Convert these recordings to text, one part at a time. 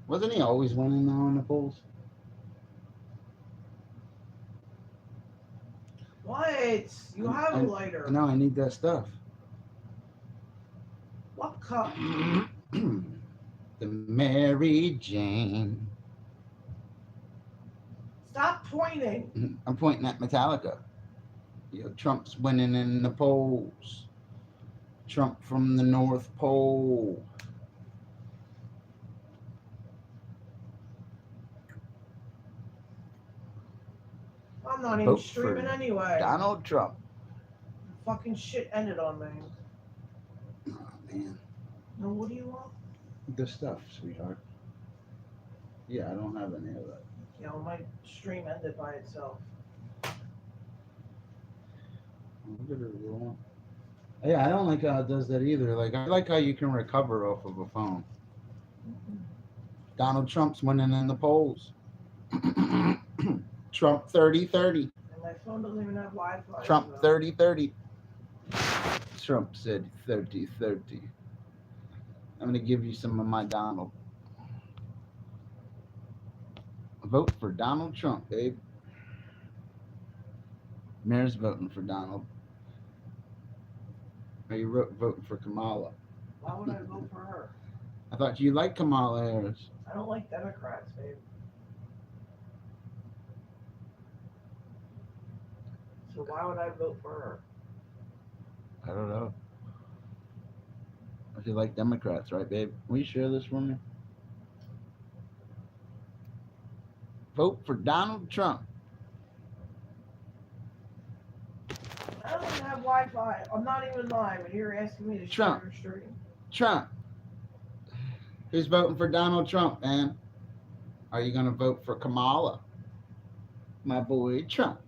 Wasn't he always winning now in the polls? What? You have a I lighter. know I need that stuff. What cup? The Mary Jane. Stop pointing. I'm pointing at Metallica. You know, Trump's winning in the polls. Trump from the North Pole. I'm not even Vote for streaming anyway. Donald Trump. Fucking shit ended on me. Oh, man. Now what do you want? The stuff, sweetheart. Yeah, I don't have any of that. You know, my stream ended by itself. Look at her roll. Yeah, I don't like how it does that either. Like, I like how you can recover off of a phone. Donald Trump's winning in the polls. Trump 30-30. And my phone doesn't even have Wi-Fi. Trump so. 30-30. Trump said 30-30. I'm going to give you some of my Donald. Vote for Donald Trump, babe. Mayor's voting for Donald. Are you voting for Kamala? Why would I vote for her? I thought you liked Kamala Harris. I don't like Democrats, babe. So why would I vote for her? I don't know. If you like Democrats, right, babe? Will you share this for me? Vote for Donald Trump. I don't even have Wi-Fi. I'm not even live, and you're asking me to share your stream. Trump. Who's voting for Donald Trump, man? Are you going to vote for Kamala? My boy Trump.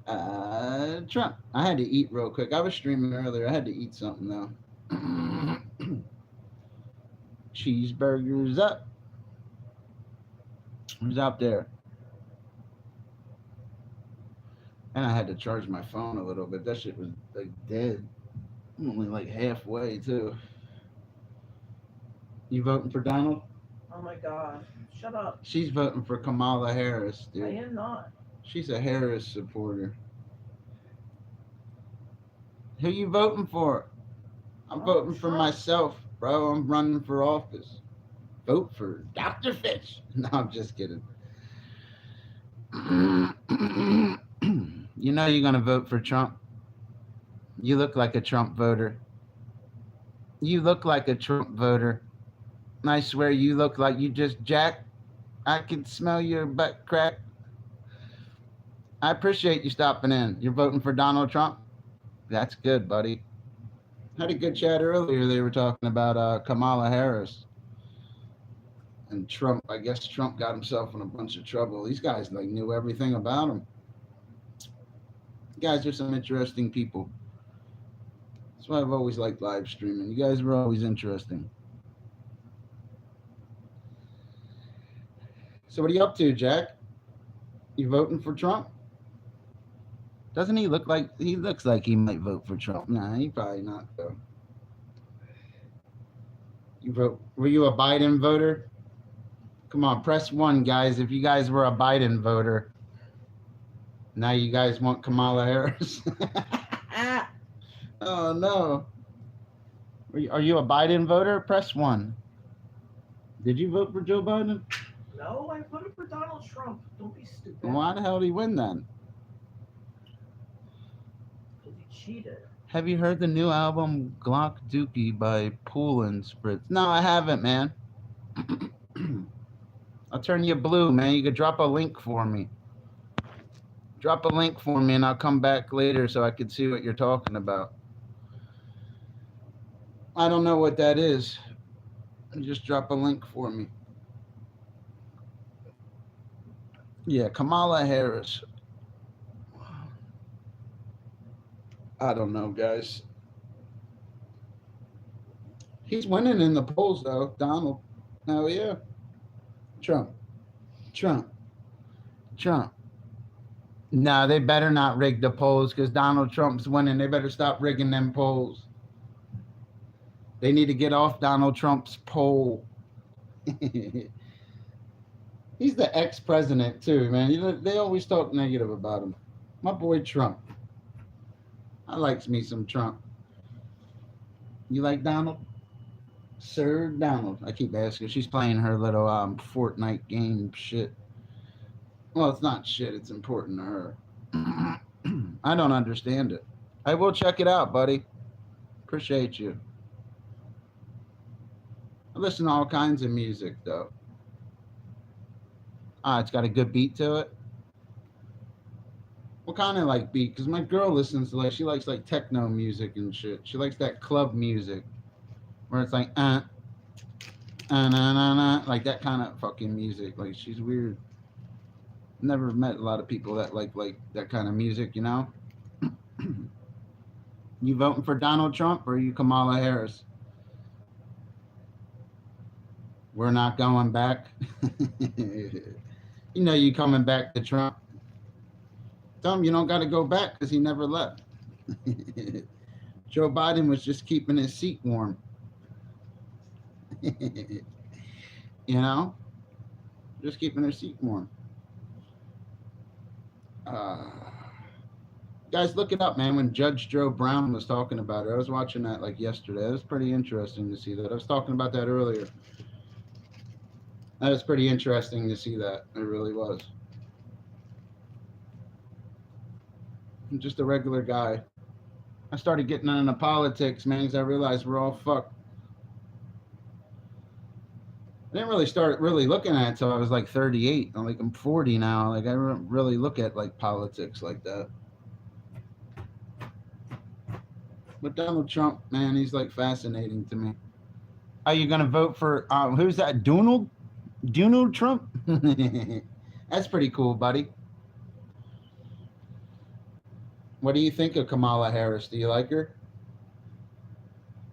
Trump. I had to eat real quick. I was streaming earlier. I had to eat something, though. Cheeseburgers up. Who's out there? And I had to charge my phone a little bit. That shit was like dead. I'm only like halfway too. You voting for Donald? Oh my god. Shut up. She's voting for Kamala Harris, dude. I am not. She's a Harris supporter. Who you voting for? I'm voting for myself, bro. I'm running for office. Vote for Dr. Fitch. No, I'm just kidding. You know you're going to vote for Trump. You look like a Trump voter. You look like a Trump voter. And I swear you look like you just jacked. I can smell your butt crack. I appreciate you stopping in. You're voting for Donald Trump? That's good, buddy. Had a good chat earlier. They were talking about Kamala Harris. And Trump, I guess Trump got himself in a bunch of trouble. These guys like knew everything about him. You guys are some interesting people. That's why I've always liked live streaming. You guys were always interesting. So what are you up to, Jack? You voting for Trump? Doesn't he look like he looks like he might vote for Trump? Nah, he probably not though. Were you a Biden voter? Come on, press 1, guys. If you guys were a Biden voter. Now you guys want Kamala Harris. Oh no. Are you a Biden voter? Press 1. Did you vote for Joe Biden? No, I voted for Donald Trump. Don't be stupid. Why the hell did he win then? Because he cheated. Have you heard the new album Glock Dookie by Pool and Spritz? No, I haven't, man. I'll turn you blue, man. You could drop a link for me. Drop a link for me and I'll come back later so I can see what you're talking about. I don't know what that is. Just drop a link for me. Yeah, Kamala Harris. I don't know, guys. He's winning in the polls, though, Donald. Oh, yeah. Trump. No, they better not rig the polls because Donald Trump's winning. They better stop rigging them polls. They need to get off Donald Trump's poll. He's the ex-president too, man. You know, they always talk negative about him. My boy Trump. I likes me some Trump. You like Donald? Sir Donald. I keep asking. She's playing her little Fortnite game shit. Well, it's not shit. It's important to her. I don't understand it. I will check it out, buddy. Appreciate you. I listen to all kinds of music though. Ah, it's got a good beat to it. What kind of like beat? Because my girl listens to like she likes like techno music and shit. She likes that club music where it's like nah, nah, like that kind of fucking music. Like she's weird. Never met a lot of people that like that kind of music. You know. You voting for Donald Trump or you Kamala Harris? We're not going back. You know you coming back to Trump. Tell him you don't got to go back because he never left. Joe Biden was just keeping his seat warm. You know, just keeping his seat warm. Uh, guys, look it up, man. When Judge Joe Brown was talking about it, I was watching that like yesterday. It was pretty interesting to see that. I was talking about that earlier. That was pretty interesting to see that. It really was. I'm just a regular guy. I started getting into politics, man, because I realized we're all fucked. I didn't really start really looking at it until I was like 38. I'm 40 now. Like I don't really look at like politics like that. But Donald Trump, man, he's like fascinating to me. Are you gonna vote for who's that? Donald Trump? That's pretty cool, buddy. What do you think of Kamala Harris? Do you like her?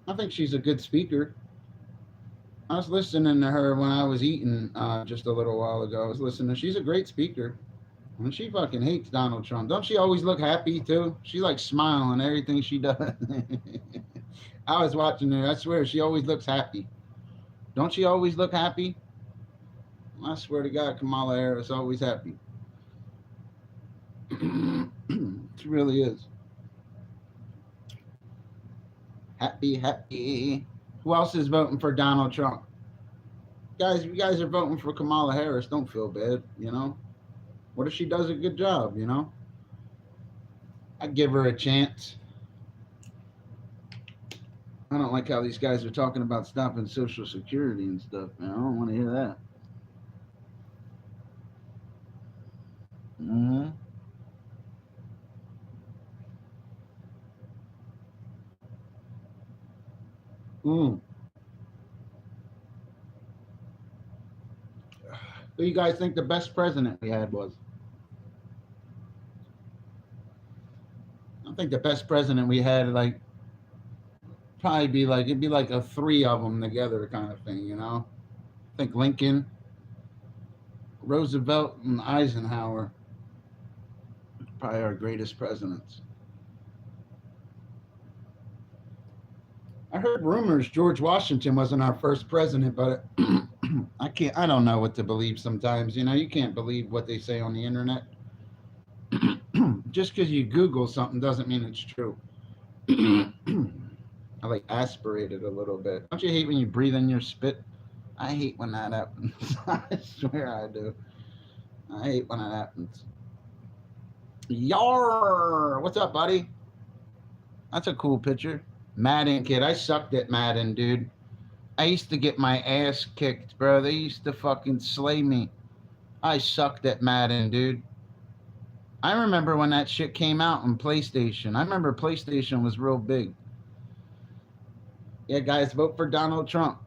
I think she's a good speaker. I was listening to her when I was eating just a little while ago. I was listening. She's a great speaker. And she fucking hates Donald Trump. Don't she always look happy too? She like smiling everything she does. I was watching her. I swear she always looks happy. Don't she always look happy? I swear to God, Kamala Harris always happy. She really is. Happy, happy. Who else is voting for Donald Trump? Guys, you guys are voting for Kamala Harris. Don't feel bad, you know? What if she does a good job, you know? I'd give her a chance. I don't like how these guys are talking about stopping Social Security and stuff, man. I don't want to hear that. Mm-hmm. Mm. Who you guys think the best president we had was? I think the best president we had, like, probably be like, it'd be like a three of them together kind of thing, you know? I think Lincoln, Roosevelt, and Eisenhower probably our greatest presidents. I heard rumors George Washington wasn't our first president, but I don't know what to believe sometimes. You know, you can't believe what they say on the internet. Just because you Google something doesn't mean it's true. I like aspirated a little bit. Don't you hate when you breathe in your spit? I hate when that happens. I swear I do. I hate when that happens. Yar! What's up, buddy? That's a cool picture. Madden kid. I sucked at Madden, dude. I used to get my ass kicked, bro. They used to fucking slay me. I sucked at Madden, dude. I remember when that shit came out on PlayStation. I remember PlayStation was real big. Yeah, guys, vote for Donald Trump.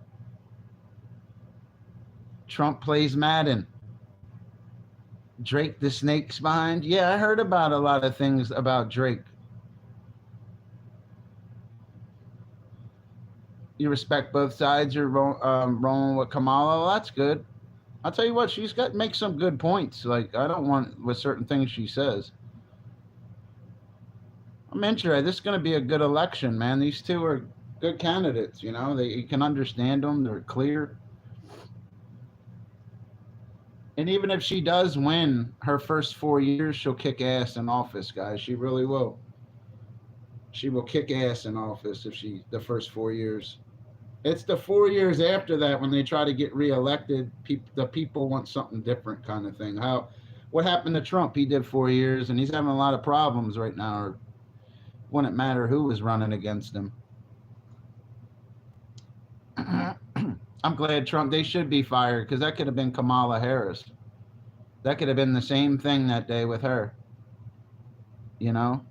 Trump plays Madden. Drake the snake's behind. Yeah, I heard about a lot of things about Drake. You respect both sides. You're rolling with Kamala. Well, that's good. I'll tell you what, she's got make some good points. Like I don't want with certain things she says. I'm interested. This is going to be a good election, man. These two are good candidates. You know, you can understand them. They're clear. And even if she does win her first 4 years, she'll kick ass in office, guys. She really will. She will kick ass in office if she the first 4 years. It's the 4 years after that when they try to get reelected. The people want something different, kind of thing. What happened to Trump? He did 4 years, and he's having a lot of problems right now. Or wouldn't matter who was running against him. I'm glad Trump. They should be fired because that could have been Kamala Harris. That could have been the same thing that day with her. You know,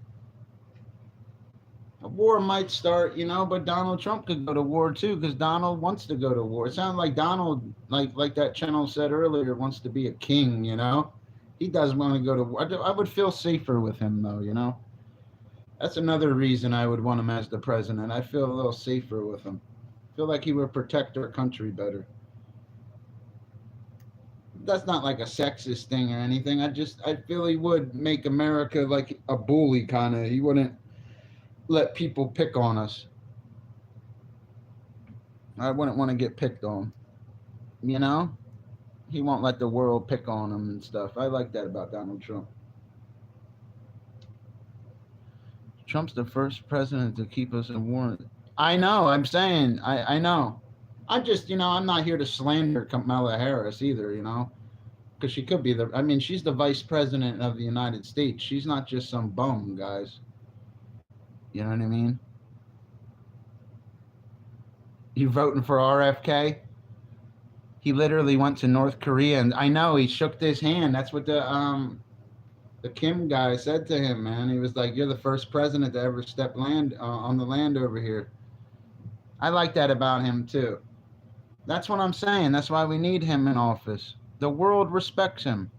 a war might start. But Donald Trump could go to war too because Donald wants to go to war. It sounds like Donald, like that channel said earlier, wants to be a king. He does want to go to war. I would feel safer with him though. That's another reason I would want him as the president. I feel a little safer with him. I feel like he would protect our country better. That's not like a sexist thing or anything. I feel he would make America like a bully kind of. He wouldn't let people pick on us. I wouldn't want to get picked on. He won't let the world pick on him and stuff. I like that about Donald Trump. Trump's the first president to keep us in war. I know. I'm saying. I know. I'm just, I'm not here to slander Kamala Harris either, because she could be she's the vice president of the United States. She's not just some bum, guys. You know what I mean? You voting for RFK? He literally went to North Korea, and I know he shook his hand. That's what the Kim guy said to him, man. He was like, "You're the first president to ever step on the land over here." I like that about him too. That's what I'm saying. That's why we need him in office. The world respects him.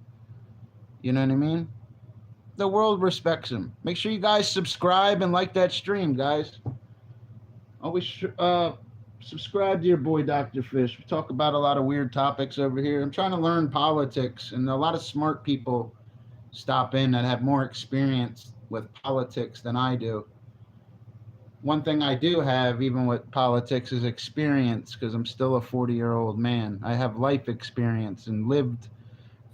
You know what I mean? The world respects him. Make sure you guys subscribe and like that stream, guys. Always subscribe to your boy Dr. Fish. We talk about a lot of weird topics over here. I'm trying to learn politics, and a lot of smart people stop in that have more experience with politics than I do. One thing I do have, even with politics, is experience, because I'm still a 40-year-old man. I have life experience and lived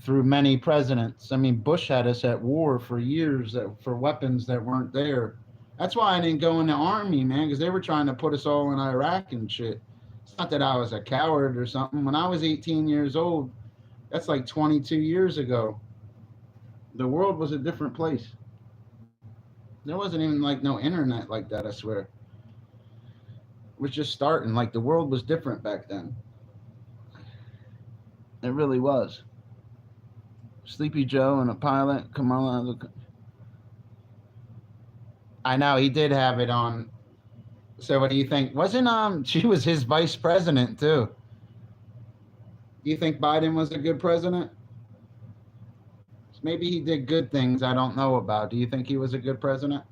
through many presidents. Bush had us at war for years for weapons that weren't there. That's why I didn't go in the army, man, because they were trying to put us all in Iraq and shit. It's not that I was a coward or something. When I was 18 years old, that's like 22 years ago. The world was a different place. There wasn't even no internet like that, I swear. It was just starting. The world was different back then. It really was. Sleepy Joe and a pilot, Kamala. I know, he did have it on. So what do you think? She was his vice president too. Do you think Biden was a good president? Maybe he did good things I don't know about. Do you think he was a good president?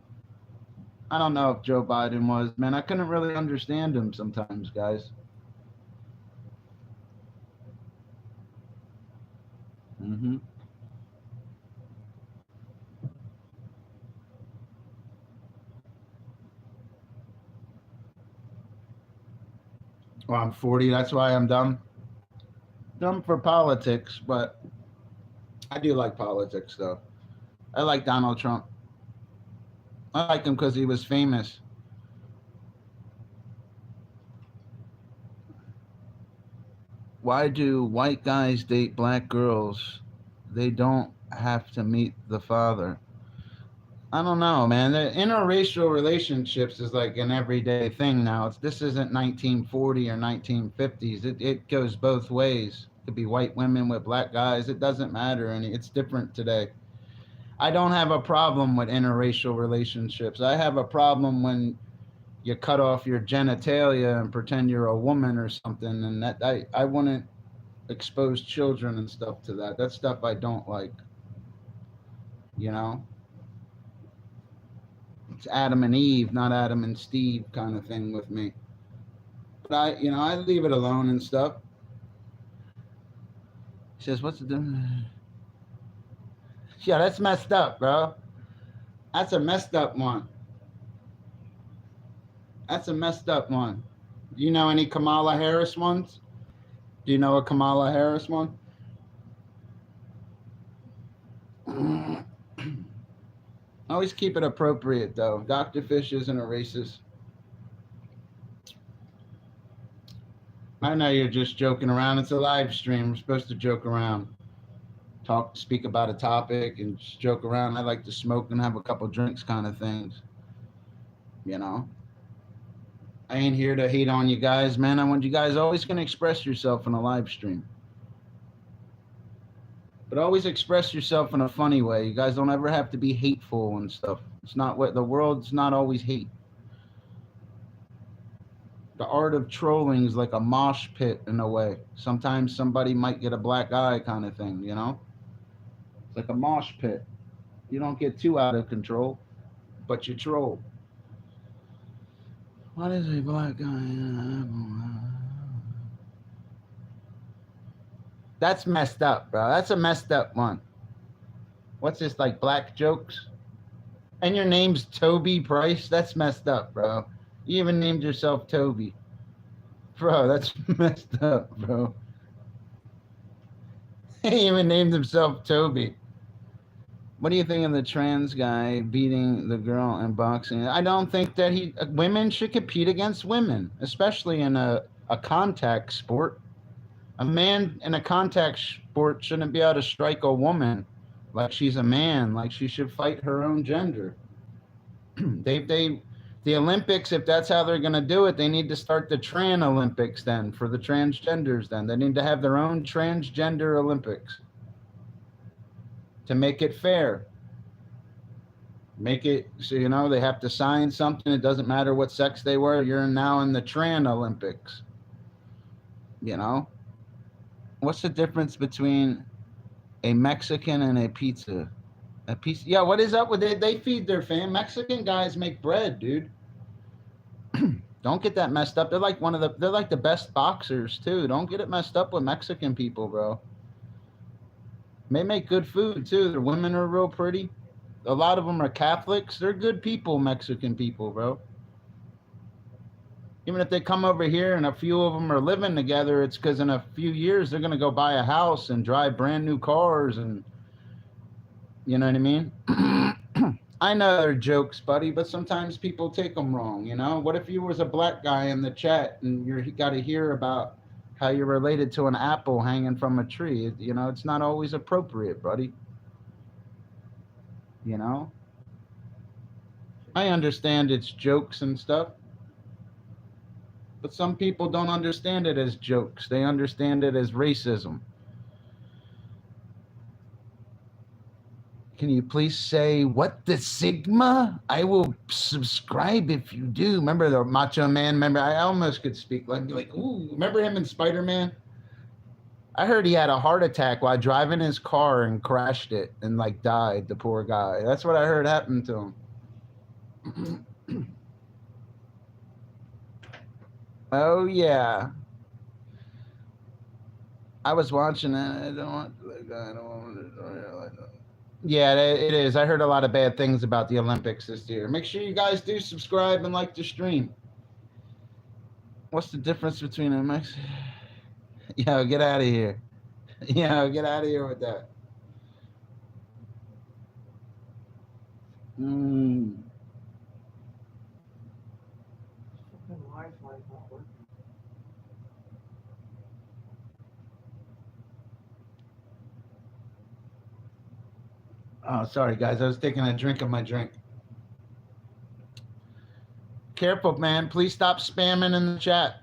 I don't know if Joe Biden was. Man, I couldn't really understand him sometimes, guys. Well, I'm 40. That's why I'm dumb. Dumb for politics, but I do like politics, though. I like Donald Trump. I like him because he was famous. Why do white guys date black girls? They don't have to meet the father. I don't know, man. The interracial relationships is like an everyday thing now. This isn't 1940 or 1950s. It goes both ways. It could be white women with black guys. It doesn't matter. And it's different today. I don't have a problem with interracial relationships. I have a problem when you cut off your genitalia and pretend you're a woman or something. And that I wouldn't expose children and stuff to that. That's stuff I don't like. It's Adam and Eve, not Adam and Steve kind of thing with me. But I leave it alone and stuff. He says, what's the difference? Yeah, that's messed up, bro. That's a messed up one. That's a messed up one. Do you know any Kamala Harris ones? Do you know a Kamala Harris one? Always keep it appropriate, though. Dr. Fish isn't a racist. I know you're just joking around. It's a live stream. We're supposed to joke around, speak about a topic, and just joke around. I like to smoke and have a couple drinks, kind of things. You know, I ain't here to hate on you guys, man. I want you guys always can express yourself in a live stream, but always express yourself in a funny way. You guys don't ever have to be hateful and stuff. It's not what the world's not always hate. The art of trolling is like a mosh pit in a way. Sometimes somebody might get a black eye, kind of thing. You know, it's like a mosh pit. You don't get too out of control, but you troll. What is a black guy? That's messed up, bro. That's a messed up one. What's this, like black jokes? And your name's Toby Price? That's messed up, bro. You even named yourself Toby. Bro, that's messed up, bro. He even named himself Toby. What do you think of the trans guy beating the girl in boxing? I don't think that women should compete against women, especially in a contact sport. A man in a contact sport shouldn't be able to strike a woman like she's a man, like she should fight her own gender. The Olympics, if that's how they're going to do it, they need to start the Tran Olympics then for the transgenders then. They need to have their own transgender Olympics to make it fair. Make it so, you know, they have to sign something. It doesn't matter what sex they were. You're now in the Tran Olympics. You know? What's the difference between a Mexican and a pizza? A pizza? Yeah, what is up with it? They feed their fam. Mexican guys make bread, dude. Don't get that messed up. They're like the best boxers too. Don't get it messed up with Mexican people, bro. They make good food too. Their women are real pretty. A lot of them are Catholics. They're good people, Mexican people, bro. Even if they come over here and a few of them are living together, it's because in a few years they're going to go buy a house and drive brand new cars, and you know what I mean? I know they're jokes, buddy, but sometimes people take them wrong, you know? What if you was a black guy in the chat and you got to hear about how you're related to an apple hanging from a tree? You know, it's not always appropriate, buddy. You know? I understand it's jokes and stuff, but some people don't understand it as jokes. They understand it as racism. Can you please say, what the Sigma? I will subscribe if you do. Remember the Macho Man? Remember, I almost could speak like, ooh, remember him in Spider-Man? I heard he had a heart attack while driving his car and crashed it and like died, the poor guy. That's what I heard happened to him. Oh, yeah. I was watching it. I don't want to. Yeah, it is. I heard a lot of bad things about the Olympics this year. Make sure you guys do subscribe and like the stream. What's the difference between a Mexican? Yo, get out of here. Yo, get out of here with that. Oh, sorry, guys. I was taking a drink of my drink. Careful, man. Please stop spamming in the chat.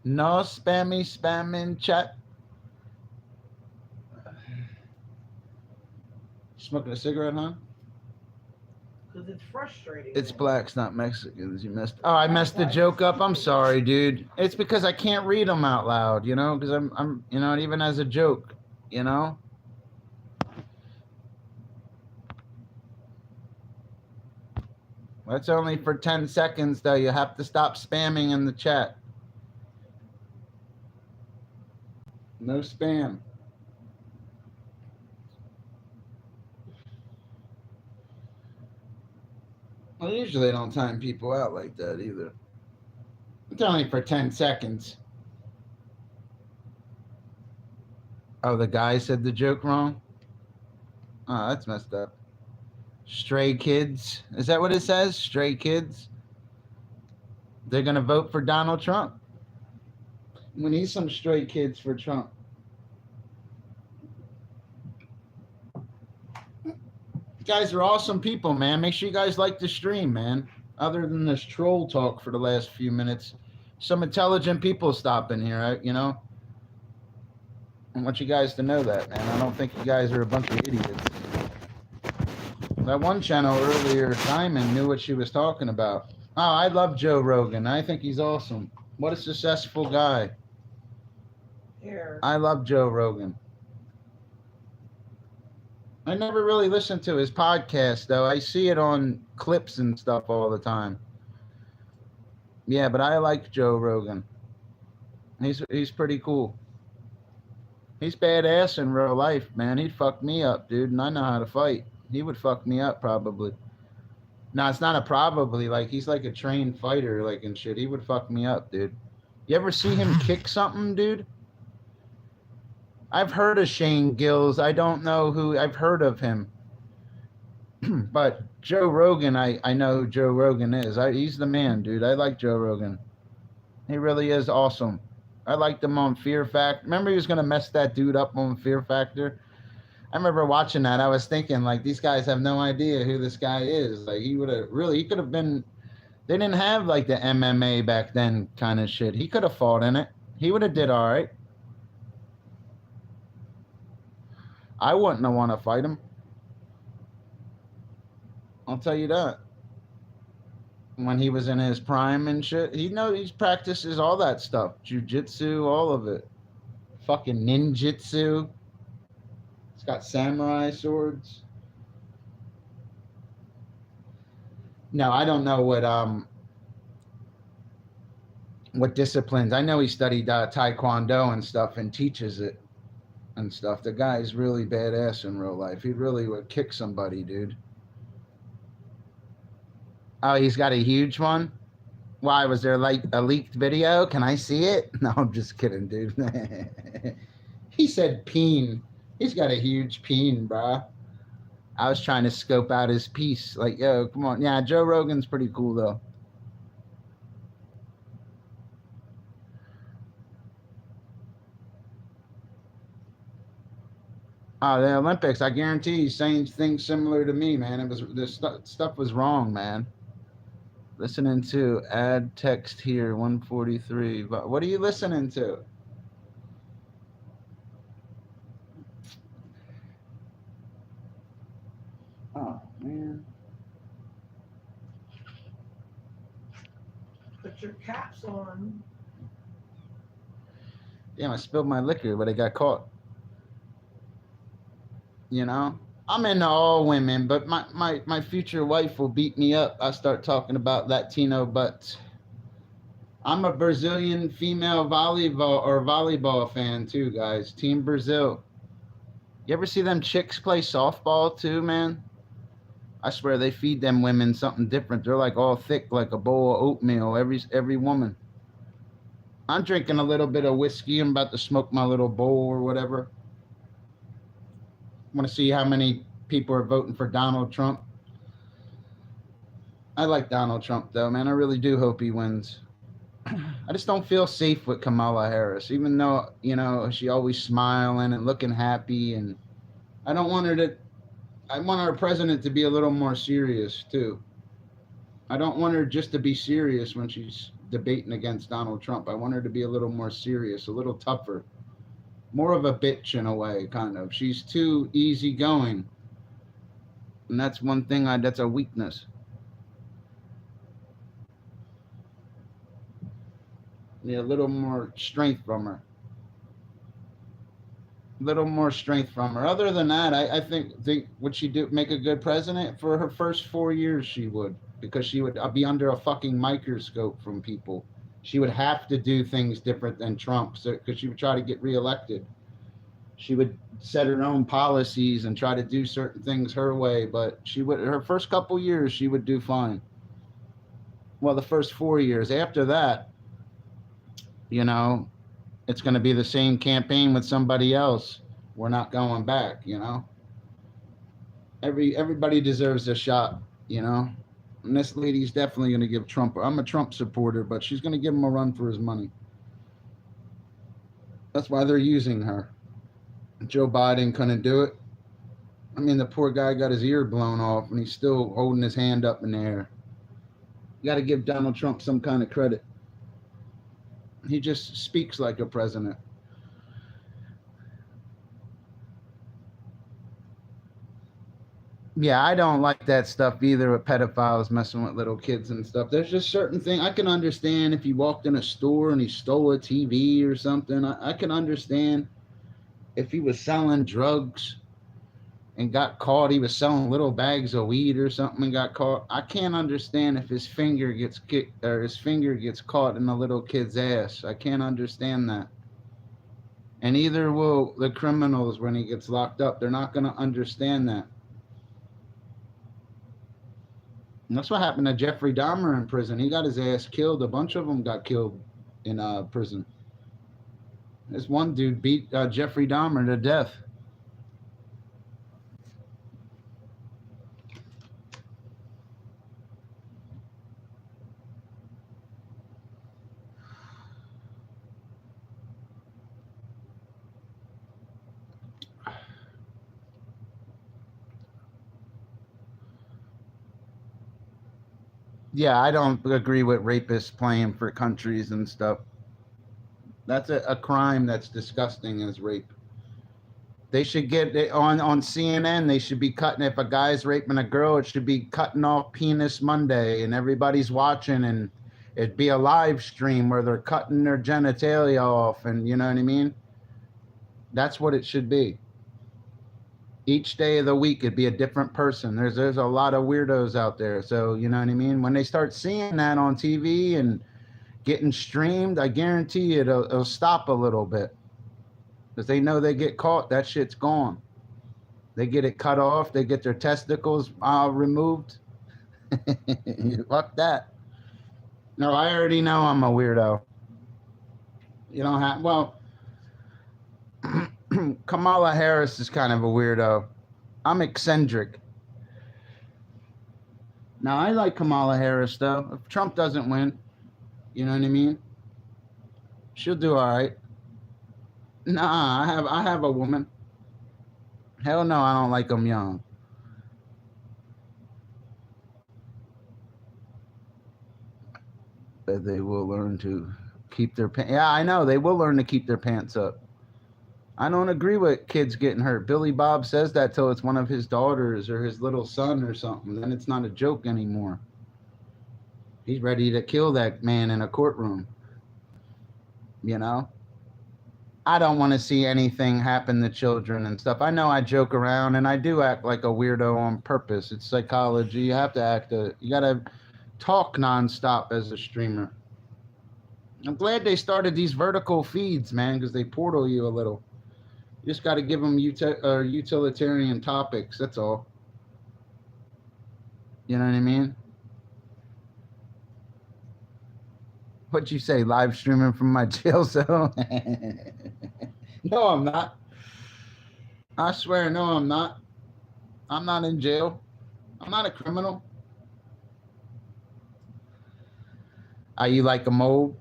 No spamming chat. Smoking a cigarette, huh? Because it's frustrating. It's blacks, not Mexicans. You messed. Oh, I messed the joke up. I'm sorry, dude. It's because I can't read them out loud, you know, because I'm, you know, even as a joke, you know. That's only for 10 seconds, though. You have to stop spamming in the chat. No spam. Well, usually I don't time people out like that either. It's only for 10 seconds. Oh, the guy said the joke wrong? Oh, that's messed up. Stray kids. Is that what it says? Stray kids? They're going to vote for Donald Trump. We need some stray kids for Trump. You guys are awesome people, man. Make sure you guys like the stream, man. Other than this troll talk for the last few minutes, some intelligent people stopping here, right? You know? I want you guys to know that, man. I don't think you guys are a bunch of idiots. That one channel earlier, Simon knew what she was talking about. Oh, I love Joe Rogan. I think he's awesome. What a successful guy. Here. I love Joe Rogan. I never really listened to his podcast, though. I see it on clips and stuff all the time. Yeah, but I like Joe Rogan. He's pretty cool. He's badass in real life, man. He'd fuck me up, dude, and I know how to fight. He would fuck me up, probably. No, it's not a probably. Like, he's like a trained fighter, like, and shit. He would fuck me up, dude. You ever see him kick something, dude? I've heard of Shane Gills. I don't know who. I've heard of him. But Joe Rogan, I know who Joe Rogan is. He's the man, dude. I like Joe Rogan. He really is awesome. I liked him on Fear Factor. Remember he was going to mess that dude up on Fear Factor? I remember watching that. I was thinking, like, these guys have no idea who this guy is. Like, he could have been, they didn't have, like, the MMA back then kind of shit. He could have fought in it. He would have did all right. I wouldn't have want to fight him. I'll tell you that. When he was in his prime and shit, he practices all that stuff. Jiu-jitsu, all of it. Fucking ninjutsu. He's got samurai swords. No, I don't know what disciplines. I know he studied taekwondo and stuff and teaches it and stuff. The guy's really badass in real life. He really would kick somebody, dude. Oh, he's got a huge one? Why, was there like a leaked video? Can I see it? No, I'm just kidding, dude. He said peen. He's got a huge peen, bruh. I was trying to scope out his piece. Like, yo, come on. Yeah, Joe Rogan's pretty cool, though. Oh, the Olympics, I guarantee he's saying things similar to me, man. This stuff was wrong, man. Listening to add text here 143. What are you listening to? Oh man. Put your caps on. Damn, I spilled my liquor, but I got caught. You know? I'm into all women, but my future wife will beat me up. I start talking about Latino butts. I'm a Brazilian female volleyball fan too, guys. Team Brazil. You ever see them chicks play softball too, man? I swear they feed them women something different. They're like all thick, like a bowl of oatmeal, every woman. I'm drinking a little bit of whiskey. I'm about to smoke my little bowl or whatever. Want to see how many people are voting for Donald Trump. I like Donald Trump, though, man. I really do hope he wins. I just don't feel safe with Kamala Harris, even though, you know, she always smiling and looking happy. And I want our president to be a little more serious, too. I don't want her just to be serious when she's debating against Donald Trump. I want her to be a little more serious, a little tougher. More of a bitch in a way, kind of. She's too easygoing. And that's one thing, that's a weakness. Need a little more strength from her. A little more strength from her. Other than that, I think would she make a good president? For her first 4 years, she would. Because she would be under a fucking microscope from people. She would have to do things different than Trump, because she would try to get reelected. She would set her own policies and try to do certain things her way, but her first couple years, she would do fine. Well, the first 4 years. After that, you know, it's going to be the same campaign with somebody else. We're not going back, you know. Everybody deserves a shot, you know. And this lady's definitely going to give Trump. I'm a Trump supporter, but she's going to give him a run for his money. That's why they're using her. Joe Biden couldn't do it. I mean, the poor guy got his ear blown off, and he's still holding his hand up in the air. You got to give Donald Trump some kind of credit. He just speaks like a president. Yeah, I don't like that stuff either with pedophiles messing with little kids and stuff. There's just certain things I can understand if he walked in a store and he stole a TV or something. I can understand if he was selling drugs and got caught. He was selling little bags of weed or something and got caught. I can't understand if his finger gets kicked or his finger gets caught in a little kid's ass. I can't understand that. And either will the criminals when he gets locked up. They're not going to understand that. And that's what happened to Jeffrey Dahmer in prison. He got his ass killed. A bunch of them got killed in prison. This one dude beat Jeffrey Dahmer to death. Yeah, I don't agree with rapists playing for countries and stuff. That's a crime that's disgusting as rape. They should get it on CNN. They should be cutting, if a guy's raping a girl, it should be cutting off Penis Monday and everybody's watching, and it'd be a live stream where they're cutting their genitalia off, and you know what I mean? That's what it should be. Each day of the week it'd be a different person. There's a lot of weirdos out there. So you know what I mean? When they start seeing that on TV and getting streamed, I guarantee it'll stop a little bit. Because they know they get caught, that shit's gone. They get it cut off, they get their testicles removed. Fuck that. No, I already know I'm a weirdo. You don't have, well, Kamala Harris is kind of a weirdo. I'm eccentric. Now, I like Kamala Harris, though. If Trump doesn't win, you know what I mean? She'll do all right. Nah, I have a woman. Hell no, I don't like them young. But they will learn to keep their pants. Yeah, I know. They will learn to keep their pants up. I don't agree with kids getting hurt. Billy Bob says that till it's one of his daughters or his little son or something. Then it's not a joke anymore. He's ready to kill that man in a courtroom. You know? I don't want to see anything happen to children and stuff. I know I joke around and I do act like a weirdo on purpose. It's psychology. You have to you got to talk nonstop as a streamer. I'm glad they started these vertical feeds, man, because they portal you a little. You just got to give them utilitarian topics. That's all. You know what I mean? What'd you say? Live streaming from my jail cell? No, I'm not. I swear, no, I'm not. I'm not in jail. I'm not a criminal. Are you like a old?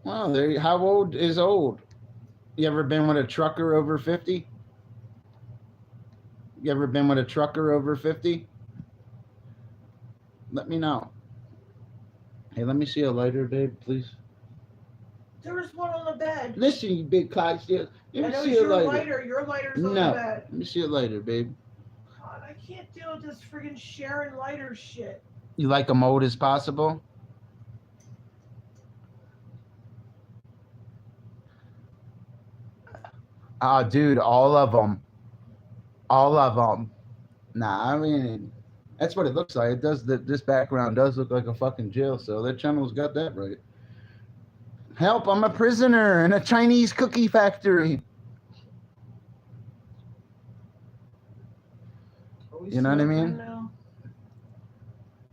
Well, there. How old is old? You ever been with a trucker over 50? You ever been with a trucker over 50? Let me know. Hey, let me see a lighter, babe, please. There was one on the bed. Listen, you big cock steal. Let me see a your lighter. lighter. Your lighter's on the No, bed. let me see a lighter, babe. God, I can't deal with this friggin' sharing lighter shit. You like them old as possible? Oh, dude, all of them. All of them. Nah, I mean, that's what it looks like. It does. This background does look like a fucking jail cell. That channel's got that right. Help! I'm a prisoner in a Chinese cookie factory. You know what I mean? Now?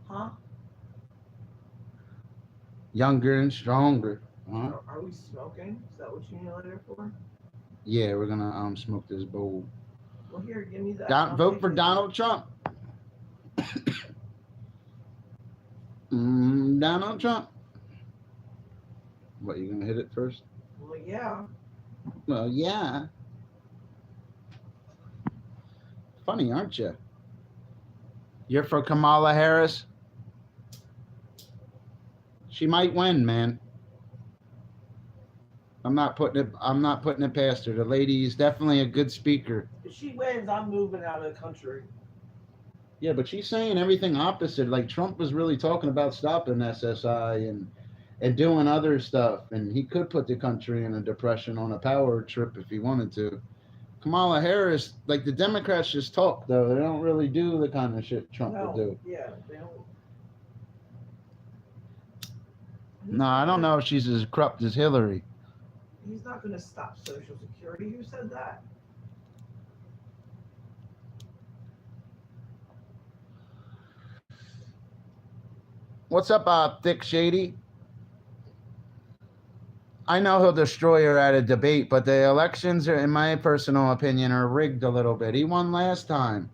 Huh? Younger and stronger. Huh? Are we smoking? Is that what you need a lighter for? Yeah, we're gonna smoke this bowl. Well, here, give me that. I'll Vote take for it. Donald Trump. Donald Trump. What, you gonna hit it first? Well, yeah. Well, yeah. Funny, aren't you? You're for Kamala Harris. She might win, man. I'm not putting it. I'm not putting it past her. The lady is definitely a good speaker. If she wins, I'm moving out of the country. Yeah, but she's saying everything opposite. Like Trump was really talking about stopping SSI and doing other stuff, and he could put the country in a depression on a power trip if he wanted to. Kamala Harris, like the Democrats just talk though. They don't really do the kind of shit Trump would do. Yeah, they don't. No, I don't know if she's as corrupt as Hillary. He's not going to stop Social Security. Who said that? What's up, Thick Shady? I know he'll destroy her at a debate, but the elections, are, in my personal opinion, are rigged a little bit. He won last time.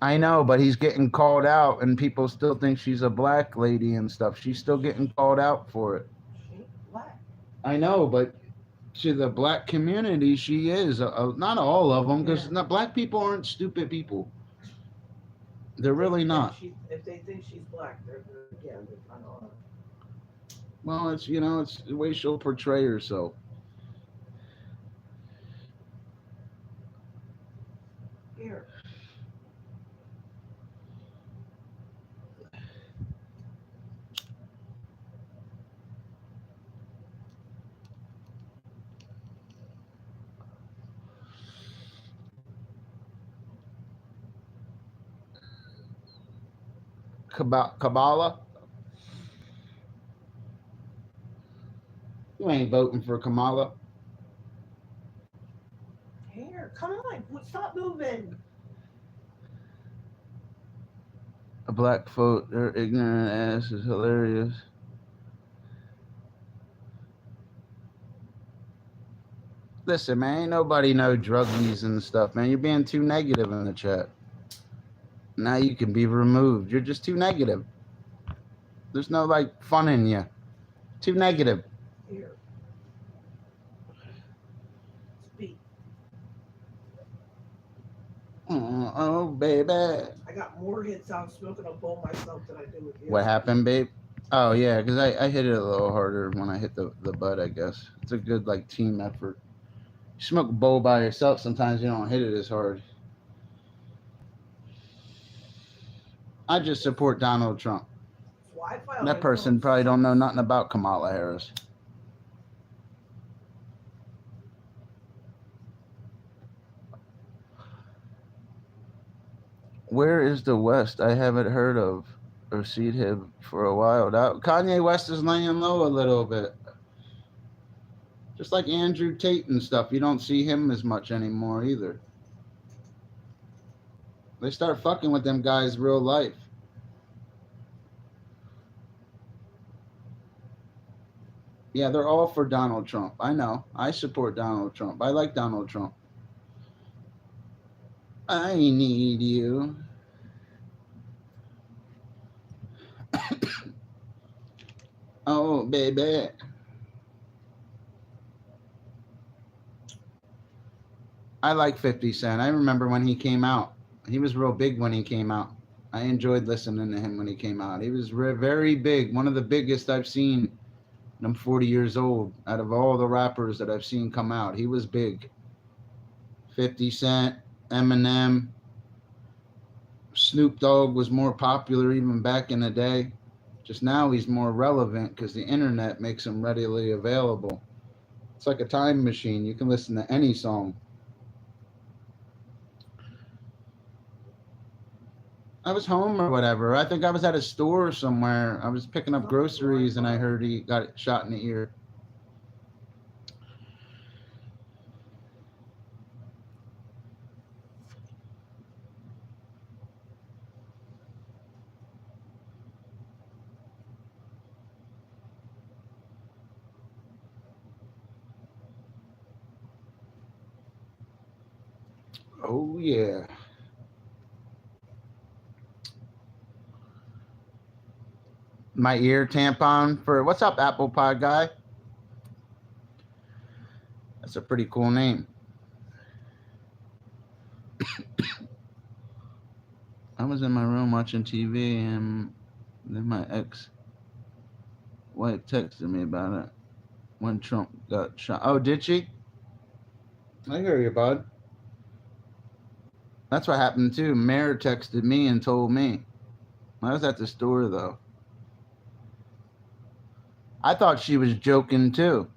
I know, but he's getting called out, and people still think she's a black lady and stuff. She's still getting called out for it. She ain't black. I know, but to the black community, she is. Not all of them, because black people aren't stupid people. They're really not. If they think she's black, they're kind of. Well, it's it's the way she'll portray herself. Here. Kabbalah? You ain't voting for Kamala. Here, come on, stop moving. A black folk, their ignorant ass is hilarious. Listen, man, ain't nobody know druggies and stuff, man. You're being too negative in the chat. Now you can be removed. You're just too negative. There's no like fun in you. Too negative. Here. Speak. Oh, baby. I got more hits out smoking a bowl myself than I do with you. What happened, babe? Oh yeah, because I hit it a little harder when I hit the butt, I guess. It's a good like team effort. You smoke a bowl by yourself, sometimes you don't hit it as hard. I just support Donald Trump. That person probably don't know nothing about Kamala Harris. Where is the West? I haven't heard of or seen him for a while. Kanye West is laying low a little bit. Just like Andrew Tate and stuff. You don't see him as much anymore either. They start fucking with them guys real life. Yeah, they're all for Donald Trump. I know. I support Donald Trump. I like Donald Trump. I need you. Oh, baby. I like 50 Cent. I remember when he came out. He was real big when he came out. I enjoyed listening to him when he came out. He was very big. One of the biggest I've seen. I'm 40 years old. Out of all the rappers that I've seen come out, he was big. 50 Cent, Eminem, Snoop Dogg was more popular even back in the day. Just now he's more relevant because the internet makes him readily available. It's like a time machine. You can listen to any song. I was home or whatever. I think I was at a store somewhere. I was picking up groceries and I heard he got shot in the ear. Oh yeah. My ear tampon for what's up, apple pie guy? That's a pretty cool name. I was in my room watching TV and then my ex-wife texted me about it when Trump got shot. Oh, did she? I hear you, bud. That's what happened too. Mayor texted me and told me. I was at the store though. I thought she was joking too.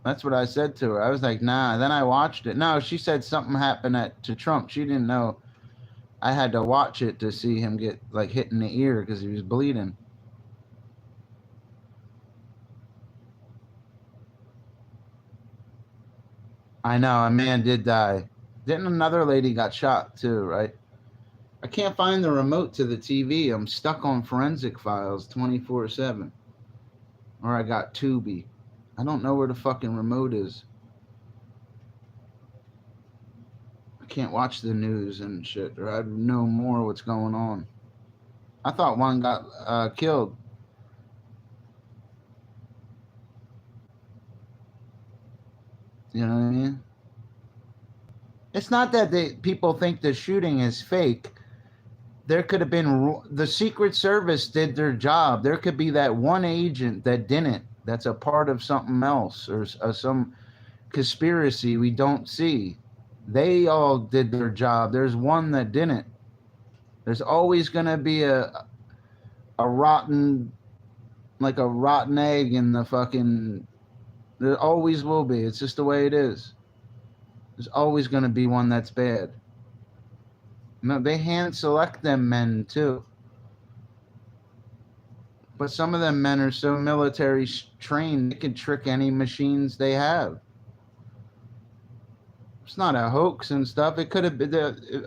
That's what I said to her. I was like, nah. Then I watched it. No, she said something happened to Trump. She didn't know. I had to watch it to see him get like hit in the ear because he was bleeding. I know a man did die. Didn't another lady got shot too, right? I can't find the remote to the TV. I'm stuck on forensic files 24/7. Or I got Tubi. I don't know where the fucking remote is. I can't watch the news and shit, or I'd know more what's going on. I thought one got killed. You know what I mean? It's not that people think the shooting is fake. There could have been the Secret Service did their job. There could be that one agent that didn't. That's a part of something else or some conspiracy we don't see. They all did their job. There's one that didn't. There's always gonna be a rotten, like a rotten egg in the fucking. There always will be. It's just the way it is. There's always gonna be one that's bad. No, they hand select them men too. But some of them men are so military trained, they can trick any machines they have. It's not a hoax and stuff. It could have been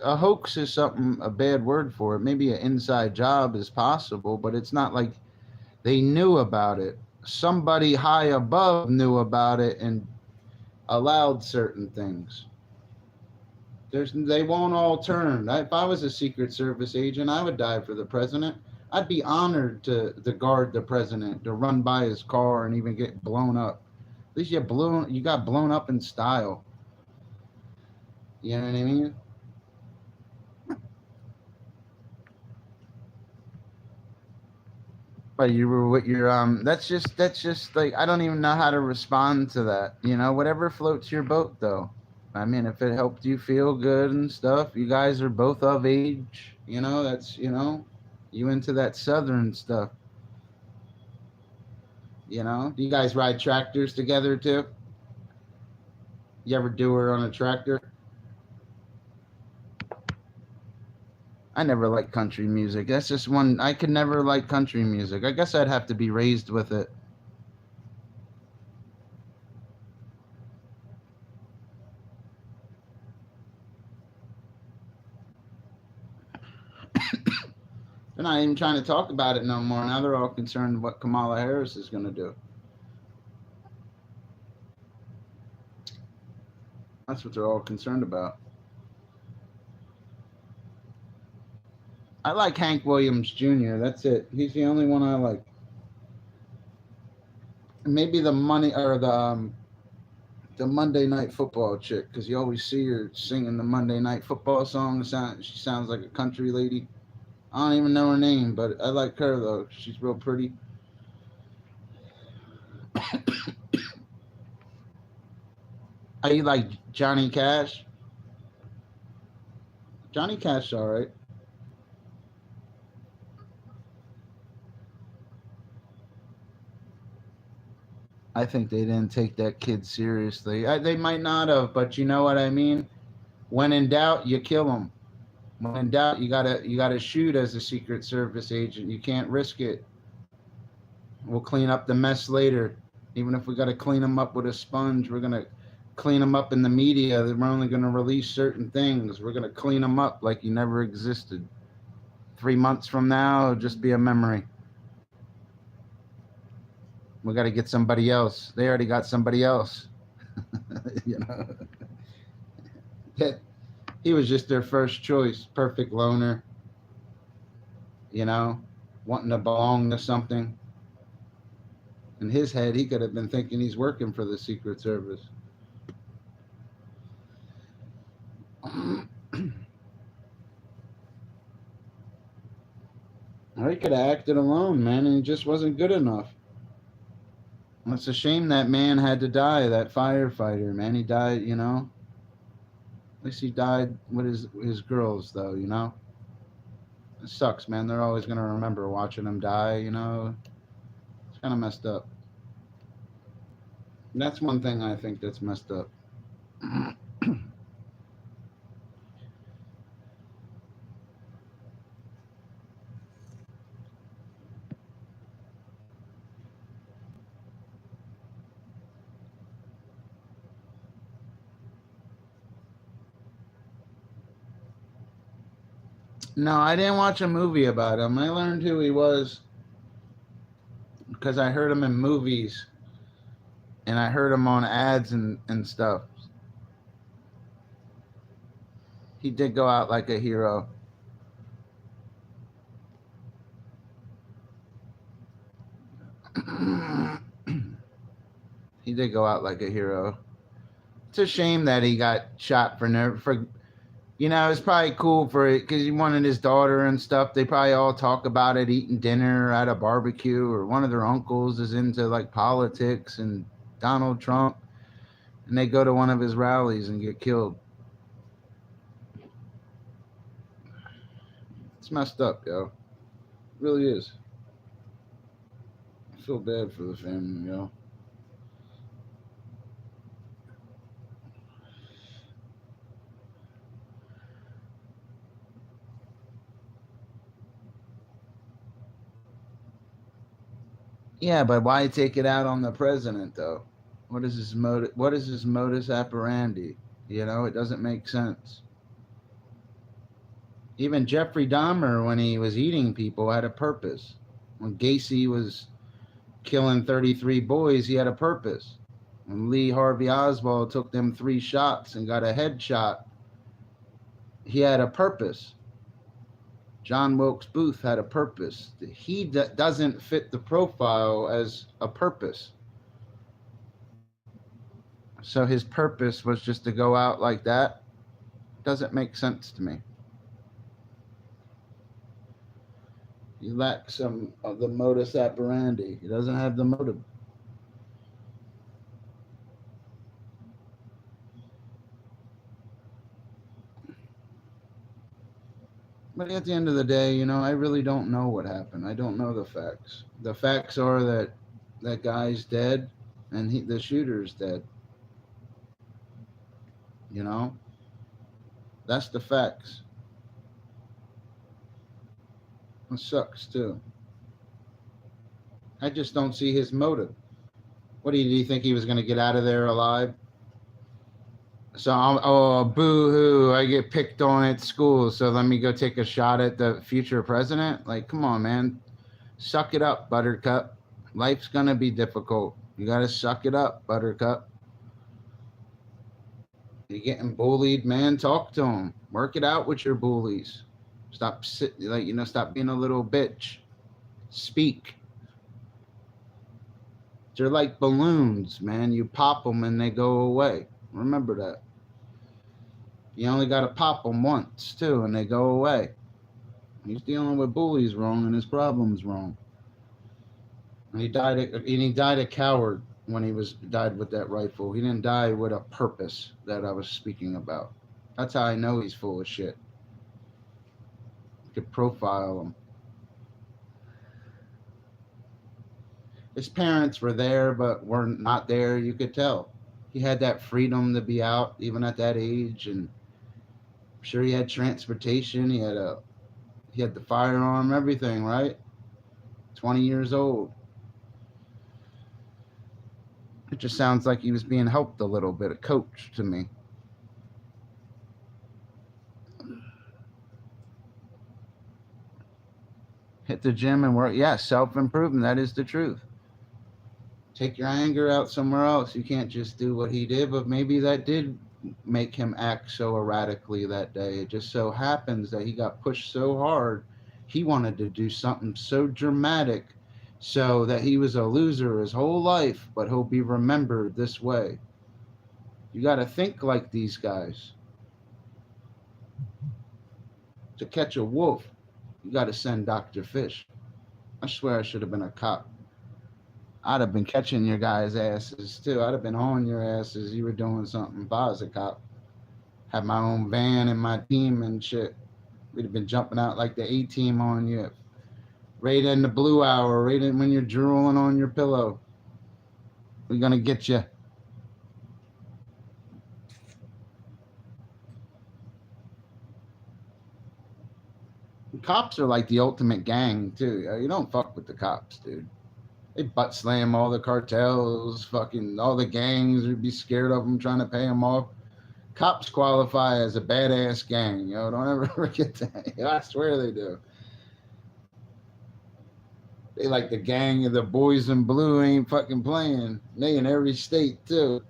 a hoax is something a bad word for it. Maybe an inside job is possible, but it's not like they knew about it. Somebody high above knew about it and allowed certain things. They won't all turn. If I was a Secret Service agent, I would die for the president. I'd be honored to guard the president, to run by his car and even get blown up. At least you got blown up in style. You know what I mean? But you were with your that's just like I don't even know how to respond to that. You know, whatever floats your boat though. I mean, if it helped you feel good and stuff, you guys are both of age, you know, that's, you know, you into that southern stuff. You know, do you guys ride tractors together too? You ever do her on a tractor? I never liked country music. That's just one. I could never like country music. I guess I'd have to be raised with it. They're not even trying to talk about it no more. Now they're all concerned what Kamala Harris is going to do. That's what they're all concerned about. I like Hank Williams Jr. That's it. He's the only one I like. Maybe the money or the Monday Night Football chick, because you always see her singing the Monday Night Football song. She sounds like a country lady. I don't even know her name, but I like her though. She's real pretty. How you like Johnny Cash? Johnny Cash, all right. I think they didn't take that kid seriously. They might not have, but you know what I mean. When in doubt, you kill them. When in doubt, you gotta shoot as a Secret Service agent. You can't risk it. We'll clean up the mess later. Even if we got to clean them up with a sponge, we're gonna clean them up in the media. We're only gonna release certain things. We're gonna clean them up like you never existed. 3 months from now, it'll just be a memory. We got to get somebody else. They already got somebody else. You know. He was just their first choice, perfect loner, you know, wanting to belong to something. In his head, he could have been thinking he's working for the Secret Service. Or he could have acted alone, man, and he just wasn't good enough. It's a shame that man had to die, that firefighter, man. He died, you know. At least he died with his girls, though, you know. It sucks, man. They're always going to remember watching him die, you know. It's kind of messed up. And that's one thing I think that's messed up. No, I didn't watch a movie about him. I learned who he was because I heard him in movies and I heard him on ads and stuff. He did go out like a hero. He did go out like a hero. It's a shame that he got shot for you know, it's probably cool for it because he wanted his daughter and stuff. They probably all talk about it, eating dinner at a barbecue, or one of their uncles is into like politics and Donald Trump, and they go to one of his rallies and get killed. It's messed up, yo. It really is. I feel bad for the family, yo. Yeah, but why take it out on the president, though? What is his motive? What is his modus operandi? You know, it doesn't make sense. Even Jeffrey Dahmer, when he was eating people, had a purpose. When Gacy was killing 33 boys, he had a purpose. When Lee Harvey Oswald took them 3 shots and got a headshot, he had a purpose. John Wilkes Booth had a purpose. He doesn't fit the profile as a purpose. So his purpose was just to go out like that. Doesn't make sense to me. He lacks some of the modus operandi. He doesn't have the motive. But at the end of the day, you know, I really don't know what happened. I don't know the facts. The facts are that that guy's dead and the shooter's dead. You know? That's the facts. It sucks, too. I just don't see his motive. What do you think he was going to get out of there alive? So, oh, boo-hoo, I get picked on at school, so let me go take a shot at the future president? Like, come on, man. Suck it up, Buttercup. Life's going to be difficult. You got to suck it up, Buttercup. You're getting bullied, man. Talk to them. Work it out with your bullies. Stop stop being a little bitch. Speak. They're like balloons, man. You pop them and they go away. Remember that. You only got to pop them once, too, and they go away. He's dealing with bullies wrong and his problem's wrong. And he died a coward when he died with that rifle. He didn't die with a purpose that I was speaking about. That's how I know he's full of shit. You could profile him. His parents were there, but were not there. You could tell. He had that freedom to be out, even at that age, and I'm sure he had transportation. He had the firearm, everything, right? 20 years old. It just sounds like he was being helped a little bit, a coach to me. Hit the gym and work. Yeah, self-improvement. That is the truth. Take your anger out somewhere else. You can't just do what he did, but maybe that did make him act so erratically that day. It just so happens that he got pushed so hard, he wanted to do something so dramatic so that he was a loser his whole life, but he'll be remembered this way. You got to think like these guys. To catch a wolf, you got to send Dr. Fish. I swear I should have been a cop. I'd have been catching your guys' asses too. I'd have been on your asses. You were doing something. If I was a cop, had my own van and my team and shit. We'd have been jumping out like the A team on you. Right in the blue hour, right in when you're drooling on your pillow. We're gonna get you. Cops are like the ultimate gang too. You don't fuck with the cops, dude. They butt slam all the cartels, fucking all the gangs would be scared of them trying to pay them off. Cops qualify as a badass gang, don't ever forget that. I swear they do. They like the gang of the boys in blue ain't fucking playing. They in every state too.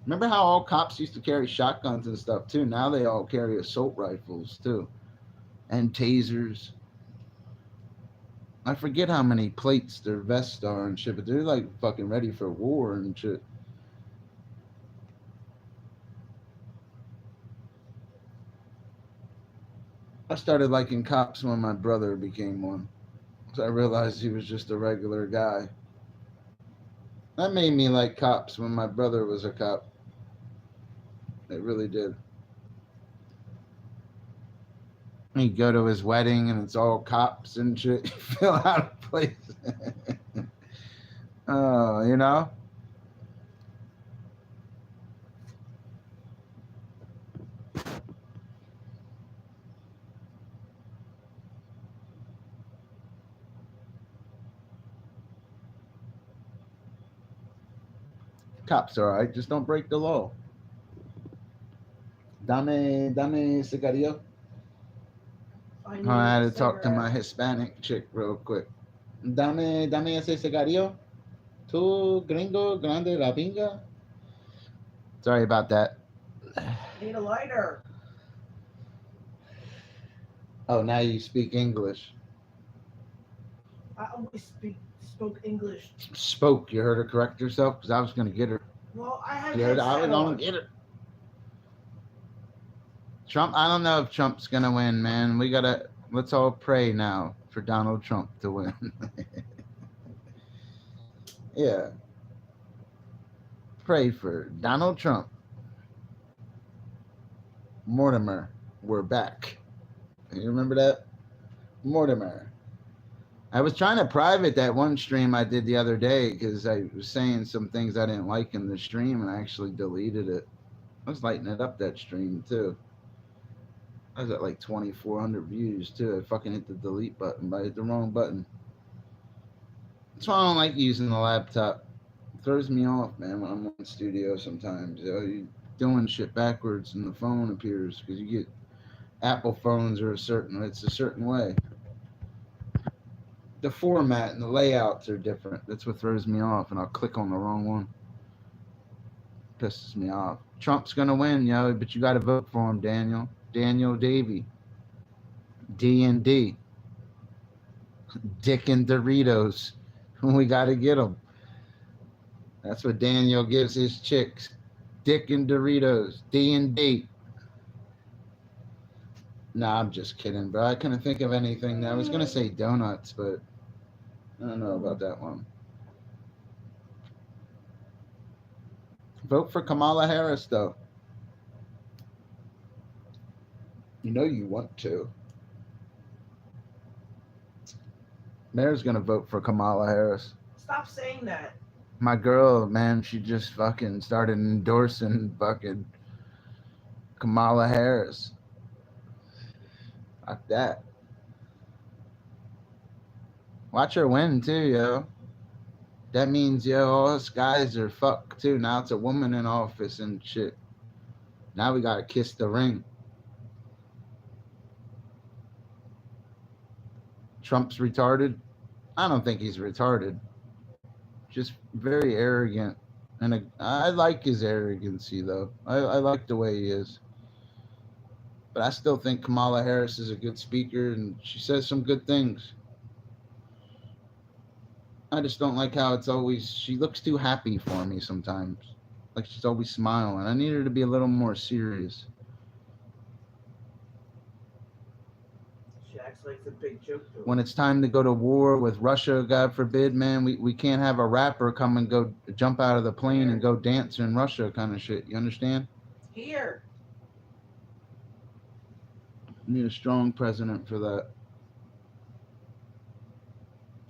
Remember how all cops used to carry shotguns and stuff too? Now they all carry assault rifles too. And tasers. I forget how many plates their vests are and shit, but they're like fucking ready for war and shit. I started liking cops when my brother became one. So I realized he was just a regular guy. That made me like cops when my brother was a cop. It really did. You go to his wedding and it's all cops and shit. You feel out of place. Oh. Cops are alright, just don't break the law. Dame cigarillo. I had to talk to my Hispanic chick real quick. Dame ese cigarillo. Tu gringo grande la pinga. Sorry about that. Need a lighter. Oh, now you speak English. I always spoke English. Spoke. You heard her correct herself because I was going to get her. Well, I had. I was going to get her. Trump. I don't know if Trump's going to win, man. Let's all pray now for Donald Trump to win. Yeah. Pray for Donald Trump. Mortimer, we're back. You remember that? Mortimer. I was trying to private that one stream I did the other day because I was saying some things I didn't like in the stream and I actually deleted it. I was lighting it up that stream too. I was at like 2,400 views too. I fucking hit the delete button, but I hit the wrong button. That's why I don't like using the laptop. It throws me off, man, when I'm on studio sometimes. You're doing shit backwards and the phone appears because you get Apple phones are it's a certain way. The format and the layouts are different. That's what throws me off, and I'll click on the wrong one. Pisses me off. Trump's gonna win, but you got to vote for him, Daniel. Daniel Davey. D&D. Dick and Doritos. We got to get them. That's what Daniel gives his chicks. Dick and Doritos. D&D. Nah, I'm just kidding, bro. I couldn't think of anything. I was gonna say donuts, but I don't know about that one. Vote for Kamala Harris, though. You know you want to. Mayor's gonna vote for Kamala Harris. Stop saying that. My girl, man, she just fucking started endorsing fucking Kamala Harris. Like that. Watch her win too, yo. That means, all us guys are fucked too. Now it's a woman in office and shit. Now we gotta kiss the ring. Trump's retarded. I don't think he's retarded. Just very arrogant And I like his arrogancy, though. I like the way he is. But I still think Kamala Harris is a good speaker, and she says some good things. I just don't like how she looks too happy for me sometimes. Like she's always smiling. I need her to be a little more serious. She acts like it's a big joke to her. When it's time to go to war with Russia, God forbid, man, we can't have a rapper come and go jump out of the plane and go dance in Russia kind of shit. You understand? Here. We need a strong president for that.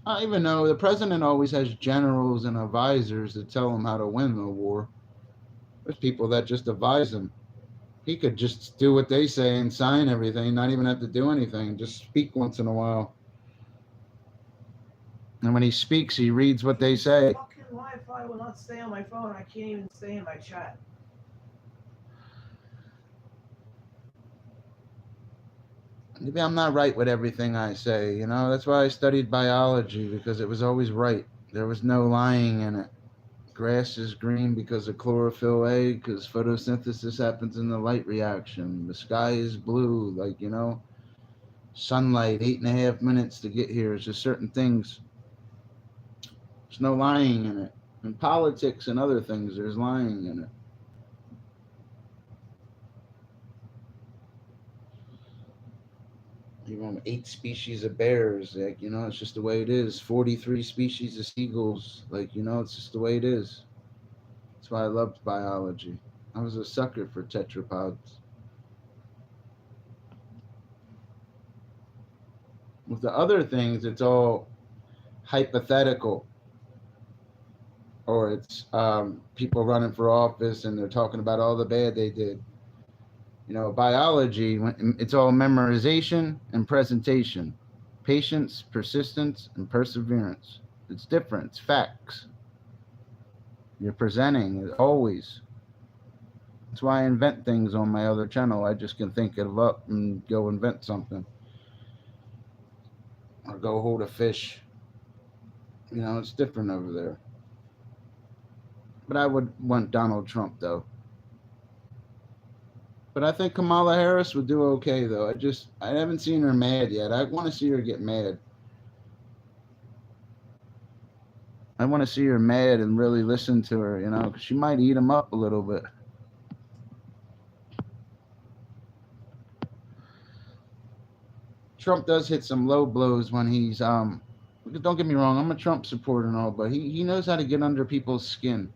I even know the president always has generals and advisors that tell him how to win the war. There's people that just advise him. He could just do what they say and sign everything, not even have to do anything, just speak once in a while. And when he speaks, he reads what they say. Fucking Wi-Fi will not stay on my phone. I can't even stay in my chat. Maybe I'm not right with everything I say, you know? That's why I studied biology, because it was always right. There was no lying in it. Grass is green because of chlorophyll A, because photosynthesis happens in the light reaction. The sky is blue, like, you know, sunlight, 8.5 minutes to get here. It's just certain things. There's no lying in it. In politics and other things, there's lying in it. Even 8 species of bears, like, you know, it's just the way it is. 43 species of seagulls, like, you know, it's just the way it is. That's why I loved biology. I was a sucker for tetrapods. With the other things, it's all hypothetical, or it's people running for office and they're talking about all the bad they did. You know, biology, it's all memorization and presentation, patience, persistence, and perseverance. It's different. It's facts. You're presenting always. That's why I invent things on my other channel. I just can think it up and go invent something. Or go hold a fish. You know, it's different over there. But I would want Donald Trump, though. But I think Kamala Harris would do okay, though. I haven't seen her mad yet. I want to see her get mad. I want to see her mad and really listen to her, you know, because she might eat him up a little bit. Trump does hit some low blows when he's don't get me wrong, I'm a Trump supporter and all, but he knows how to get under people's skin.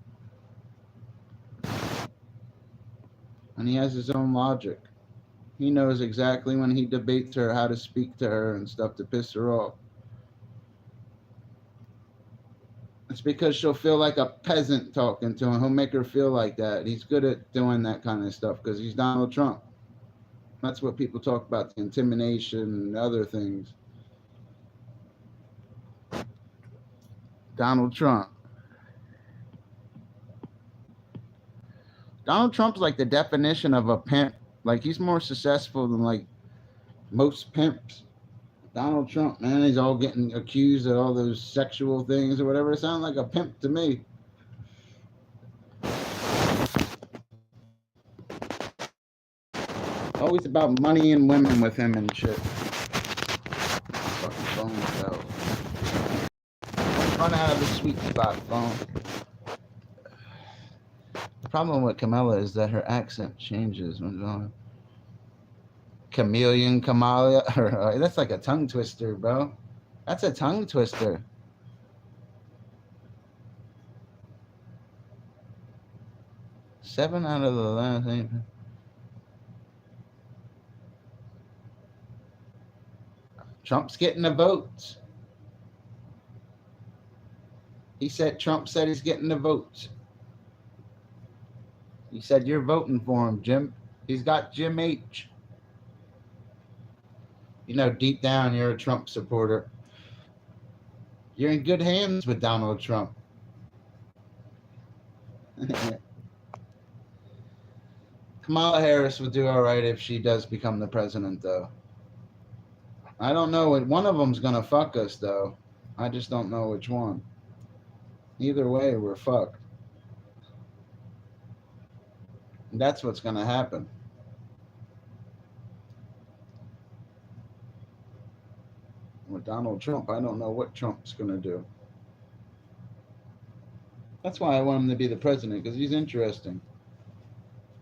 And he has his own logic. He knows exactly when he debates her how to speak to her and stuff to piss her off. It's because she'll feel like a peasant talking to him. He'll make her feel like that. He's good at doing that kind of stuff because he's Donald Trump. That's what people talk about, the intimidation and other things. Donald Trump. Donald Trump's like the definition of a pimp. Like, he's more successful than like most pimps. Donald Trump, man, he's all getting accused of all those sexual things or whatever. It sounds like a pimp to me. Always about money and women with him and shit. Fucking phone fell. Run out of the sweet spot, phone. The problem with Kamala is that her accent changes. Chameleon, Kamala. That's like a tongue twister, bro. That's a tongue twister. Seven out of the last 8. Trump's getting the votes. Trump said he's getting the votes. He said you're voting for him, Jim. He's got Jim H. You know, deep down, you're a Trump supporter. You're in good hands with Donald Trump. Kamala Harris would do all right if she does become the president, though. I don't know. One of them's going to fuck us, though. I just don't know which one. Either way, we're fucked. That's what's going to happen. With Donald Trump, I don't know what Trump's going to do. That's why I want him to be the president, because he's interesting.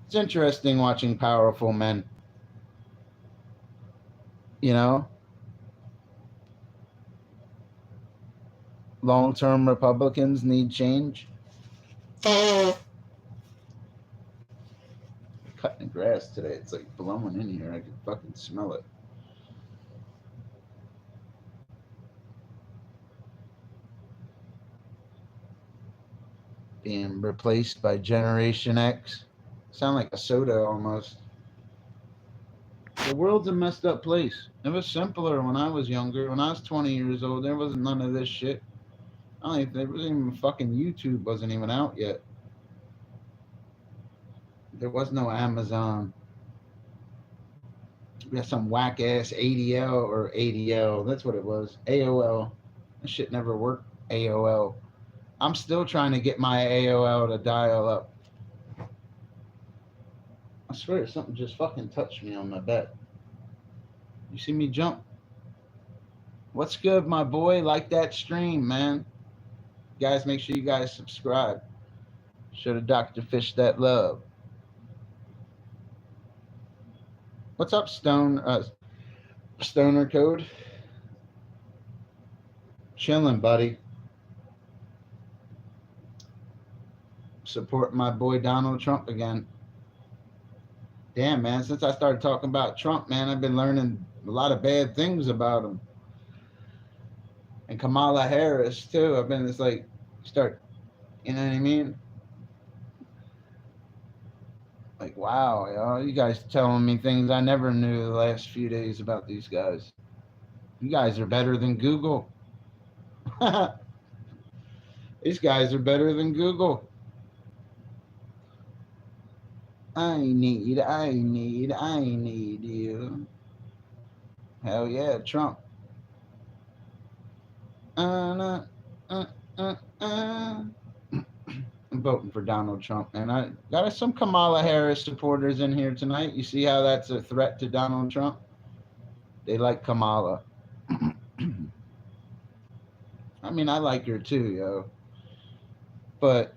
It's interesting watching powerful men. You know, long-term Republicans need change. Cutting grass today. It's like blowing in here. I can fucking smell it. Being replaced by Generation X. Sound like a soda almost. The world's a messed up place. It was simpler when I was younger. When I was 20 years old, there wasn't none of this shit. I don't think there wasn't even fucking YouTube wasn't even out yet. There was no Amazon. We had some whack ass ADL or ADL. That's what it was. AOL. That shit never worked. AOL. I'm still trying to get my AOL to dial up. I swear something just fucking touched me on my bed. You see me jump? What's good, my boy? Like that stream, man. Guys, make sure you guys subscribe. Show the Dr. Fish that love. What's up, Stoner Code? Chilling, buddy. Support my boy Donald Trump again. Damn, man, since I started talking about Trump, man, I've been learning a lot of bad things about him. And Kamala Harris, too. I've been just like, you know what I mean? Like, wow, yo, you guys telling me things I never knew the last few days about these guys. You guys are better than Google. These guys are better than Google. I need you. Hell yeah, Trump. I'm voting for Donald Trump, and I got some Kamala Harris supporters in here tonight. You see how that's a threat to Donald Trump? They like Kamala. I mean, I like her too, yo. But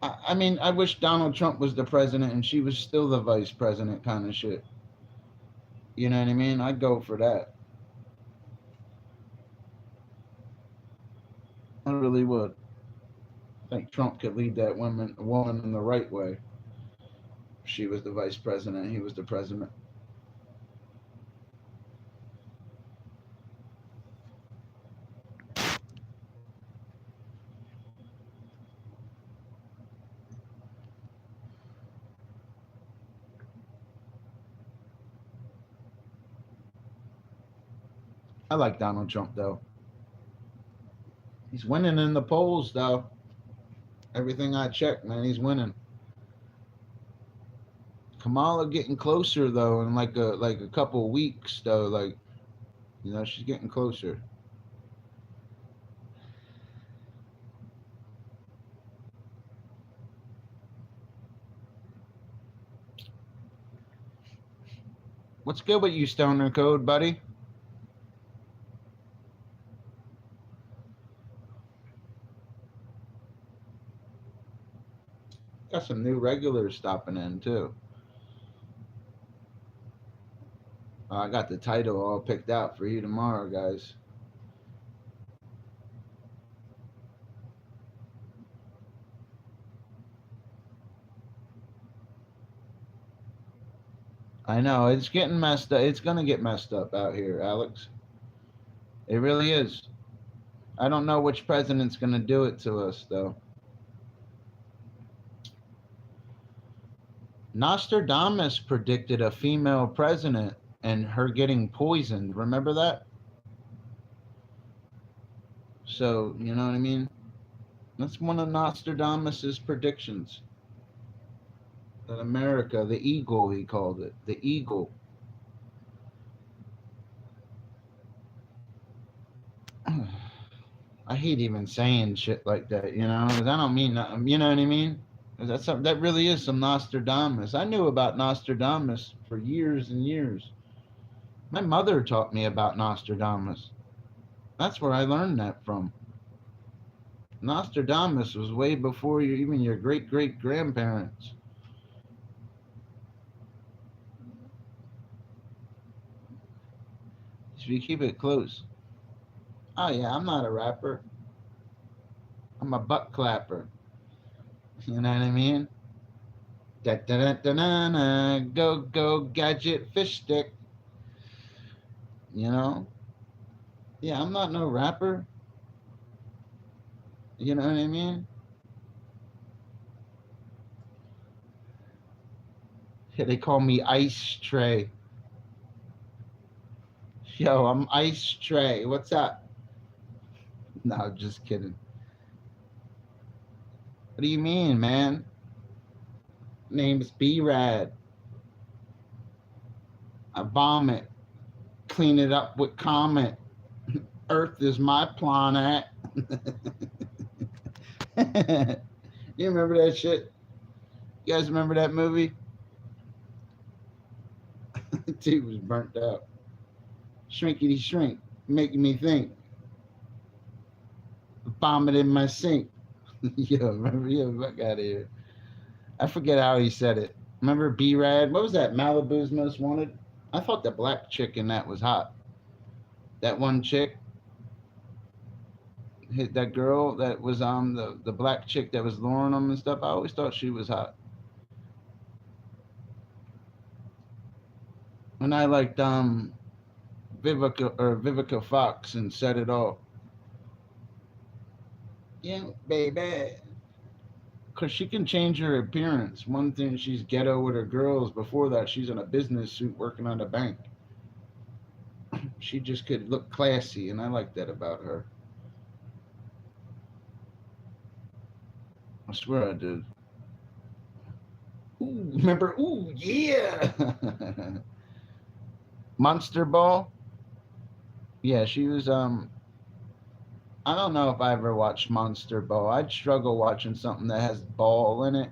I mean, I wish Donald Trump was the president and she was still the vice president kind of shit. You know what I mean? I'd go for that. I really would. I think Trump could lead that woman in the right way. She was the vice president, he was the president. I like Donald Trump, though. He's winning in the polls, though. Everything I check, man, he's winning. Kamala getting closer, though, in like a couple of weeks, though. Like, you know, she's getting closer. What's good with you, Stoner Code, buddy? Got some new regulars stopping in, too. I got the title all picked out for you tomorrow, guys. I know, it's getting messed up. It's going to get messed up out here, Alex. It really is. I don't know which president's going to do it to us, though. Nostradamus predicted a female president and her getting poisoned. Remember that? So, you know what I mean? That's one of Nostradamus's predictions. That America, the eagle, he called it. The eagle. I hate even saying shit like that, you know? Because I don't mean nothing. You know what I mean? That's something that really is some Nostradamus. I knew about Nostradamus for years and years. My mother taught me about Nostradamus. That's where I learned that from. Nostradamus was way before even your great great grandparents. So you keep it close. Oh yeah, I'm not a rapper. I'm a butt clapper. You know what I mean? Da da da da da da. Go go gadget fish stick. You know? Yeah, I'm not no rapper. You know what I mean? Yeah, they call me Ice Tray. Yo, I'm Ice Tray. What's up? No, just kidding. What do you mean, man? Name's B Rad. I vomit. Clean it up with Comet. Earth is my planet. You remember that shit? You guys remember that movie? Dude was burnt out. Shrinkity shrink, making me think. Vomit in my sink. Yo, remember? Yo, fuck out of here. I forget how he said it. Remember B Rad? What was that? Malibu's Most Wanted? I thought the black chick in that was hot. That one chick, that girl that was the black chick that was luring him and stuff. I always thought she was hot. And I liked Vivica Fox and Set It Off. Yeah, baby. Because she can change her appearance. One thing, she's ghetto with her girls. Before that, she's in a business suit working at a bank. She just could look classy, and I like that about her. I swear I did. Ooh, remember? Ooh, yeah. Monster Ball. Yeah, she was. I don't know if I ever watched Monster Ball. I'd struggle watching something that has ball in it.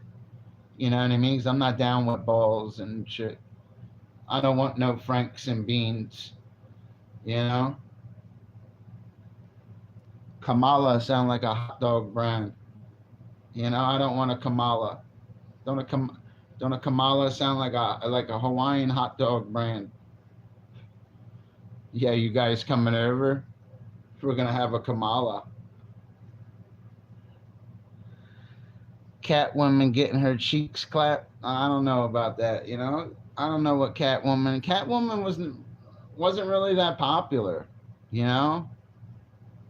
You know what I mean? Because I'm not down with balls and shit. I don't want no Franks and beans. You know? Kamala sound like a hot dog brand. You know, I don't want a Kamala. Don't a don't a Kamala sound like a Hawaiian hot dog brand? Yeah, you guys coming over? We're gonna have a Kamala. Catwoman getting her cheeks clapped. I don't know about that. You know, I don't know what Catwoman. Catwoman wasn't really that popular. You know,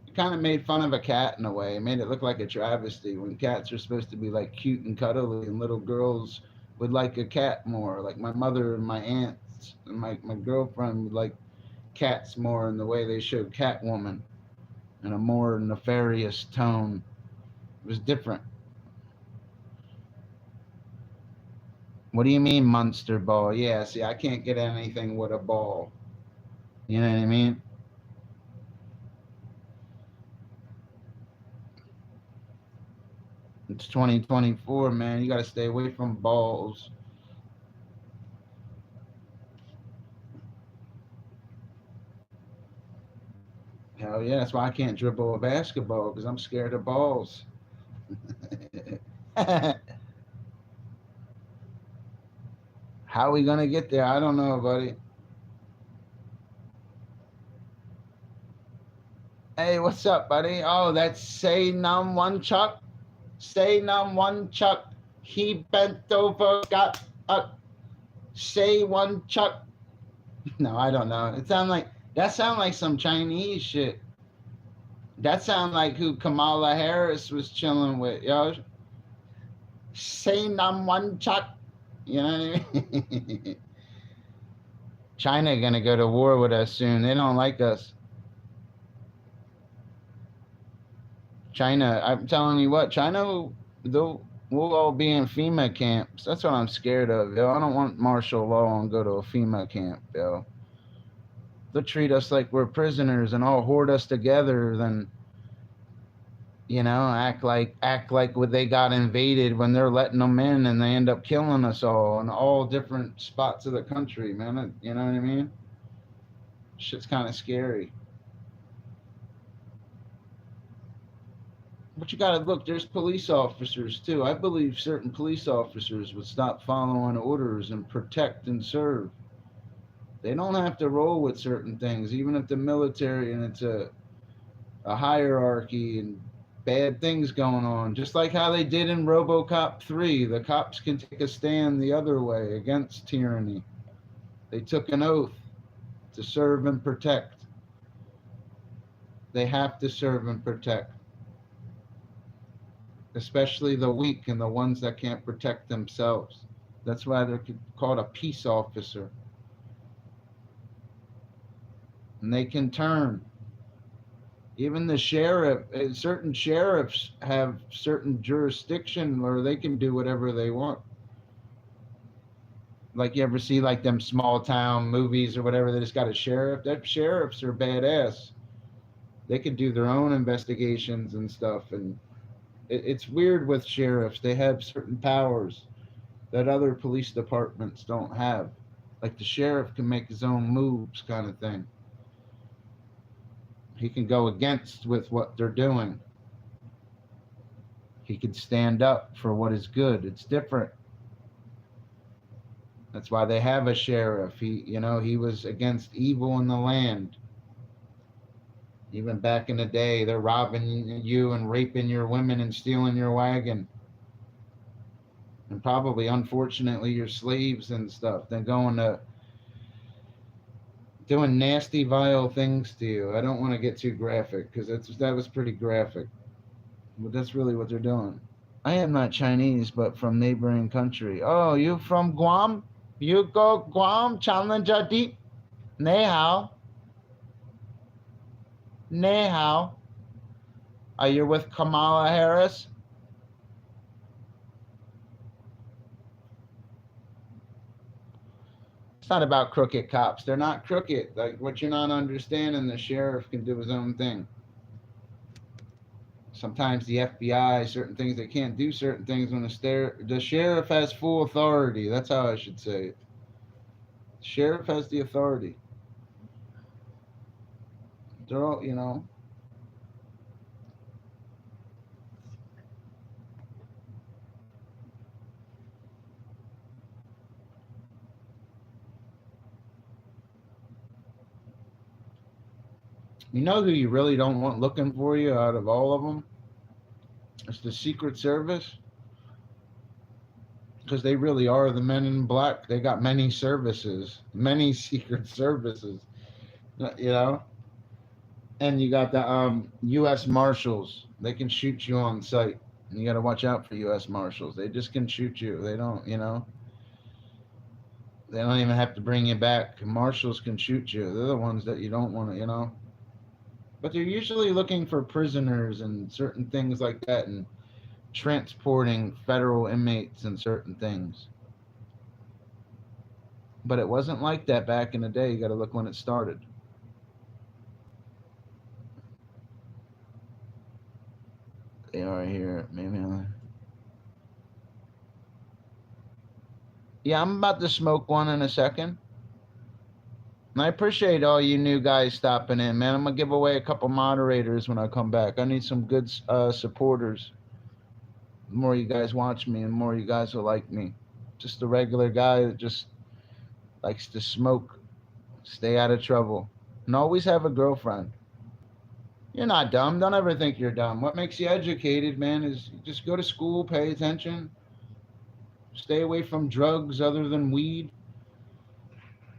it kind of made fun of a cat in a way. It made it look like a travesty when cats are supposed to be like cute and cuddly, and little girls would like a cat more. Like my mother and my aunts and my girlfriend would like cats more in the way they showed Catwoman in a more nefarious tone. It was different. What do you mean, Monster Ball? Yeah, see, I can't get anything with a ball. You know what I mean? It's 2024, man. You got to stay away from balls. Hell yeah, that's why I can't dribble a basketball because I'm scared of balls. How are we going to get there? I don't know, buddy. Hey, what's up, buddy? Oh, that's Say Num One Chuck. Say Num One Chuck. He bent over, got up. Say one Chuck. No, I don't know. That sound like some Chinese shit. That sound like who Kamala Harris was chilling with, yo. Say Num One Chuck. You know what I mean? China gonna go to war with us soon. They don't like us. China, I'm telling you what, China, we'll all be in FEMA camps. That's what I'm scared of, yo. I don't want martial law and go to a FEMA camp, yo. They'll treat us like we're prisoners and all hoard us together. Then You know, act like when they got invaded when they're letting them in and they end up killing us all in all different spots of the country, man. You know what I mean? Shit's kind of scary. But you gotta look, there's police officers too. I believe certain police officers would stop following orders and protect and serve. They don't have to roll with certain things, even if the military and it's a hierarchy and bad things going on. Just like how they did in RoboCop 3. The cops can take a stand the other way against tyranny. They took an oath to serve and protect. They have to serve and protect, especially the weak and the ones that can't protect themselves. That's why they're called a peace officer. And they can turn. Even the sheriff, certain sheriffs have certain jurisdiction where they can do whatever they want. Like you ever see like them small town movies or whatever, they just got a sheriff. That sheriffs are badass. They can do their own investigations and stuff. And it's weird with sheriffs. They have certain powers that other police departments don't have. Like the sheriff can make his own moves, kind of thing. He can go against with what they're doing. He can stand up for what is good. It's different. That's why they have a sheriff. He was against evil in the land. Even back in the day, they're robbing you and raping your women and stealing your wagon. And probably, unfortunately, your slaves and stuff. They're going to doing nasty, vile things to you. I don't want to get too graphic because that was pretty graphic. But that's really what they're doing. I am not Chinese, but from neighboring country. Oh, you from Guam? You go Guam, Challenger Deep. Nei hao. Nei hao. Are you with Kamala Harris? It's not about crooked cops. They're not crooked. Like what you're not understanding, the sheriff can do his own thing. Sometimes the FBI, certain things, they can't do certain things when the sheriff has full authority. That's how I should say it. The sheriff has the authority. They're all, You know who you really don't want looking for you out of all of them? It's the Secret Service. Because they really are the men in black. They got many services, many secret services, you know? And you got the U.S. Marshals. They can shoot you on sight. You got to watch out for U.S. Marshals. They just can shoot you. They don't, they don't even have to bring you back. Marshals can shoot you. They're the ones that you don't want to. But they're usually looking for prisoners and certain things like that and transporting federal inmates and certain things. But it wasn't like that back in the day. You got to look when it started. They are here. Maybe. Yeah, I'm about to smoke one in a second. And I appreciate all you new guys stopping in, man. I'm going to give away a couple moderators when I come back. I need some good supporters. The more you guys watch me, the more you guys will like me. Just a regular guy that just likes to smoke, stay out of trouble, and always have a girlfriend. You're not dumb. Don't ever think you're dumb. What makes you educated, man, is you just go to school, pay attention, stay away from drugs other than weed.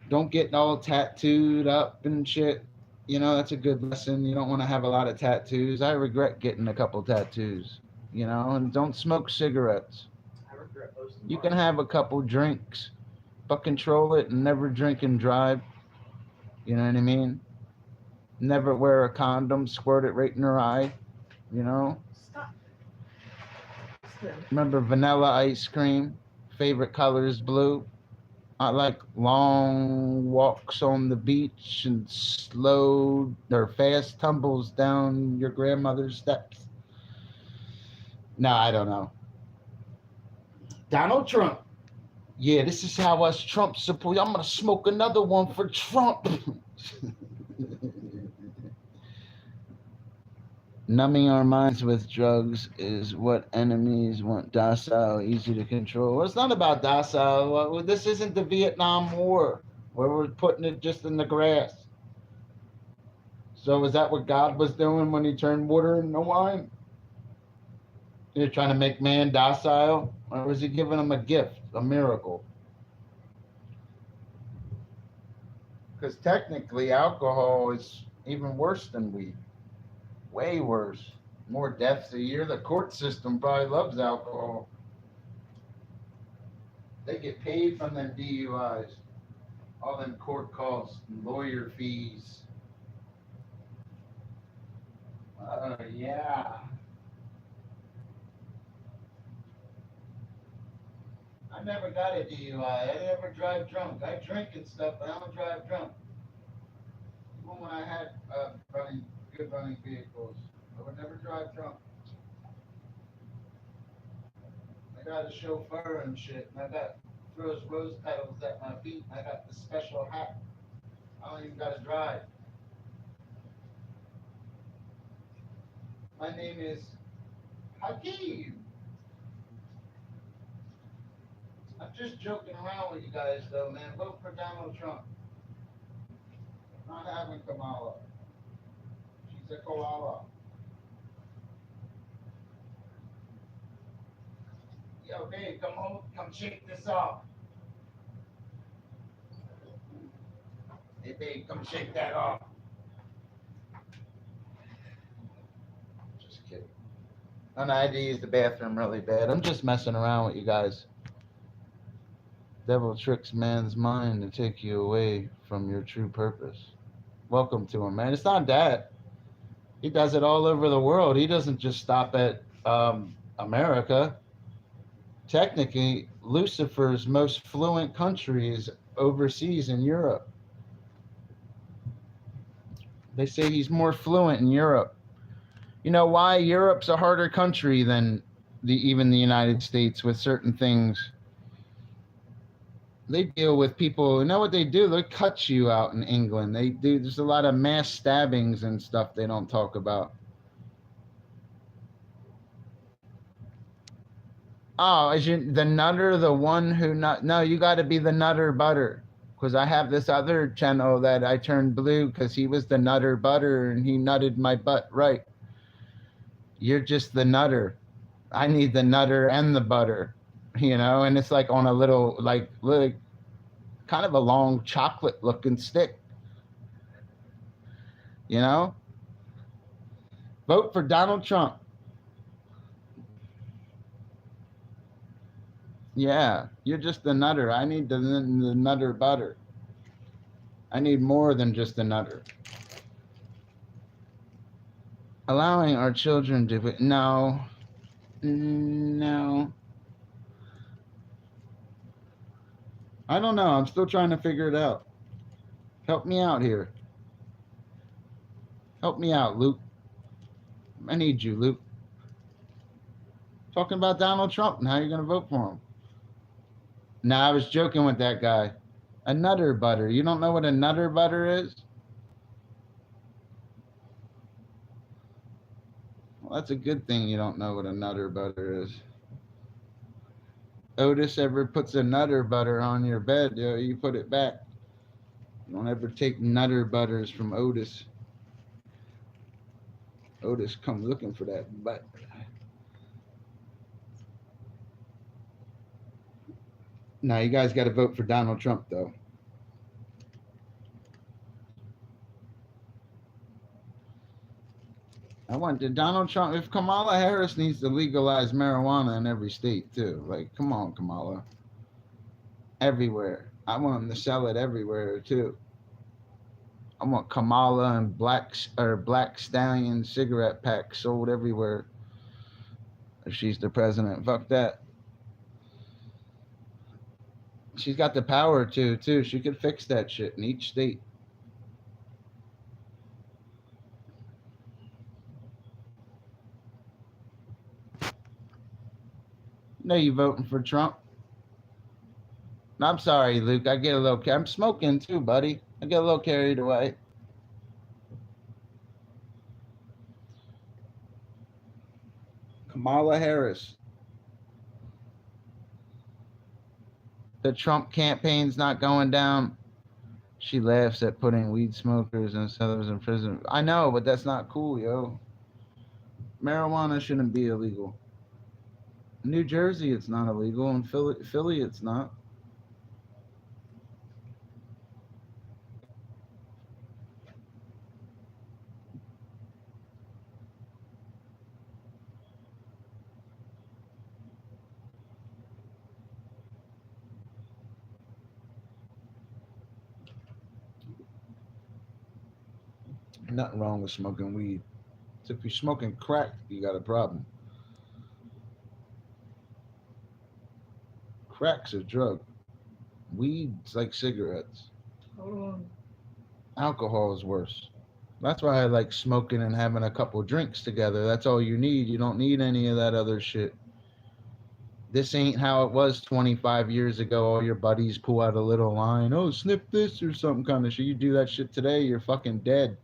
Don't get all tattooed up and shit. That's a good lesson. You don't want to have a lot of tattoos. I regret getting a couple tattoos, and don't smoke cigarettes. You can have a couple drinks, but control it and never drink and drive. You know what I mean? Never wear a condom, squirt it right in her eye, Stop. Remember vanilla ice cream? Favorite color is blue. I like long walks on the beach and slow or fast tumbles down your grandmother's steps. No, I don't know. Donald Trump. Yeah, this is how us Trump support. I'm gonna smoke another one for Trump. Numbing our minds with drugs is what enemies want. Docile, easy to control. Well, it's not about docile. Well, this isn't the Vietnam War where we're putting it just in the grass. So is that what God was doing when he turned water into wine? You're trying to make man docile? Or was he giving him a gift, a miracle? Because technically alcohol is even worse than weed. Way worse. More deaths a year. The court system probably loves alcohol. They get paid from them DUIs. All them court costs and lawyer fees. Yeah. I never got a DUI. I never drive drunk. I drink and stuff, but I don't drive drunk. Even when I had good running vehicles, I would never drive drunk. I got a chauffeur and shit, and I got throws rose petals at my feet, and I got the special hat. I don't even gotta drive. My name is Hakeem. I'm just joking around with you guys, though, man. Vote for Donald Trump. Not having Kamala. She's a koala. Yo, babe, come home. Come shake this off. Hey, babe, come shake that off. Just kidding. And I had to use the bathroom really bad. I'm just messing around with you guys. Devil tricks man's mind to take you away from your true purpose. Welcome to him, man. It's not that. He does it all over the world. He doesn't just stop at America. Technically, Lucifer's most fluent country is overseas in Europe. They say he's more fluent in Europe. You know why? Europe's a harder country than even the United States with certain things. They deal with people. You know what they do? They cut you out in England. They do. There's a lot of mass stabbings and stuff they don't talk about. Oh, is the nutter the one who nut? No, you got to be the nutter butter. Because I have this other channel that I turned blue because he was the nutter butter and he nutted my butt right. You're just the nutter. I need the nutter and the butter, you know, and it's like on a little, like kind of a long chocolate looking stick, you know. Vote for Donald Trump. Yeah, you're just the nutter. I need the nutter butter. I need more than just the nutter. Allowing our children to no. I don't know. I'm still trying to figure it out. Help me out here. Help me out, Luke. I need you, Luke. Talking about Donald Trump and how you're going to vote for him. Nah, I was joking with that guy. A nutter butter. You don't know what a nutter butter is? Well, that's a good thing you don't know what a nutter butter is. Otis ever puts a nutter butter on your bed, you put it back. Don't ever take nutter butters from Otis. Otis come looking for that butt. Now you guys got to vote for Donald Trump, though. I want Donald Trump. If Kamala Harris needs to legalize marijuana in every state, too. Like, come on, Kamala. Everywhere. I want them to sell it everywhere, too. I want Kamala and Black Stallion cigarette packs sold everywhere. If she's the president, fuck that. She's got the power to, too. She could fix that shit in each state. know you voting for Trump. I'm sorry, Luke. I get a little. I'm smoking too, buddy. I get a little carried away. Kamala Harris. The Trump campaign's not going down. She laughs at putting weed smokers and sellers in prison. I know, but that's not cool, yo. Marijuana shouldn't be illegal. In New Jersey, it's not illegal. In Philly, it's not. Nothing wrong with smoking weed. So if you're smoking crack, you got a problem. Crack's a drug. Weed's like cigarettes. Hold on. Alcohol is worse. That's why I like smoking and having a couple drinks together. That's all you need. You don't need any of that other shit. This ain't how it was 25 years ago. All your buddies pull out a little line. Oh, sniff this or something kind of shit. You do that shit today, you're fucking dead.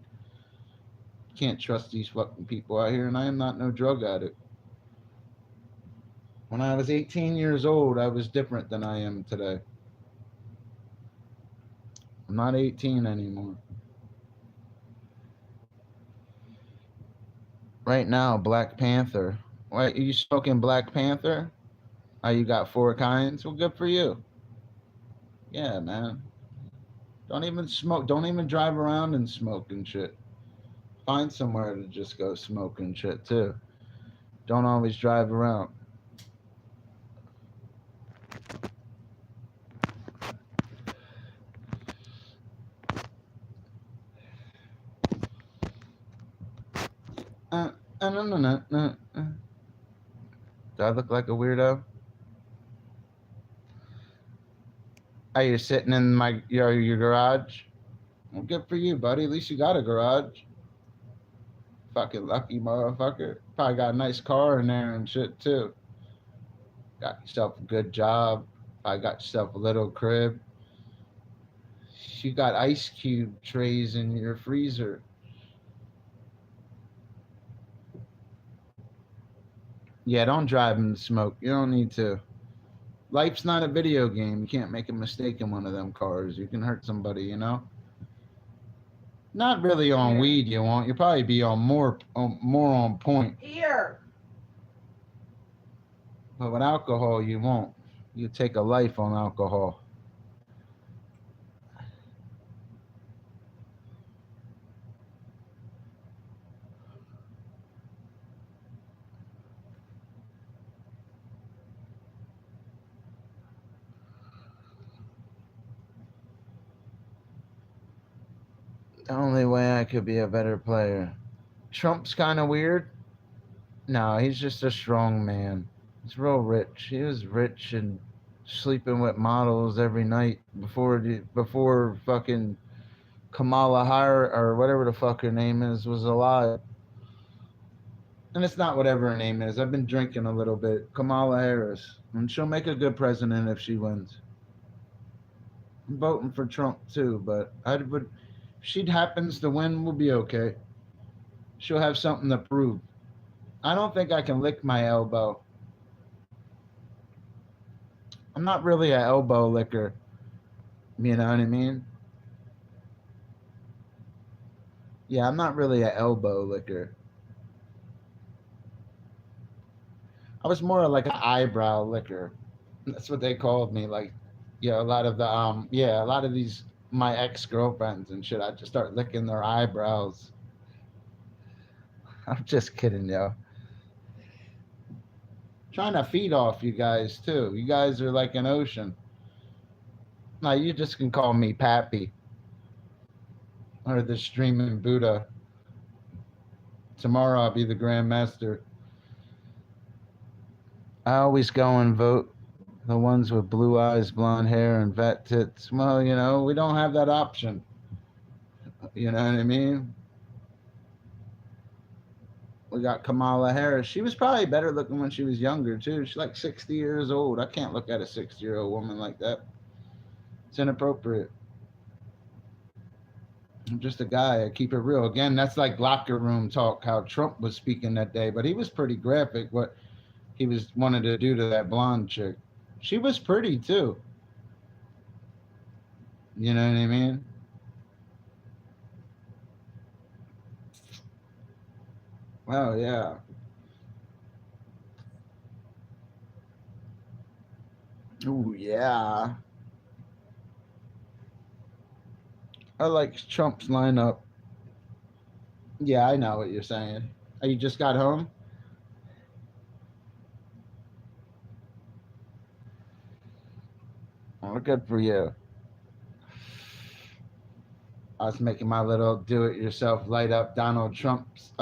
Can't trust these fucking people out here, and I am not no drug addict. When I was 18 years old, I was different than I am today. I'm not 18 anymore. Right now, Black Panther. Wait, are you smoking Black Panther? Oh, you got 4 kinds? Well, good for you. Yeah, man. Don't even smoke. Don't even drive around and smoke and shit. Find somewhere to just go smoke and shit, too. Don't always drive around. No. Do I look like a weirdo? Are you sitting in your garage? Well, good for you, buddy. At least you got a garage. Fucking lucky motherfucker. Probably got a nice car in there and shit, too. Got yourself a good job. Probably got yourself a little crib. You got ice cube trays in your freezer. Yeah, don't drive and smoke. You don't need to. Life's not a video game. You can't make a mistake in one of them cars. You can hurt somebody, you know? Not really on weed, you won't. You'll probably be on more on point. Here. But with alcohol, you won't. You take a life on alcohol. The only way I could be a better player. Trump's kind of weird. No, he's just a strong man. He's real rich. He was rich and sleeping with models every night before fucking Kamala Harris or whatever the fuck her name is was alive. And it's not whatever her name is. I've been drinking a little bit. Kamala Harris. And she'll make a good president if she wins. I'm voting for Trump too, but if she happens to win, we'll be okay. She'll have something to prove. I don't think I can lick my elbow. I'm not really an elbow licker. You know what I mean? Yeah, I'm not really an elbow licker. I was more like an eyebrow licker. That's what they called me. Like, yeah, a lot of these my ex-girlfriends and shit, I just start licking their eyebrows. I'm just kidding, yo. Trying to feed off you guys too. You guys are like an ocean. No, you just can call me Pappy or the streaming Buddha. Tomorrow I'll be the Grand Master. I always go and vote the ones with blue eyes, blonde hair, and fat tits. Well, you know, we don't have that option. You know what I mean? We got Kamala Harris. She was probably better looking when she was younger too. She's like 60 years old. I can't look at a 60-year-old woman like that. It's inappropriate. I'm just a guy. I keep it real. Again, that's like locker room talk. How Trump was speaking that day, but he was pretty graphic. What he was wanted to do to that blonde chick. She was pretty too. You know what I mean? Well, yeah. Ooh, yeah. I like Trump's lineup. Yeah, I know what you're saying. Oh, you just got home? Oh, good for you. I was making my little do-it-yourself light up Donald Trump's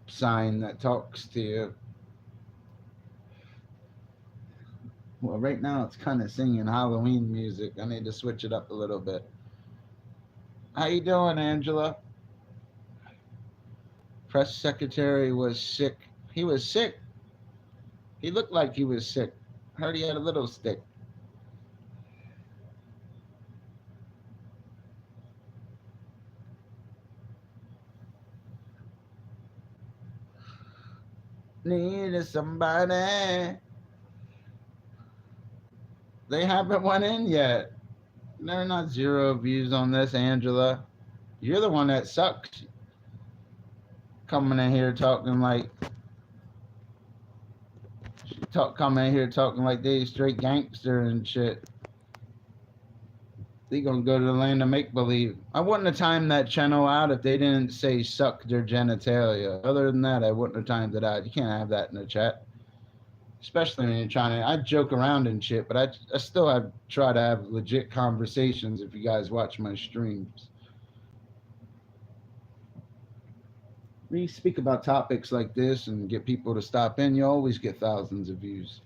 sign that talks to you. Well, right now it's kind of singing Halloween music. I need to switch it up a little bit. How you doing, Angela? Press secretary was sick. He was sick. He looked like he was sick. Heard he had a little stick. Needed somebody. They haven't went in yet. They're not zero views on this, Angela. You're the one that sucks. Coming in here talking like coming in here talking like they straight gangster and shit. They gonna go to the land of make believe. I wouldn't have timed that channel out if they didn't say suck their genitalia. Other than that, I wouldn't have timed it out. You can't have that in the chat, especially when you're trying to. I joke around and shit, but I still have try to have legit conversations. If you guys watch my streams, when you speak about topics like this and get people to stop in, you always get thousands of views.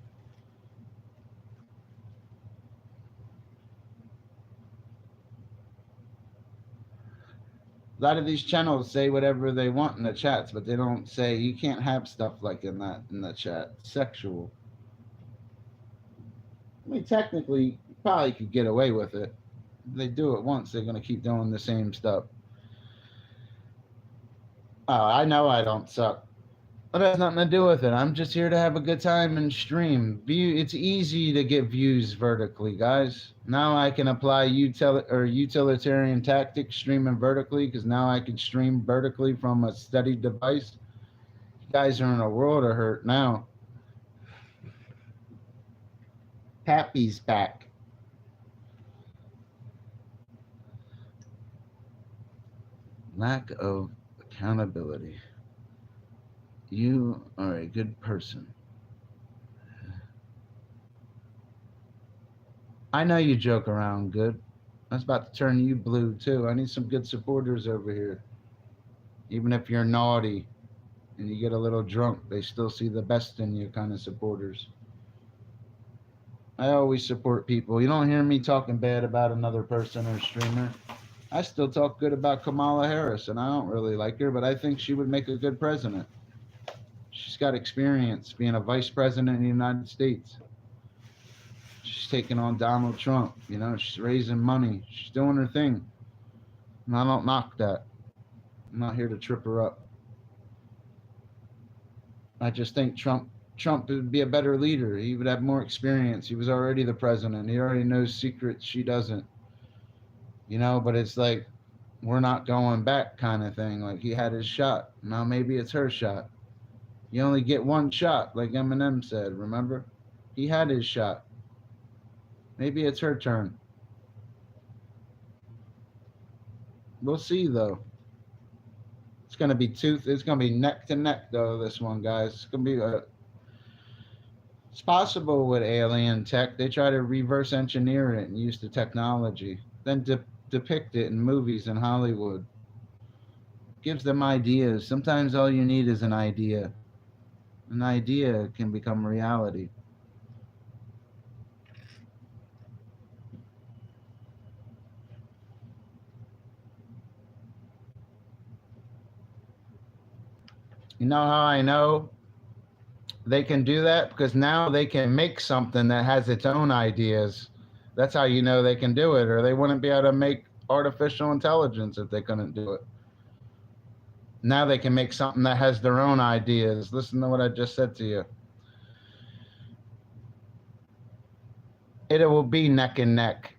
A lot of these channels say whatever they want in the chats, but they don't say you can't have stuff like in the chat. Sexual. I mean, technically, you probably could get away with it. If they do it once, they're gonna keep doing the same stuff. Oh, I know I don't suck. But it has nothing to do with it. I'm just here to have a good time and stream. It's easy to get views vertically, guys. Now I can apply utilitarian tactics streaming vertically because now I can stream vertically from a steady device. You guys are in a world of hurt now. Pappy's back. Lack of accountability. You are a good person. I know you joke around good. I was about to turn you blue too. I need some good supporters over here. Even if you're naughty and you get a little drunk, they still see the best in you kind of supporters. I always support people. You don't hear me talking bad about another person or streamer. I still talk good about Kamala Harris, and I don't really like her, but I think she would make a good president. She's got experience being a vice president in the United States. She's taking on Donald Trump. You know, she's raising money. She's doing her thing. And I don't knock that. I'm not here to trip her up. I just think Trump would be a better leader. He would have more experience. He was already the president. He already knows secrets she doesn't. You know, but it's like we're not going back kind of thing. Like he had his shot. Now maybe it's her shot. You only get one shot, like Eminem said, remember? He had his shot. Maybe it's her turn. We'll see though. It's gonna be neck to neck though, this one, guys. It's gonna be it's possible with alien tech. They try to reverse engineer it and use the technology, then depict it in movies in Hollywood. Gives them ideas. Sometimes all you need is an idea. An idea can become reality. You know how I know they can do that? Because now they can make something that has its own ideas. That's how you know they can do it, or they wouldn't be able to make artificial intelligence if they couldn't do it. Now they can make something that has their own ideas. Listen to what I just said to you. It will be neck and neck.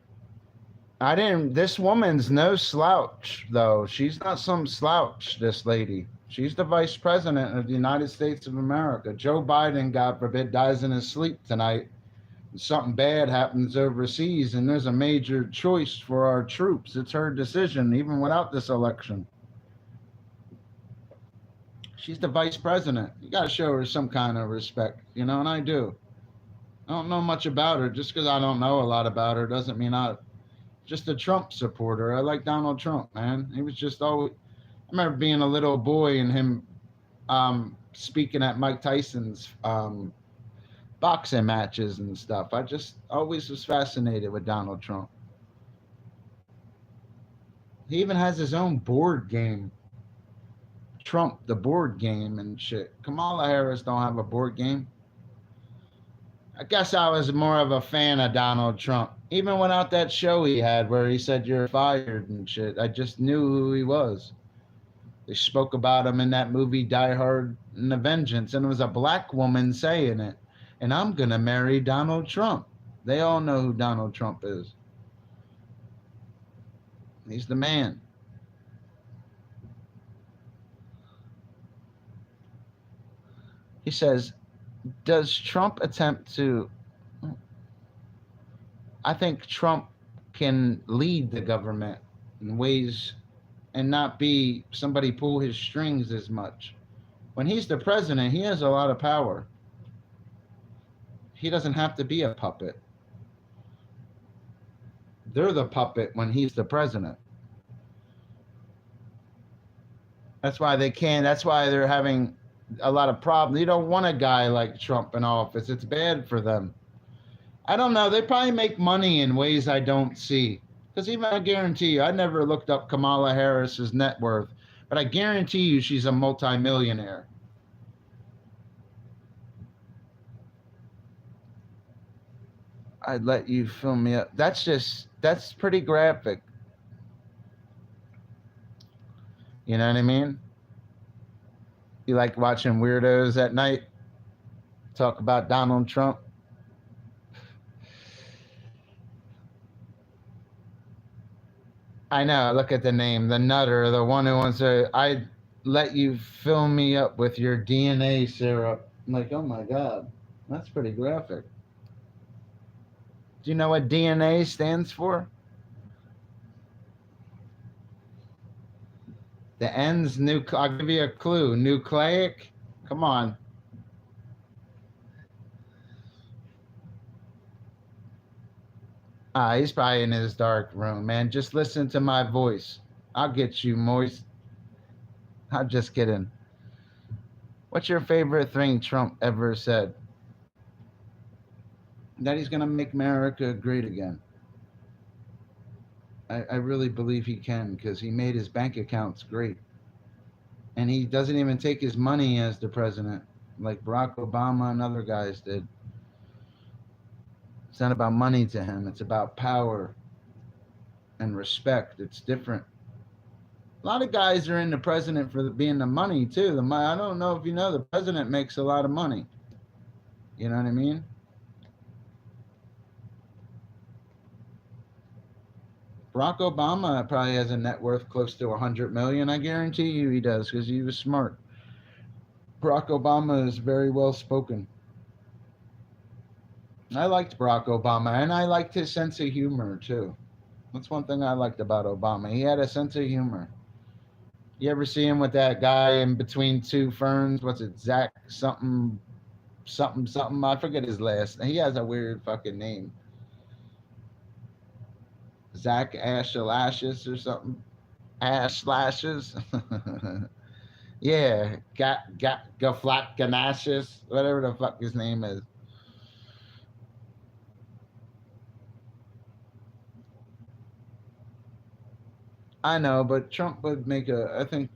I didn't. This woman's no slouch, though. She's not some slouch, this lady. She's the vice president of the United States of America. Joe Biden, God forbid, dies in his sleep tonight. Something bad happens overseas, and there's a major choice for our troops. It's her decision, even without this election. She's the vice president. You got to show her some kind of respect, you know, and I do. I don't know much about her. Just because I don't know a lot about her doesn't mean I'm just a Trump supporter. I like Donald Trump, man. He was just always. I remember being a little boy and him speaking at Mike Tyson's boxing matches and stuff. I just always was fascinated with Donald Trump. He even has his own board game. Trump, the board game and shit. Kamala Harris don't have a board game. I guess I was more of a fan of Donald Trump. Even without that show he had where he said you're fired and shit, I just knew who he was. They spoke about him in that movie Die Hard and the Vengeance, and it was a black woman saying it. And I'm going to marry Donald Trump. They all know who Donald Trump is. He's the man. He says, does Trump attempt to... I think Trump can lead the government in ways and not be somebody pull his strings as much. When he's the president, he has a lot of power. He doesn't have to be a puppet. They're the puppet when he's the president. That's why they can't. That's why they're having a lot of problems. You don't want a guy like Trump in office. It's bad for them. I don't know. They probably make money in ways I don't see. Because even I guarantee you, I never looked up Kamala Harris's net worth, but I guarantee you she's a multimillionaire. I'd let you film me up. That's pretty graphic. You know what I mean? You like watching weirdos at night talk about Donald Trump? I know. Look at the name, the nutter, the one who wants to. I let you fill me up with your DNA syrup. I'm like, oh my god, that's pretty graphic. Do you know what DNA stands for? The N's I'll give you a clue. Nucleic. Come on. He's probably in his dark room, man. Just listen to my voice. I'll get you moist. I'm just kidding. What's your favorite thing Trump ever said? That he's going to make America great again. I really believe he can because he made his bank accounts great. And he doesn't even take his money as the president like Barack Obama and other guys did. It's not about money to him. It's about power and respect. It's different. A lot of guys are in the president for being the money too. I don't know if you know, the president makes a lot of money. You know what I mean? Barack Obama probably has a net worth close to 100 million. I guarantee you he does because he was smart. Barack Obama is very well spoken. I liked Barack Obama, and I liked his sense of humor too. That's one thing I liked about Obama. He had a sense of humor. You ever see him with that guy in between two ferns? What's it, Zach something, something, something? I forget his last name. He has a weird fucking name. Zach Ashes or something. Ash Slashes. Yeah, Gaflat Ganashes, whatever the fuck his name is. I know, but Trump would make I think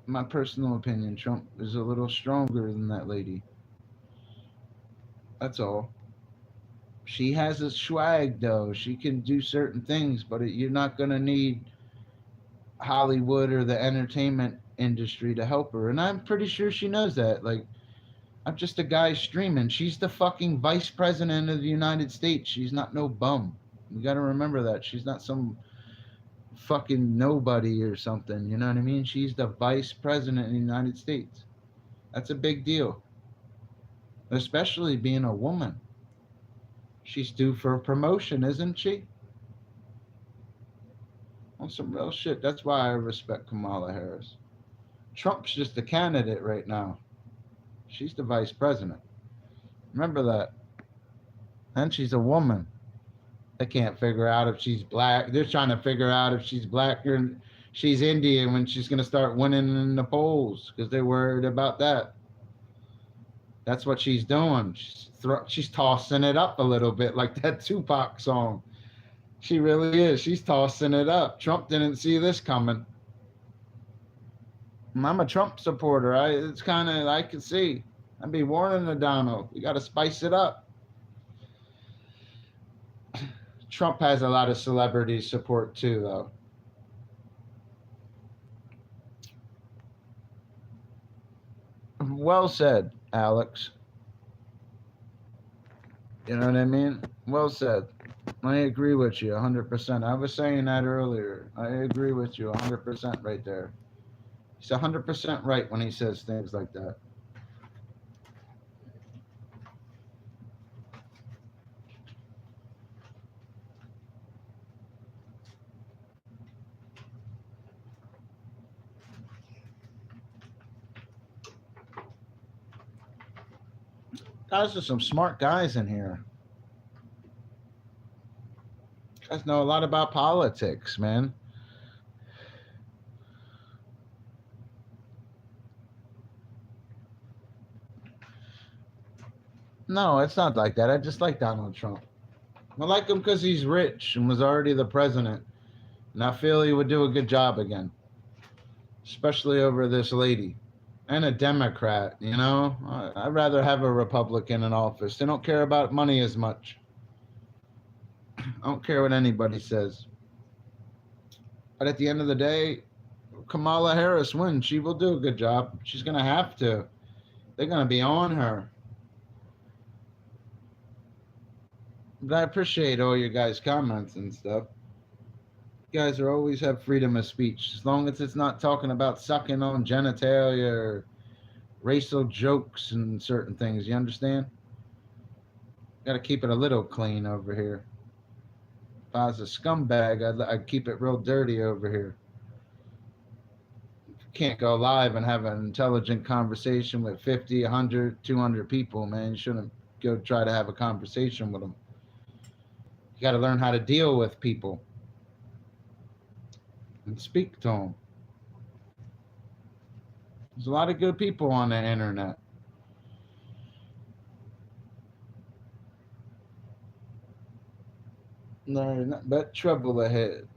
my personal opinion, Trump is a little stronger than that lady. That's all. She has a swag though. She can do certain things, but you're not gonna need Hollywood or the entertainment industry to help her. And I'm pretty sure she knows that. Like, I'm just a guy streaming. She's the fucking vice president of the United States. She's not no bum. You got to remember that. She's not some fucking nobody or something. You know what I mean? She's the vice president of the United States. That's a big deal, especially being a woman. She's due for a promotion, isn't she? On some real shit. That's why I respect Kamala Harris. Trump's just a candidate right now. She's the vice president. Remember that. And she's a woman. They can't figure out if she's black. They're trying to figure out if she's black or she's Indian when she's going to start winning in the polls because they're worried about that. That's what she's doing. She's tossing it up a little bit like that Tupac song. She really is. She's tossing it up. Trump didn't see this coming. I'm a Trump supporter. It's kind of, I can see. I'd be warning the Donald. You got to spice it up. Trump has a lot of celebrity support too, though. Well said, Alex. You know what I mean? Well said. I agree with you 100%. I was saying that earlier. I agree with you 100% right there. He's 100% right when he says things like that. Guys, are some smart guys in here. You guys know a lot about politics, man. No, it's not like that. I just like Donald Trump. I like him because he's rich and was already the president. And I feel he would do a good job again, especially over this lady. And a Democrat, you know? I'd rather have a Republican in office. They don't care about money as much. I don't care what anybody says. But at the end of the day, Kamala Harris wins. She will do a good job. She's going to have to. They're going to be on her. But I appreciate all your guys' comments and stuff. You guys are always have freedom of speech, as long as it's not talking about sucking on genitalia or racial jokes and certain things. You understand? Got to keep it a little clean over here. If I was a scumbag, I'd keep it real dirty over here. You can't go live and have an intelligent conversation with 50, 100, 200 people, man. You shouldn't go try to have a conversation with them. You got to learn how to deal with people and speak to them. There's a lot of good people on the internet. No, not but trouble ahead.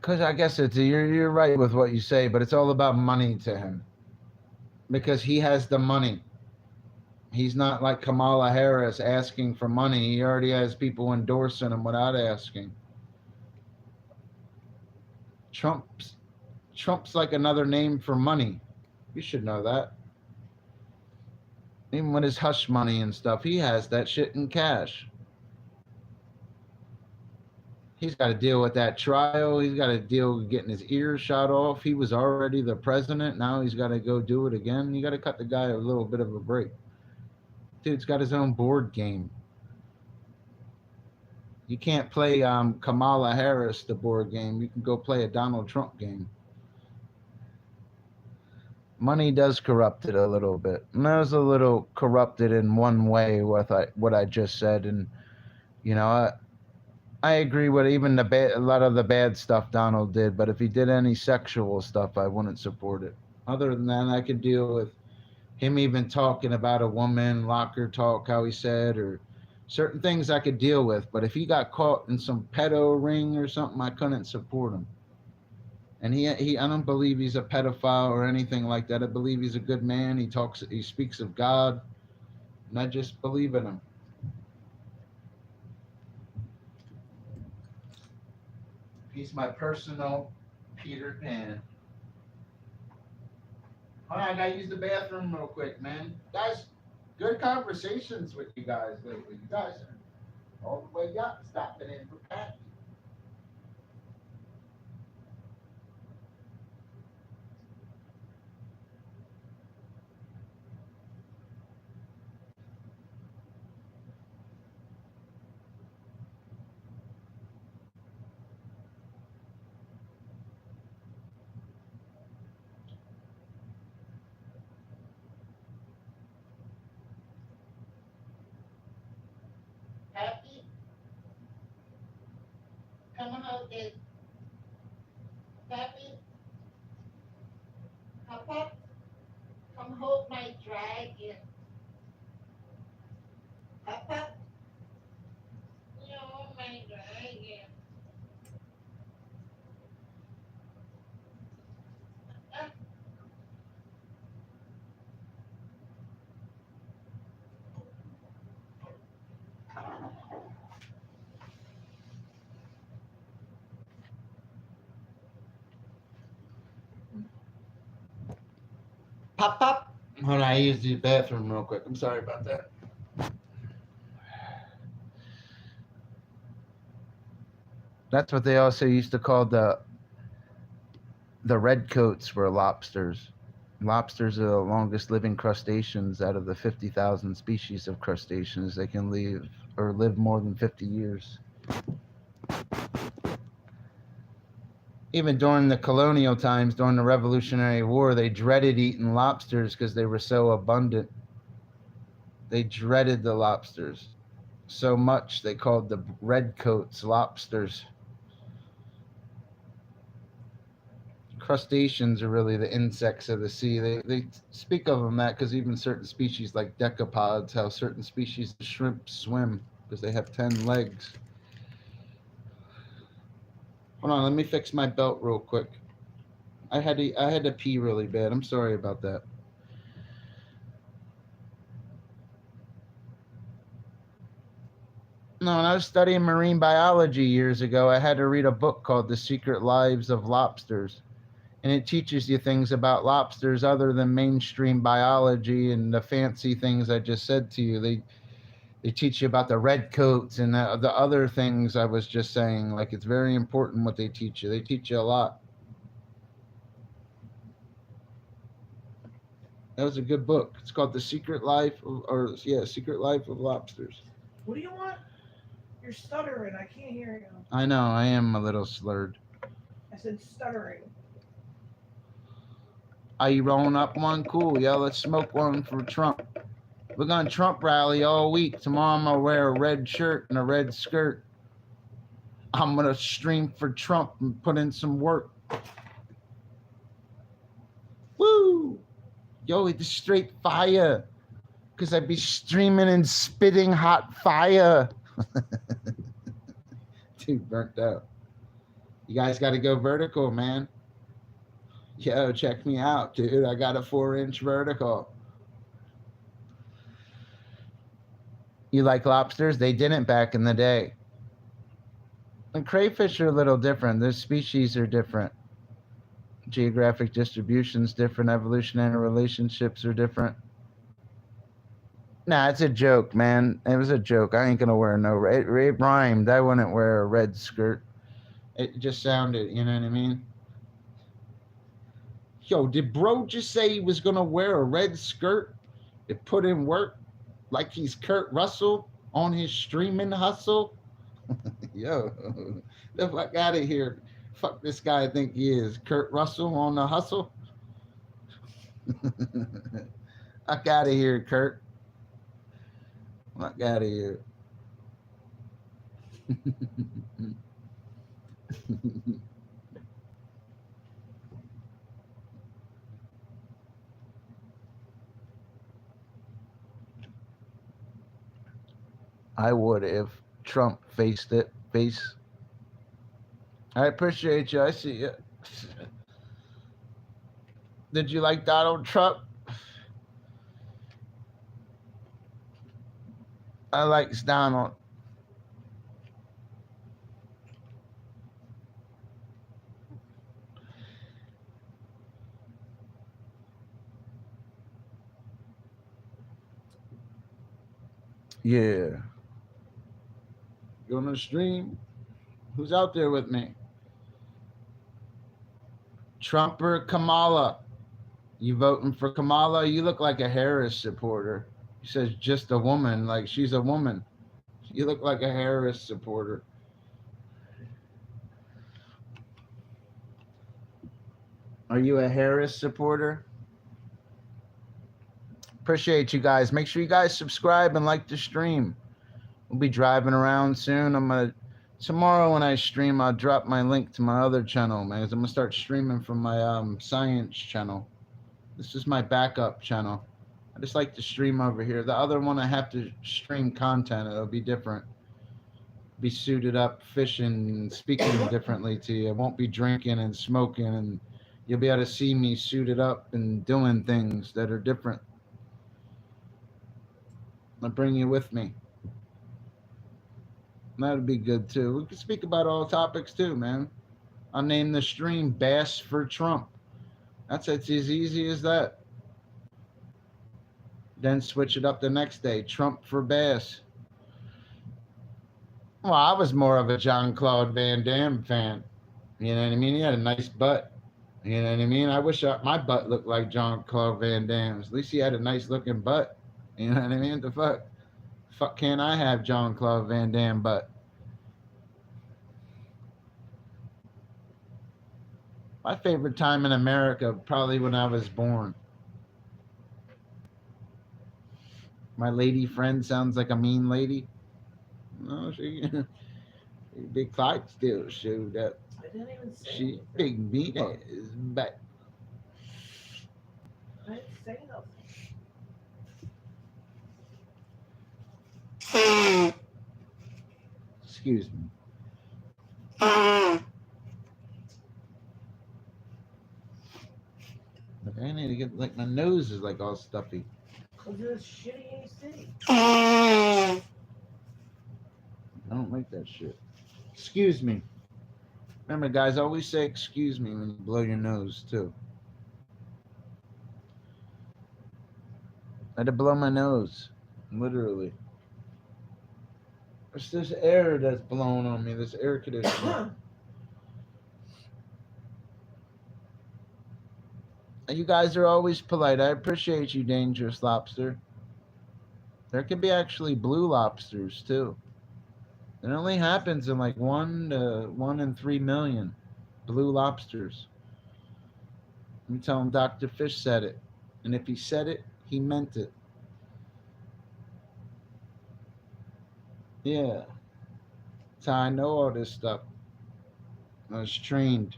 Because I guess you're right with what you say, but it's all about money to him. Because he has the money. He's not like Kamala Harris asking for money. He already has people endorsing him without asking. Trump's like another name for money. You should know that. Even with his hush money and stuff, he has that shit in cash. He's got to deal with that trial. He's got to deal with getting his ears shot off. He was already the president. Now he's got to go do it again. You got to cut the guy a little bit of a break. Dude's got his own board game. You can't play Kamala Harris, the board game. You can go play a Donald Trump game. Money does corrupt it a little bit. And I was a little corrupted in one way with what I just said. And, you know, I agree with even a lot of the bad stuff Donald did. But if he did any sexual stuff, I wouldn't support it. Other than that, I could deal with Him even talking about a woman, locker talk, how he said, or certain things I could deal with. But if he got caught in some pedo ring or something, I couldn't support him. And I don't believe he's a pedophile or anything like that. I believe he's a good man. He speaks of God, and I just believe in him. He's my personal Peter Pan. Hold on, I gotta use the bathroom real quick, man. Guys, good conversations with you guys lately. You guys are all the way up, stopping in for Pat. Happy, come on out there. Happy, Papa, come hold my dragon. Papa, no, my dragon. Pop, pop. Hold on, I used the bathroom real quick. I'm sorry about that. That's what they also used to call the redcoats were lobsters. Lobsters are the longest living crustaceans out of the 50,000 species of crustaceans. They can live more than 50 years. Even during the colonial times, during the Revolutionary War, they dreaded eating lobsters because they were so abundant. They dreaded the lobsters so much they called the redcoats lobsters. Crustaceans are really the insects of the sea. They speak of them that because even certain species like decapods, how certain species of shrimp swim because they have 10 legs. Hold on, let me fix my belt real quick. I had to pee really bad. I'm sorry about that. No, when I was studying marine biology years ago, I had to read a book called The Secret Lives of Lobsters. And it teaches you things about lobsters other than mainstream biology and the fancy things I just said to you. They teach you about the redcoats and the other things I was just saying. Like, it's very important what they teach you. They teach you a lot. That was a good book. It's called The Secret Life Secret Life of Lobsters. What do you want? You're stuttering. I can't hear you. I know, I am a little slurred. I said stuttering. Are you rolling up one? Cool. Yeah, let's smoke one for Trump. We're going to Trump rally all week. Tomorrow I'm going to wear a red shirt and a red skirt. I'm going to stream for Trump and put in some work. Woo! Yo, it's straight fire. Because I'd be streaming and spitting hot fire. Dude, burnt out. You guys got to go vertical, man. Yo, check me out, dude. I got a 4-inch vertical. You like lobsters? They didn't back in the day. And crayfish are a little different. Their species are different. Geographic distribution's different. Evolutionary relationships are different. Nah, it's a joke, man. It was a joke. I ain't gonna wear no red. It rhymed. I wouldn't wear a red skirt. It just sounded, you know what I mean? Yo, did bro just say he was gonna wear a red skirt to put in work like he's Kurt Russell on his streaming hustle? Yo, the fuck out of here. Fuck this guy I think he is. Kurt Russell on the hustle? Fuck out of here, Kurt. Fuck out of here. I would if Trump faced it. I appreciate you. I see you. Did you like Donald Trump? I like Donald. Yeah. You on the stream? Who's out there with me? Trump or Kamala? You voting for Kamala? You look like a Harris supporter. He says just a woman, like she's a woman. You look like a Harris supporter. Are you a Harris supporter? Appreciate you guys. Make sure you guys subscribe and like the stream. We'll be driving around soon. Tomorrow when I stream, I'll drop my link to my other channel, man. I'm gonna start streaming from my science channel. This is my backup channel. I just like to stream over here. The other one I have to stream content. It'll be different. Be suited up, fishing, speaking differently to you. I won't be drinking and smoking, and you'll be able to see me suited up and doing things that are different. I'll bring you with me. That'd be good too. We could speak about all topics too, man. I'll name the stream Bass for Trump. It's as easy as that. Then switch it up the next day. Trump for Bass. Well, I was more of a Jean-Claude Van Damme fan. You know what I mean? He had a nice butt. You know what I mean? I wish my butt looked like Jean-Claude Van Damme's. At least he had a nice looking butt. You know what I mean? The fuck can't I have Jean-Claude Van Damme butt? My favorite time in America, probably when I was born. My lady friend sounds like a mean lady. No, she big Clydesdale showed up. I didn't even say She anything. big meat ass back. I didn't say nothing. Excuse me. Look, I need to get like my nose is like all stuffy. Cause it's shitty AC. I don't like that shit. Excuse me. Remember, guys, always say excuse me when you blow your nose too. I had to blow my nose, literally. There's this air that's blowing on me. This air conditioner. You guys are always polite. I appreciate you, Dangerous Lobster. There can be actually blue lobsters too. It only happens in like 1 in 3 million blue lobsters. Let me tell him Dr. Fish said it. And if he said it, he meant it. Yeah. That's how I know all this stuff. I was trained.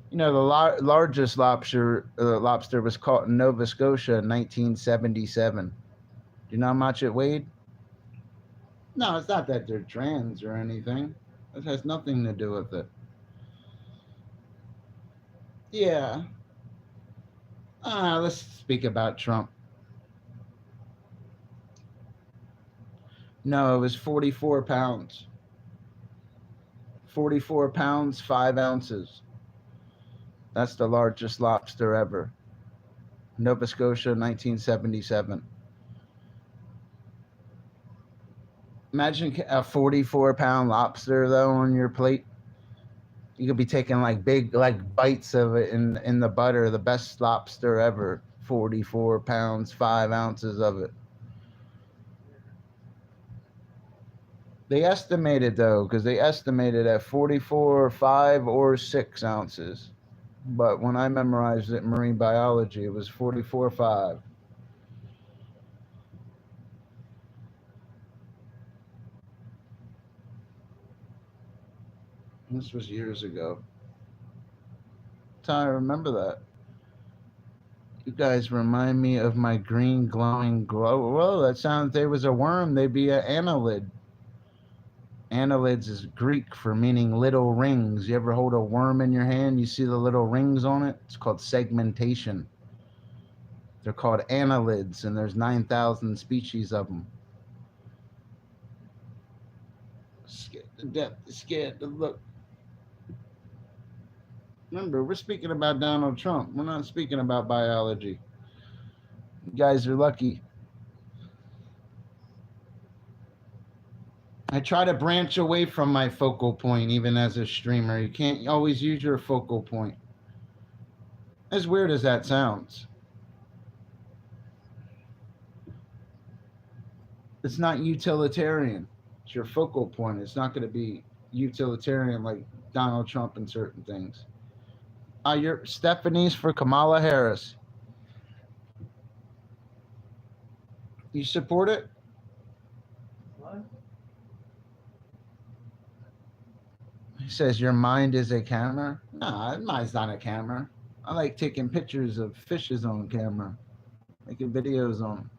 You know, the largest lobster was caught in Nova Scotia in 1977. Do you know how much it weighed? No, it's not that they're trans or anything. It has nothing to do with it. Yeah. Let's speak about Trump. No, it was 44 pounds. 44 pounds, 5 ounces. That's the largest lobster ever. Nova Scotia, 1977. Imagine a 44-pound lobster, though, on your plate. You could be taking like big bites of it in the butter. The best lobster ever. 44 pounds, 5 ounces of it. They estimated though, because they estimated at 44, 5, or 6 ounces. But when I memorized it in marine biology, it was 44, 5. This was years ago. That's how I remember that. You guys remind me of my green glowing glow. Whoa, that sounds, there was a worm, they'd be an annelid. Annelids is Greek for meaning little rings. You ever hold a worm in your hand, you see the little rings on it? It's called segmentation. They're called annelids, and there's 9,000 species of them. Scared to death, scared to look. Remember, we're speaking about Donald Trump. We're not speaking about biology. You guys are lucky. I try to branch away from my focal point, even as a streamer. You can't always use your focal point. As weird as that sounds. It's not utilitarian. It's your focal point. It's not going to be utilitarian like Donald Trump and certain things. Your Stephanie's for Kamala Harris. You support it? What? He says your mind is a camera. Nah, mine's not a camera. I like taking pictures of fishes on camera, making videos on them.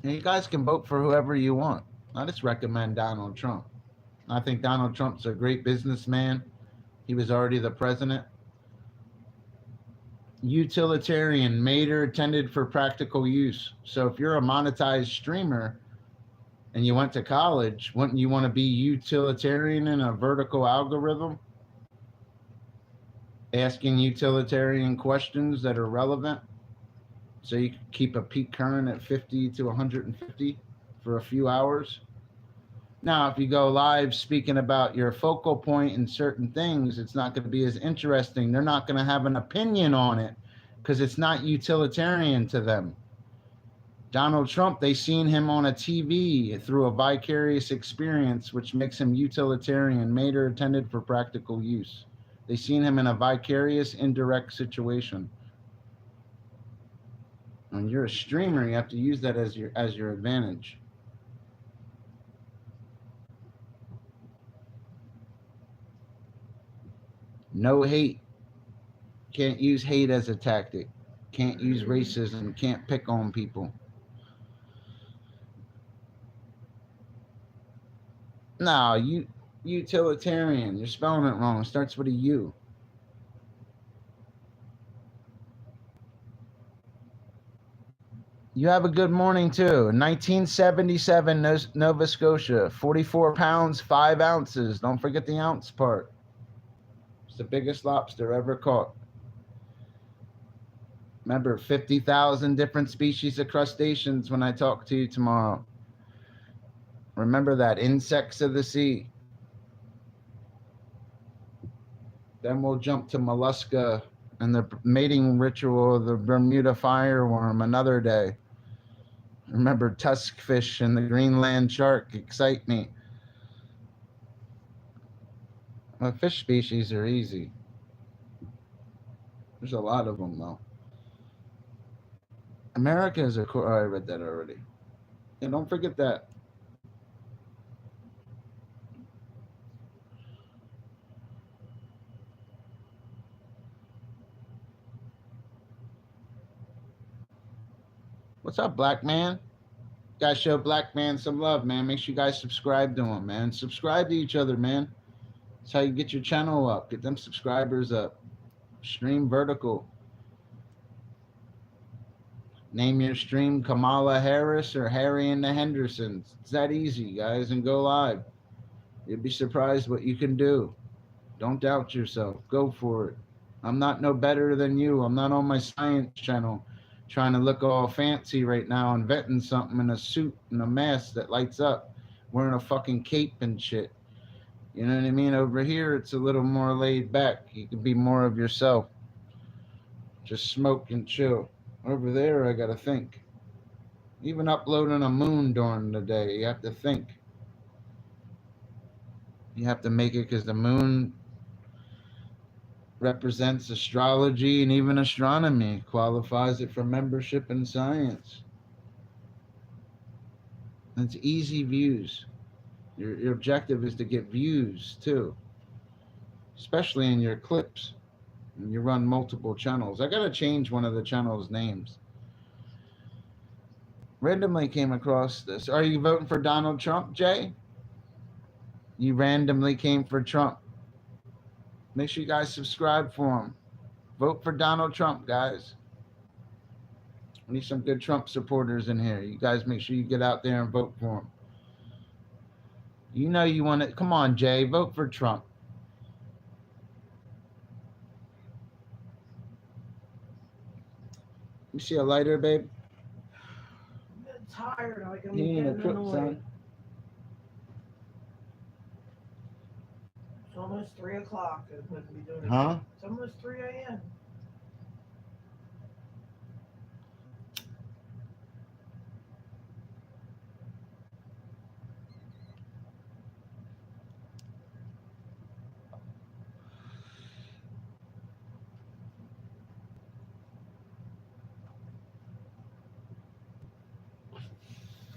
And you guys can vote for whoever you want. I just recommend Donald Trump. I think Donald Trump's a great businessman. He was already the president. Utilitarian, made or intended for practical use. So if you're a monetized streamer and you went to college, wouldn't you want to be utilitarian in a vertical algorithm? Asking utilitarian questions that are relevant so you can keep a peak current at 50 to 150 for a few hours. Now, if you go live speaking about your focal point and certain things, it's not going to be as interesting. They're not going to have an opinion on it because it's not utilitarian to them. Donald Trump, they seen him on a TV through a vicarious experience, which makes him utilitarian, made or intended for practical use. They seen him in a vicarious, indirect situation. When you're a streamer, you have to use that as your advantage. No hate. Can't use hate as a tactic. Can't use racism. Can't pick on people. No, utilitarian. You're spelling it wrong. It starts with a U. You have a good morning too. 1977 Nova Scotia, 44 pounds, 5 ounces. Don't forget the ounce part. It's the biggest lobster ever caught. Remember, 50,000 different species of crustaceans when I talk to you tomorrow. Remember that, insects of the sea. Then we'll jump to mollusca and the mating ritual of the Bermuda fireworm another day. Remember, tuskfish and the Greenland shark excite me. Well, fish species are easy. There's a lot of them, though. America is oh, I read that already. And don't forget that. What's up, black man? Guys, show black man some love, man. Make sure you guys subscribe to him, man. Subscribe to each other, man. That's how you get your channel up. Get them subscribers up. Stream vertical. Name your stream Kamala Harris or Harry and the Hendersons. It's that easy, guys, and go live. You'd be surprised what you can do. Don't doubt yourself. Go for it. I'm not no better than you. I'm not on my science channel trying to look all fancy right now, inventing something in a suit and a mask that lights up, wearing a fucking cape and shit. You know what I mean? Over here, it's a little more laid back. You can be more of yourself. Just smoke and chill. Over there, I gotta think. Even uploading a moon during the day, you have to think. You have to make it because the moon represents astrology and even astronomy, qualifies it for membership in science. It's easy views. Your objective is to get views too, especially in your clips. And you run multiple channels. I gotta change one of the channel's names. Randomly came across this. Are you voting for Donald Trump, Jay? You randomly came for Trump. Make sure you guys subscribe for him. Vote for Donald Trump, guys. We need some good Trump supporters in here. You guys make sure you get out there and vote for him. You know you want it. Come on, Jay. Vote for Trump. You see a lighter, babe? I'm getting tired. Like I'm He ain't a getting crook, annoyed. son. It's almost 3 o'clock. I'm going to be doing it. Huh? It's almost 3 a.m.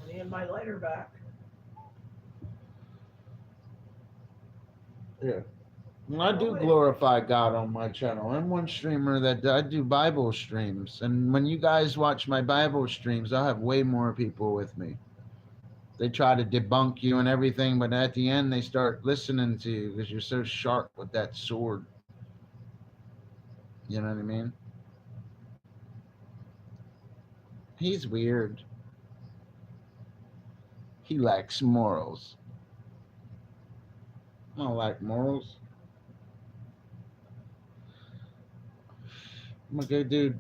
I need my lighter back. Yeah. Well, I do glorify God on my channel. I'm one streamer that I do Bible streams. And when you guys watch my Bible streams, I'll have way more people with me. They try to debunk you and everything, but at the end, they start listening to you because you're so sharp with that sword. You know what I mean? He's weird. He lacks morals. I don't like morals. I'm a good dude.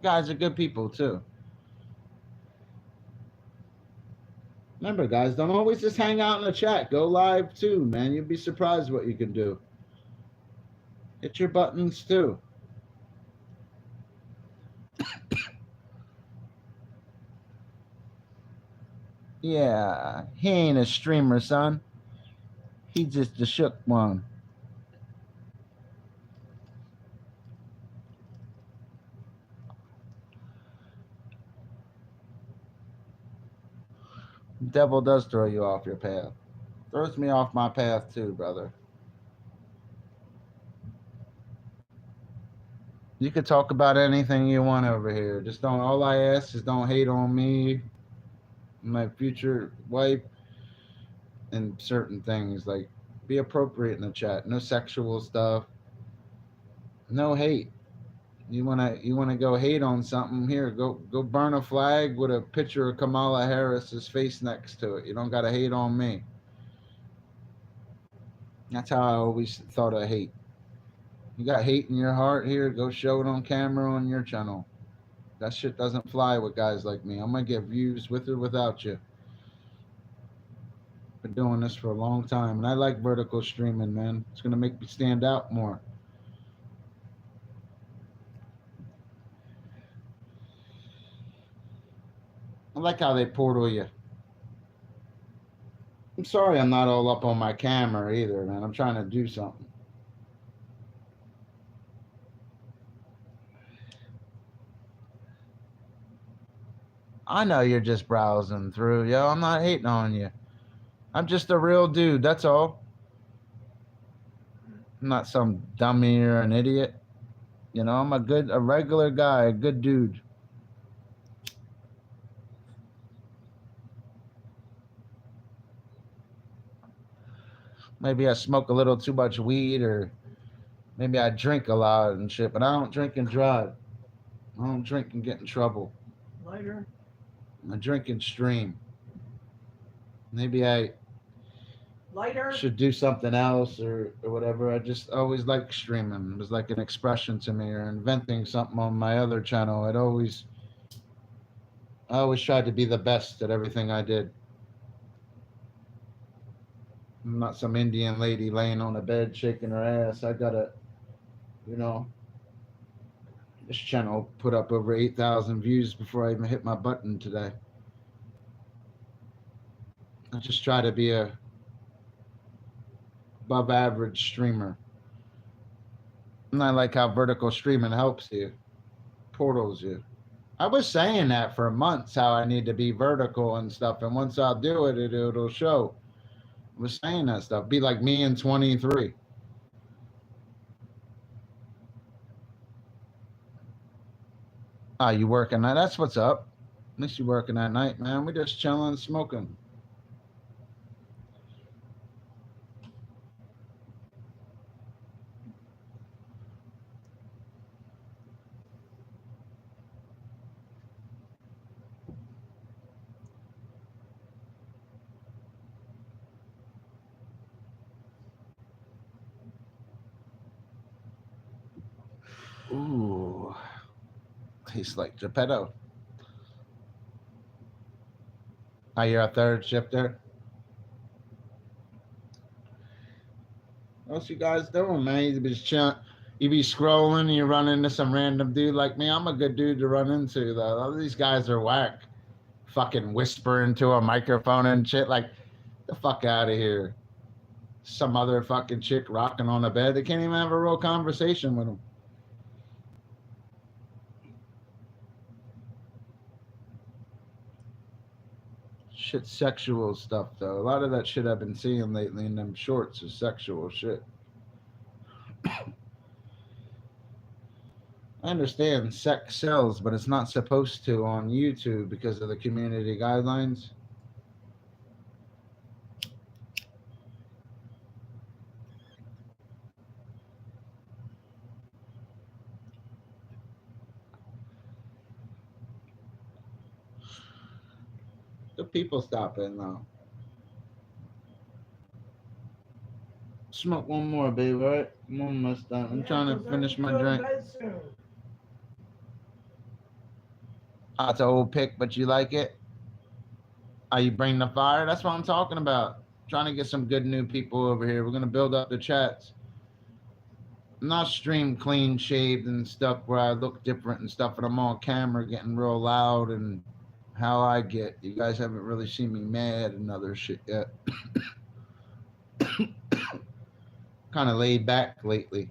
Guys are good people too. Remember, guys, don't always just hang out in the chat. Go live too, man. You'd be surprised what you can do. Hit your buttons too. Yeah, he ain't a streamer, son. He just a shook one. The devil does throw you off your path. Throws me off my path too, brother. You could talk about anything you want over here. Just don't. All I ask is don't hate on me, my future wife, and certain things. Like, be appropriate in the chat. No sexual stuff. No hate. You wanna go hate on something? Here, go burn a flag with a picture of Kamala Harris's face next to it. You don't gotta hate on me. That's how I always thought of hate. You got hate in your heart here, go show it on camera on your channel. That shit doesn't fly with guys like me. I'm gonna get views with or without you. Been doing this for a long time, and I like vertical streaming, man. It's gonna make me stand out more. I like how they portal you. I'm sorry I'm not all up on my camera either, man. I'm trying to do something. I know you're just browsing through, yo. I'm not hating on you. I'm just a real dude, that's all. I'm not some dummy or an idiot. You know, I'm a regular guy, a good dude. Maybe I smoke a little too much weed, or maybe I drink a lot and shit, but I don't drink and drive. I don't drink and get in trouble. Lighter. I drink and stream. Maybe I Lighter. should do something else or whatever. I just always like streaming. It was like an expression to me, or inventing something on my other channel. I always tried to be the best at everything I did. I'm not some Indian lady laying on a bed shaking her ass. I gotta, you know, This channel put up over 8,000 views before I even hit my button today. I just try to be a above average streamer. And I like how vertical streaming helps you, portals you. I was saying that for months how I need to be vertical and stuff, and once I'll do it, it'll show. I was saying that stuff. Be like me in 23. Ah, you working night? That's what's up. At least you working at night, man. We just chilling, smoking. Ooh, tastes like Geppetto. Oh, you're a third shifter? What's you guys doing, man? You be just chilling. You be scrolling and you run into some random dude like me. I'm a good dude to run into, though. All these guys are whack. Fucking whisper into a microphone and shit. Like, the fuck out of here. Some other fucking chick rocking on a bed. They can't even have a real conversation with them. Shit, sexual stuff, though. A lot of that shit I've been seeing lately in them shorts is sexual shit. I understand sex sells, but it's not supposed to on YouTube because of the community guidelines. The people stop in though. Smoke one more, baby, right? I'm almost done. I'm trying to finish my drink. Oh, it's an old pick, but you like it? Oh, you bring the fire? That's what I'm talking about. Trying to get some good new people over here. We're gonna build up the chats. I'm not stream clean shaved and stuff where I look different and stuff, and I'm on camera getting real loud and how I get. You guys haven't really seen me mad and other shit yet. Kind of laid back lately.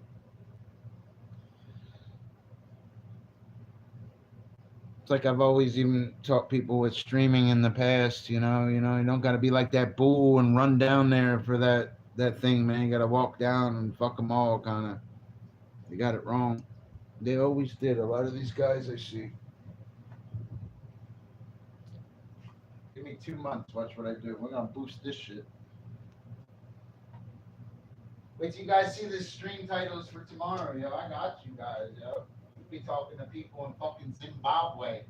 It's like I've always even taught people with streaming in the past, you don't got to be like that bull and run down there for that thing, man. You got to walk down and fuck them all, kind of. You got it wrong. They always did. A lot of these guys I see. Give me 2 months. Watch what I do. We're gonna boost this shit. Wait till you guys see the stream titles for tomorrow, yo. I got you guys, yo. We'll be talking to people in fucking Zimbabwe,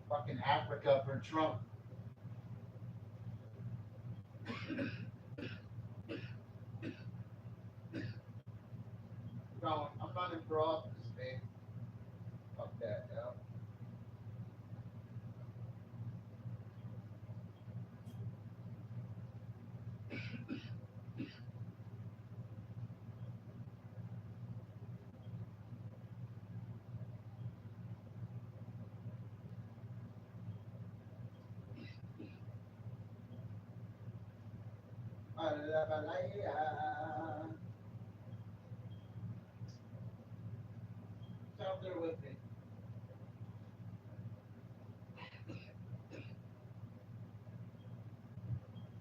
fucking Africa for Trump. I'm running for office, man. Fuck that, yo. Out there with me.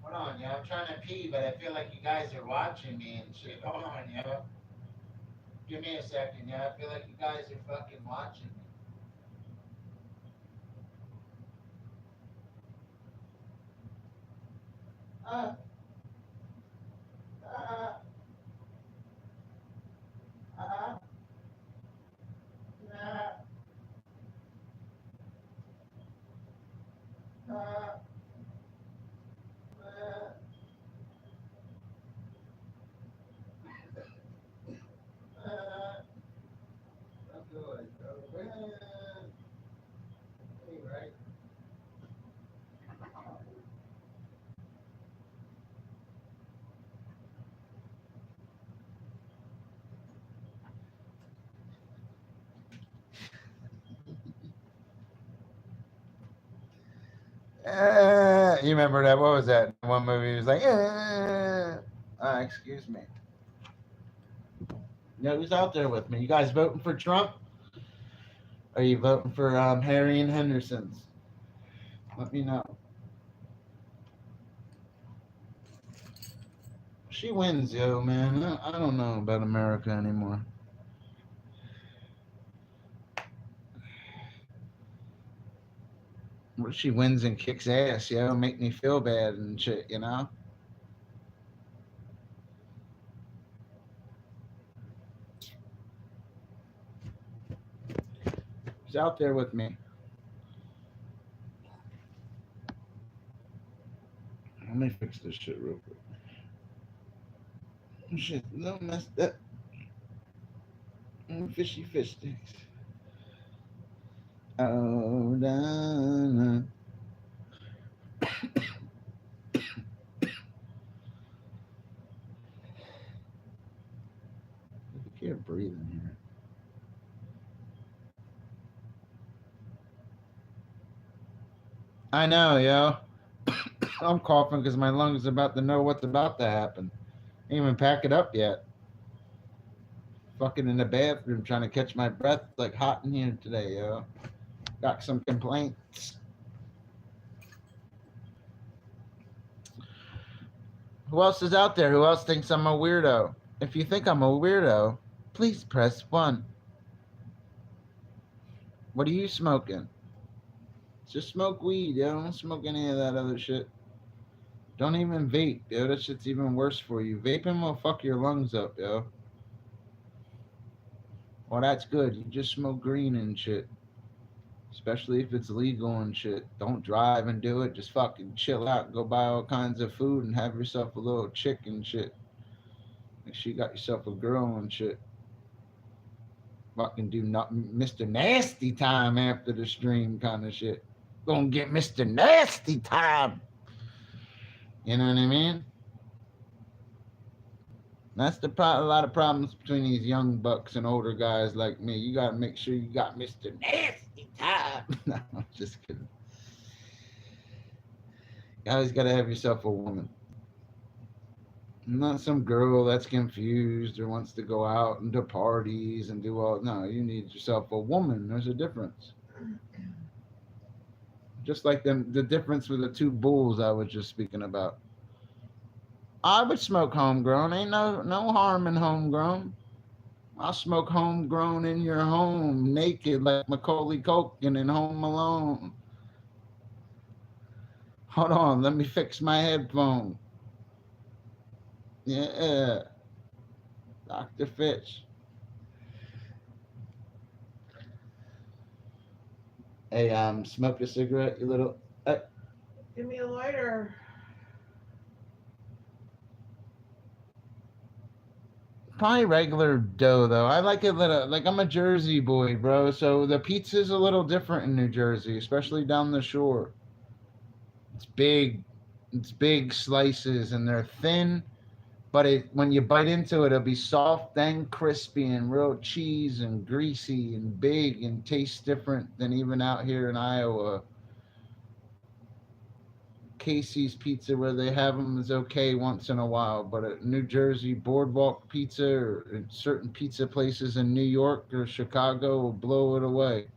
Hold on, yo. I'm trying to pee, but I feel like you guys are watching me and shit. Hold on, yo. Give me a second, yo. I feel like you guys are fucking watching me. Uh, uh, uh, uh, uh, I'm good, bro. Hey, right? You remember that? What was that? One movie he was like, excuse me. Yeah, who's out there with me? You guys voting for Trump? Or are you voting for Harry and Henderson's? Let me know. She wins, yo, man. I don't know about America anymore. She wins and kicks ass, yo. Make me feel bad and shit, you know? She's out there with me. Let me fix this shit real quick. Shit, no messed up. Fishy fish sticks. Oh, Donna. I can't breathe in here. I know, yo. I'm coughing because my lungs are about to know what's about to happen. Ain't even pack it up yet. Fucking in the bathroom trying to catch my breath. It's like hot in here today, yo. Got some complaints. Who else is out there? Who else thinks I'm a weirdo? If you think I'm a weirdo, please press 1. What are you smoking? Just smoke weed, yo. Don't smoke any of that other shit. Don't even vape, yo. That shit's even worse for you. Vaping will fuck your lungs up, yo. Well, that's good. You just smoke green and shit. Especially if it's legal and shit. Don't drive and do it. Just fucking chill out. Go buy all kinds of food and have yourself a little chick and shit. Make sure you got yourself a girl and shit. Fucking do not Mr. Nasty time after the stream kind of shit. Gonna get Mr. Nasty time. You know what I mean? That's a lot of problems between these young bucks and older guys like me. You gotta make sure you got Mr. Nasty time. No, I'm just kidding. You always gotta have yourself a woman. Not some girl that's confused or wants to go out and to parties and do all. No, you need yourself a woman. There's a difference. Just like the difference with the 2 bulls I was just speaking about. I would smoke homegrown. Ain't no harm in homegrown. I'll smoke homegrown in your home, naked like Macaulay Culkin in Home Alone. Hold on, let me fix my headphone. Yeah, Dr. Fitch. Hey, smoke a cigarette, you little. Give me a lighter. Probably regular dough though. I like it little. Like I'm a Jersey boy, bro. So the pizza's a little different in New Jersey, especially down the shore. It's big. It's big slices, and they're thin. But when you bite into it, it'll be soft and crispy and real cheese and greasy and big and tastes different than even out here in Iowa. Casey's Pizza, where they have them, is okay once in a while, but at New Jersey Boardwalk Pizza or certain pizza places in New York or Chicago will blow it away.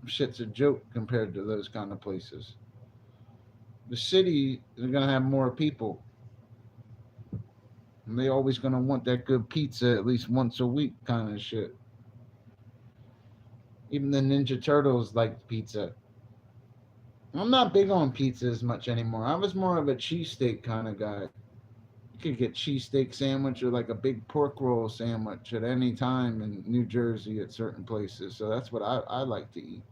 Shit's a joke compared to those kind of places. The city is going to have more people. And they always going to want that good pizza at least once a week kind of shit. Even the Ninja Turtles liked pizza. I'm not big on pizza as much anymore. I was more of a cheesesteak kind of guy. You could get cheesesteak sandwich or like a big pork roll sandwich at any time in New Jersey at certain places. So that's what I like to eat.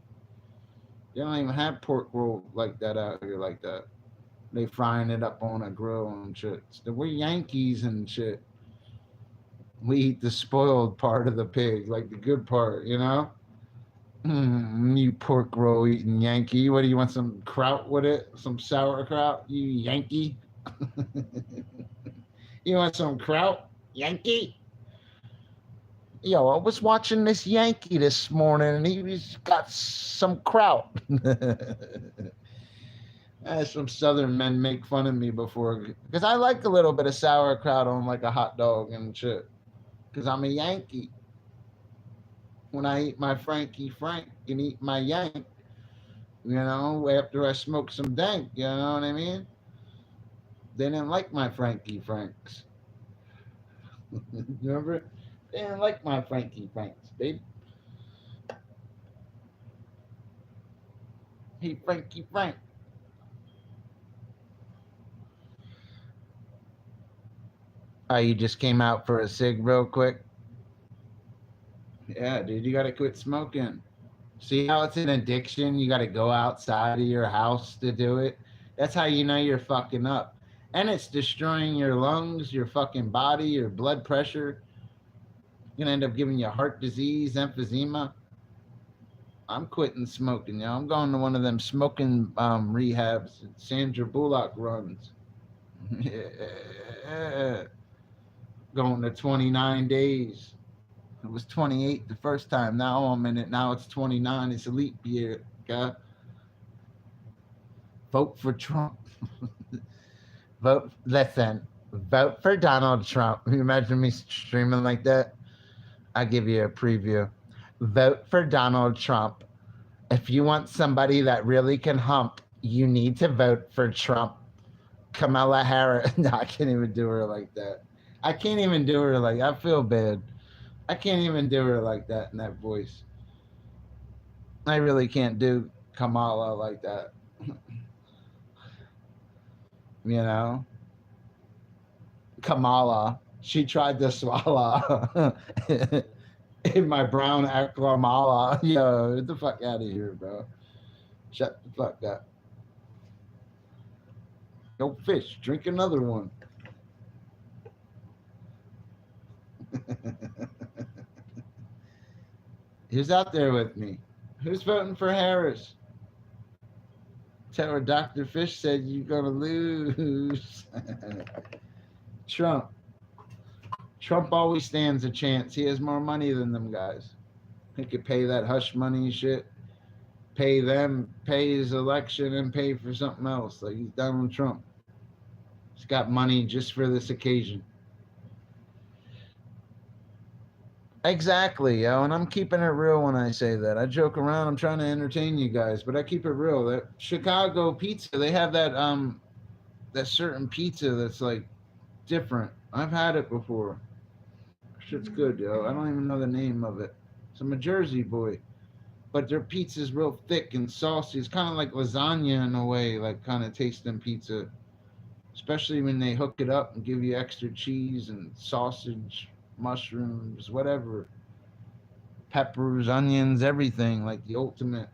They don't even have pork roll like that out here like that. They frying it up on a grill and shit. We're Yankees and shit. We eat the spoiled part of the pig, like the good part, you know? You pork roll eating Yankee. What do you want? Some kraut with it? Some sauerkraut? You Yankee? You want some kraut? Yankee? Yo, I was watching this Yankee this morning and he's got some kraut. Some Southern men make fun of me before because I like a little bit of sauerkraut on like a hot dog and shit. Because I'm a Yankee. When I eat my Frankie Frank and eat my Yank, after I smoke some dank, you know what I mean? They didn't like my Frankie Franks. Remember? They didn't like my Frankie Franks, baby. Hey, Frankie Frank. Oh, you just came out for a cig real quick? Yeah, dude, you gotta quit smoking. See how it's an addiction? You gotta go outside of your house to do it. That's how you know you're fucking up. And it's destroying your lungs, your fucking body, your blood pressure. You're gonna end up giving you heart disease, emphysema. I'm quitting smoking, I'm going to one of them smoking rehabs that Sandra Bullock runs. Going to 29 days. It was 28 the first time. Now I'm in it. Now it's 29. It's a leap year. Okay? Vote for Trump. Vote for Donald Trump. You imagine me streaming like that? I'll give you a preview. Vote for Donald Trump. If you want somebody that really can hump, you need to vote for Trump. Kamala Harris. No, I can't even do her like that. I can't even do her like I feel bad. I can't even do her like that in that voice. I really can't do Kamala like that. You know? Kamala. She tried to swallow in my brown aklamala. Yo, get the fuck out of here, bro. Shut the fuck up. Go fish. Drink another one. Who's out there with me? Who's voting for Harris? Tell her Dr. Fish said you're gonna lose. Trump. Trump always stands a chance. He has more money than them guys. He could pay that hush money shit, pay them, pay his election, and pay for something else. Like he's Donald Trump. He's got money just for this occasion. Exactly, yo, and I'm keeping it real when I say that. I joke around, I'm trying to entertain you guys, but I keep it real. That Chicago pizza, they have that certain pizza that's like different. I've had it before. Shit's good, yo. I don't even know the name of it. So I'm a Jersey boy, but their pizza's real thick and saucy. It's kind of like lasagna in a way, like kind of tasting pizza, especially when they hook it up and give you extra cheese and sausage, mushrooms, whatever, peppers, onions, everything, like the ultimate.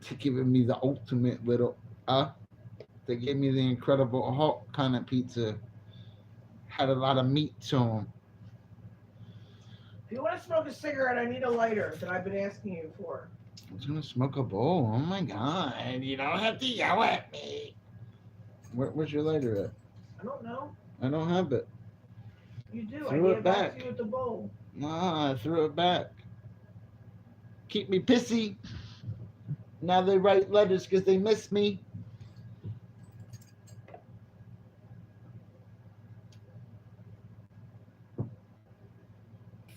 They're giving me the ultimate little, they gave me the Incredible Hulk kind of pizza. Had a lot of meat to them. If you want to smoke a cigarette, I need a lighter that I've been asking you for. I was gonna smoke a bowl. Oh my god! You don't have to yell at me. Where's your lighter at? I don't know. I don't have it. You do. Threw I gave it it back back. to you at the bowl. Nah, I threw it back. Keep me pissy. Now they write letters because they miss me.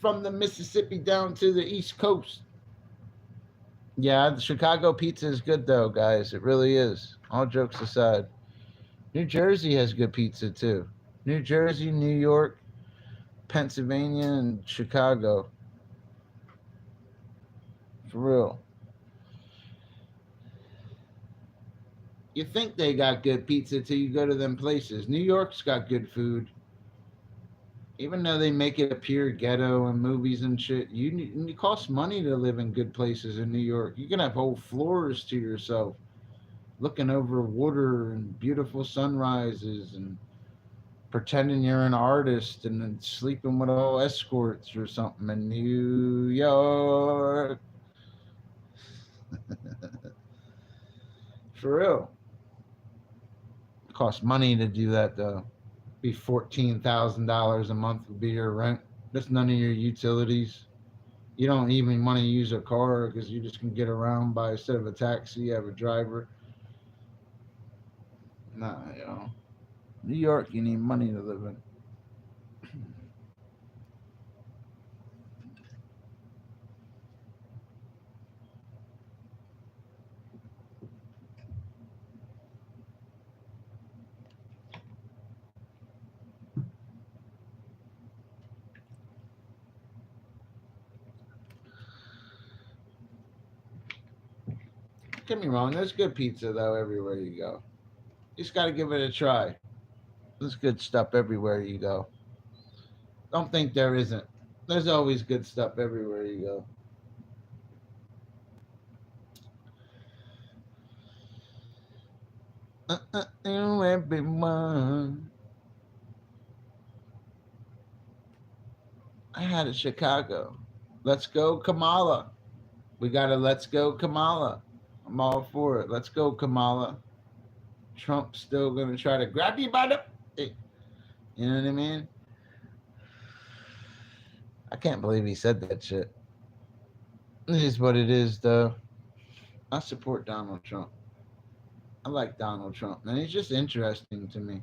From the Mississippi down to the East Coast. Yeah, the Chicago pizza is good though, guys. It really is. All jokes aside. New Jersey has good pizza too. New Jersey, New York, Pennsylvania, and Chicago. For real. You think they got good pizza till you go to them places. New York's got good food. Even though they make it appear ghetto in movies and shit, it costs money to live in good places in New York. You can have whole floors to yourself, looking over water and beautiful sunrises and pretending you're an artist and then sleeping with all escorts or something in New York. For real. It costs money to do that though. Be $14,000 a month would be your rent. That's none of your utilities. You don't even want to use a car because you just can get around by, instead of a taxi, you have a driver. Nah, yo. New York, you need money to live in. Don't get me wrong, there's good pizza though everywhere you go. You just got to give it a try. There's good stuff everywhere you go. Don't think there isn't. There's always good stuff everywhere you go. Everyone. I had a Chicago. Let's go, Kamala. We got to let's go, Kamala. I'm all for it. Let's go, Kamala. Trump's still going to try to grab you by the. You know what I mean? I can't believe he said that shit. It is what it is, though. I support Donald Trump. I like Donald Trump, man. He's just interesting to me.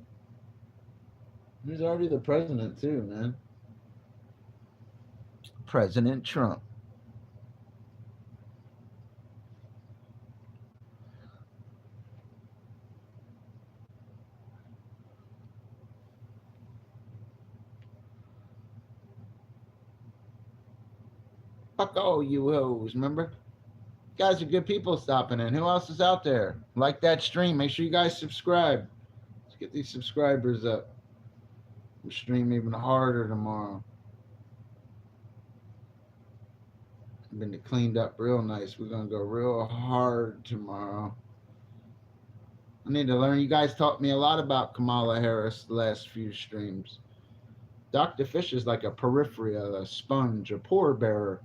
He's already the president, too, man. President Trump. Fuck all you hoes, remember? You guys are good people stopping in. Who else is out there? Like that stream. Make sure you guys subscribe. Let's get these subscribers up. We'll stream even harder tomorrow. Been cleaned up real nice. We're gonna go real hard tomorrow. I need to learn. You guys taught me a lot about Kamala Harris the last few streams. Dr. Fish is like a periphery, a sponge, a pore bearer.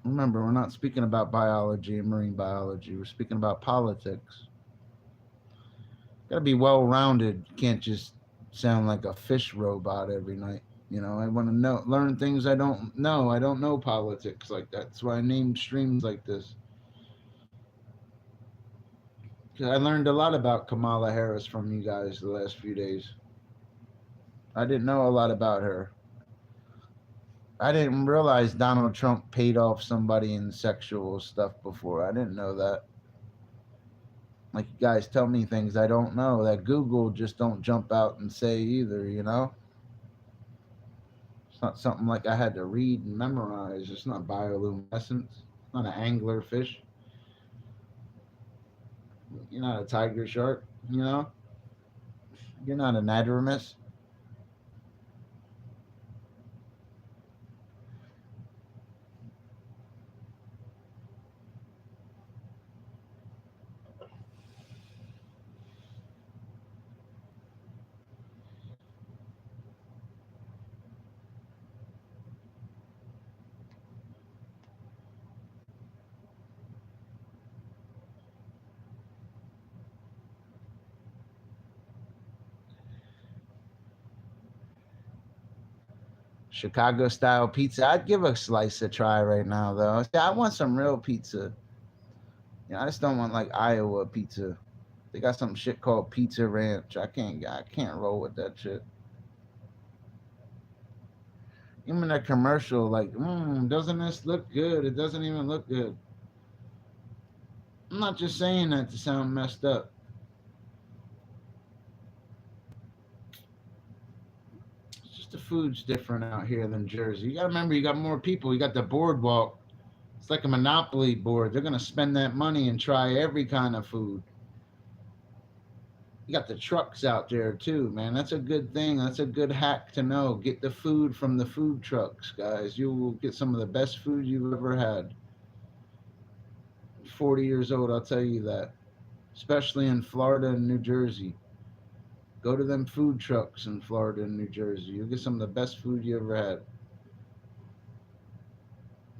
Remember, we're not speaking about biology and marine biology. We're speaking about politics. Got to be well-rounded. You can't just sound like a fish robot every night. You know, I want to learn things I don't know. I don't know politics like that. That's why I named streams like this. I learned a lot about Kamala Harris from you guys the last few days. I didn't know a lot about her. I didn't realize Donald Trump paid off somebody in sexual stuff before. I didn't know that. Like, you guys tell me things I don't know that Google just don't jump out and say either, you know? It's not something like I had to read and memorize. It's not bioluminescence. It's not an angler fish. You're not a tiger shark, you know? You're not an addermis. Chicago style pizza. I'd give a slice a try right now, though. I want some real pizza. You know, I just don't want like Iowa pizza. They got some shit called Pizza Ranch. I can't roll with that shit. Even that commercial, like, doesn't this look good? It doesn't even look good. I'm not just saying that to sound messed up. It's just the food's different out here than Jersey. You gotta remember, you got more people. You got the boardwalk. It's like a monopoly board. They're gonna spend that money and try every kind of food. You got the trucks out there too, man. That's a good thing. That's a good hack to know. Get the food from the food trucks, guys. You will get some of the best food you've ever had. 40 years old, I'll tell you that. Especially in Florida and New Jersey. Go to them food trucks in Florida and New Jersey. You'll get some of the best food you ever had.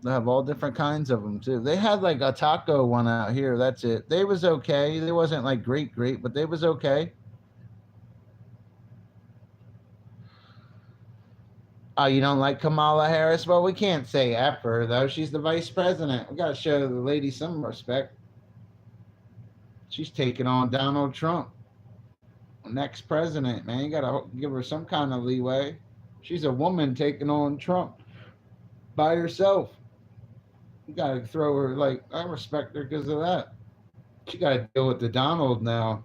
They have all different kinds of them too. They had like a taco one out here. That's it. They was okay. They wasn't like great, but they was okay. Oh, you don't like Kamala Harris? Well, we can't say F her though. She's the vice president. We got to show the lady some respect. She's taking on Donald Trump. Next president, man. You gotta give her some kind of leeway. She's a woman taking on Trump by herself. You gotta throw her, like, I respect her because of that. She gotta deal with the Donald now.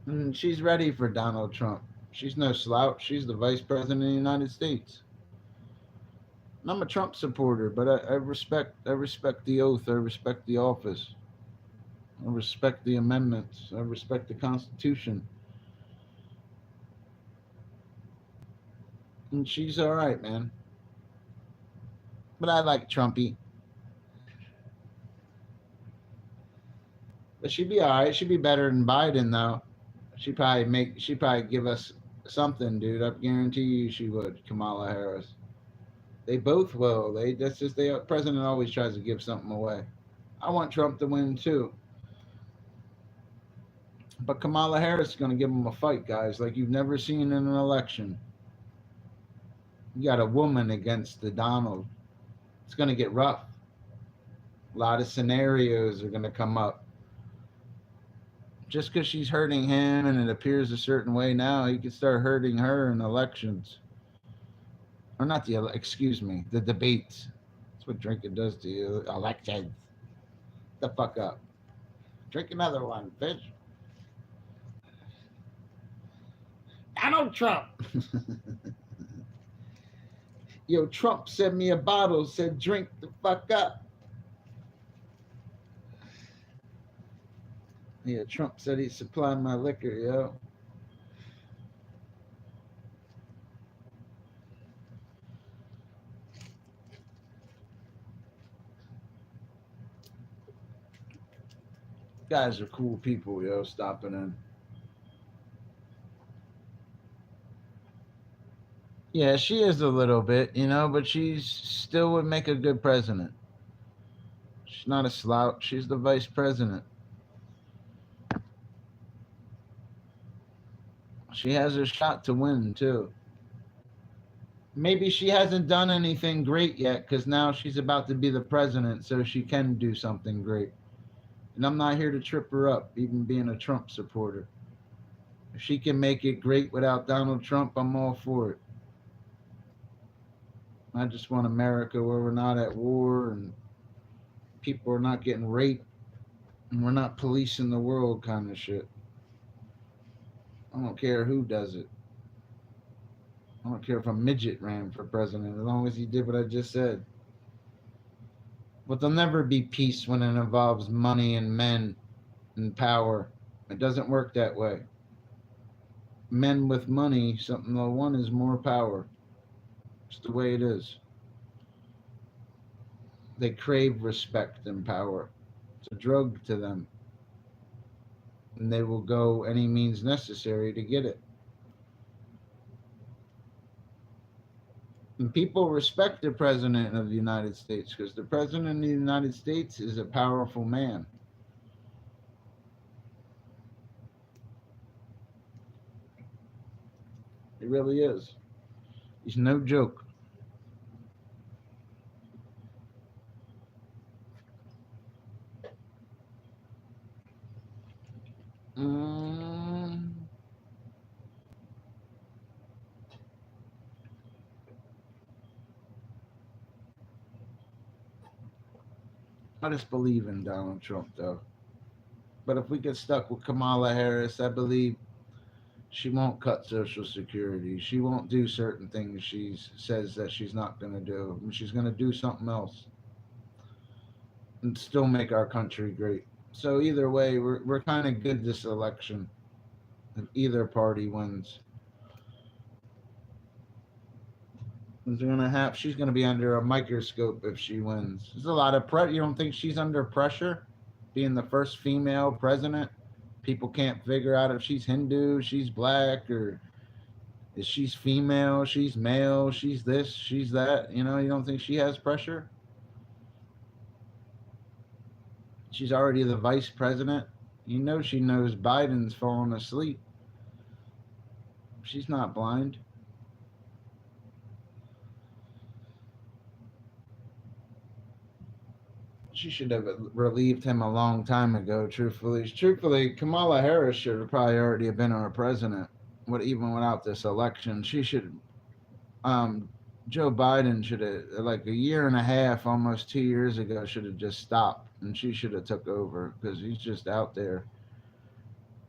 And she's ready for Donald Trump. She's no slouch. She's the vice president of the United States. And I'm a Trump supporter, but I respect the oath. I respect the office. I respect the amendments. I respect the Constitution. And she's all right, man. But I like Trumpy. But she'd be all right. She'd be better than Biden, though. She'd probably give us something, dude. I guarantee you she would. Kamala Harris. They both will. That's just the president always tries to give something away. I want Trump to win too, but Kamala Harris is going to give him a fight, guys, like you've never seen in an election. You got a woman against the Donald. It's going to get rough. A lot of scenarios are going to come up. Just because she's hurting him and it appears a certain way now, he could start hurting her in elections. Or not excuse me, the debates. That's what drinking does to you. Elections. The fuck up. Drink another one, bitch. Donald Trump. Yo, Trump sent me a bottle, said drink the fuck up. Yeah, Trump said he's supplying my liquor, yo. Guys are cool people, yo, stopping in. Yeah, she is a little bit, but she's still would make a good president. She's not a slouch. She's the vice president. She has her shot to win, too. Maybe she hasn't done anything great yet because now she's about to be the president, so she can do something great. And I'm not here to trip her up, even being a Trump supporter. If she can make it great without Donald Trump, I'm all for it. I just want America where we're not at war and people are not getting raped and we're not policing the world kind of shit. I don't care who does it. I don't care if a midget ran for president as long as he did what I just said. But there'll never be peace when it involves money and men and power. It doesn't work that way. Men with money, something they'll want is more power. It's the way it is. They crave respect and power. It's a drug to them. And they will go any means necessary to get it. And people respect the President of the United States because the President of the United States is a powerful man. He really is. He's no joke. I just believe in Donald Trump, though. But if we get stuck with Kamala Harris, I believe she won't cut Social Security. She won't do certain things she says that she's not going to do. She's going to do something else and still make our country great. So either way, we're kind of good this election. If either party wins, she's gonna be under a microscope if she wins. There's a lot of pressure. You don't think she's under pressure, being the first female president? People can't figure out if she's Hindu, she's black, or is she's female, she's male, she's this, she's that. You don't think she has pressure? She's already the vice president. She knows Biden's falling asleep. She's not blind. She should have relieved him a long time ago. Truthfully, Kamala Harris should have probably already have been our president. Even without this election, she should. Um, Joe Biden should have, like a year and a half, almost 2 years ago, should have just stopped, and she should have took over because he's just out there.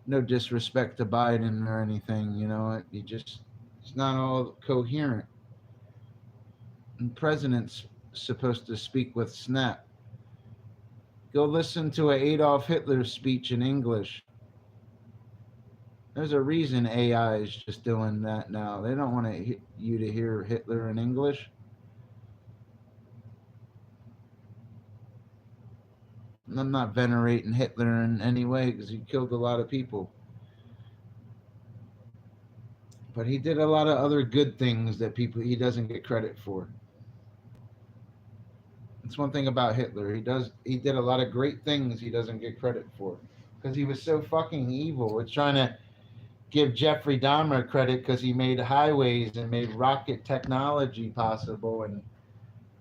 No disrespect to Biden or anything, he's not all coherent. And president's supposed to speak with snap. Go listen to a Adolf Hitler speech in English. There's a reason AI is just doing that now. They don't want you to hear Hitler in English. And I'm not venerating Hitler in any way because he killed a lot of people. But he did a lot of other good things that he doesn't get credit for. That's one thing about Hitler. He did a lot of great things he doesn't get credit for because he was so fucking evil. It's trying to give Jeffrey Dahmer credit because he made highways and made rocket technology possible, and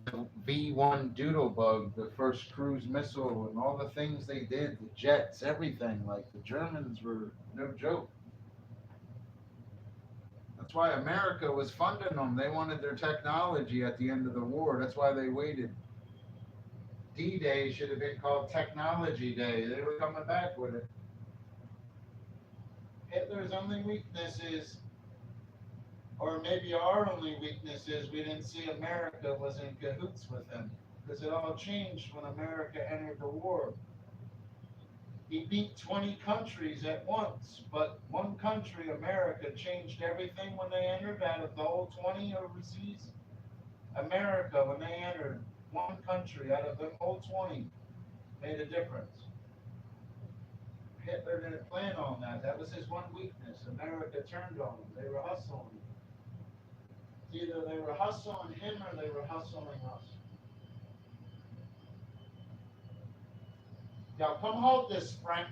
the V-1 Doodlebug, the first cruise missile, and all the things they did, the jets, everything. Like, the Germans were no joke. That's why America was funding them. They wanted their technology at the end of the war. That's why they waited. D-Day should have been called Technology Day. They were coming back with it. Hitler's only weakness is, or maybe our only weakness is, we didn't see America was in cahoots with him, because it all changed when America entered the war. He beat 20 countries at once, but one country, America, changed everything when they entered. Out of the whole 20 overseas, America, when they entered, one country out of the whole 20 made a difference. Hitler didn't plan on that. That was his one weakness. America turned on him. They were hustling. Either they were hustling him or they were hustling us. Now come hold this, Frank.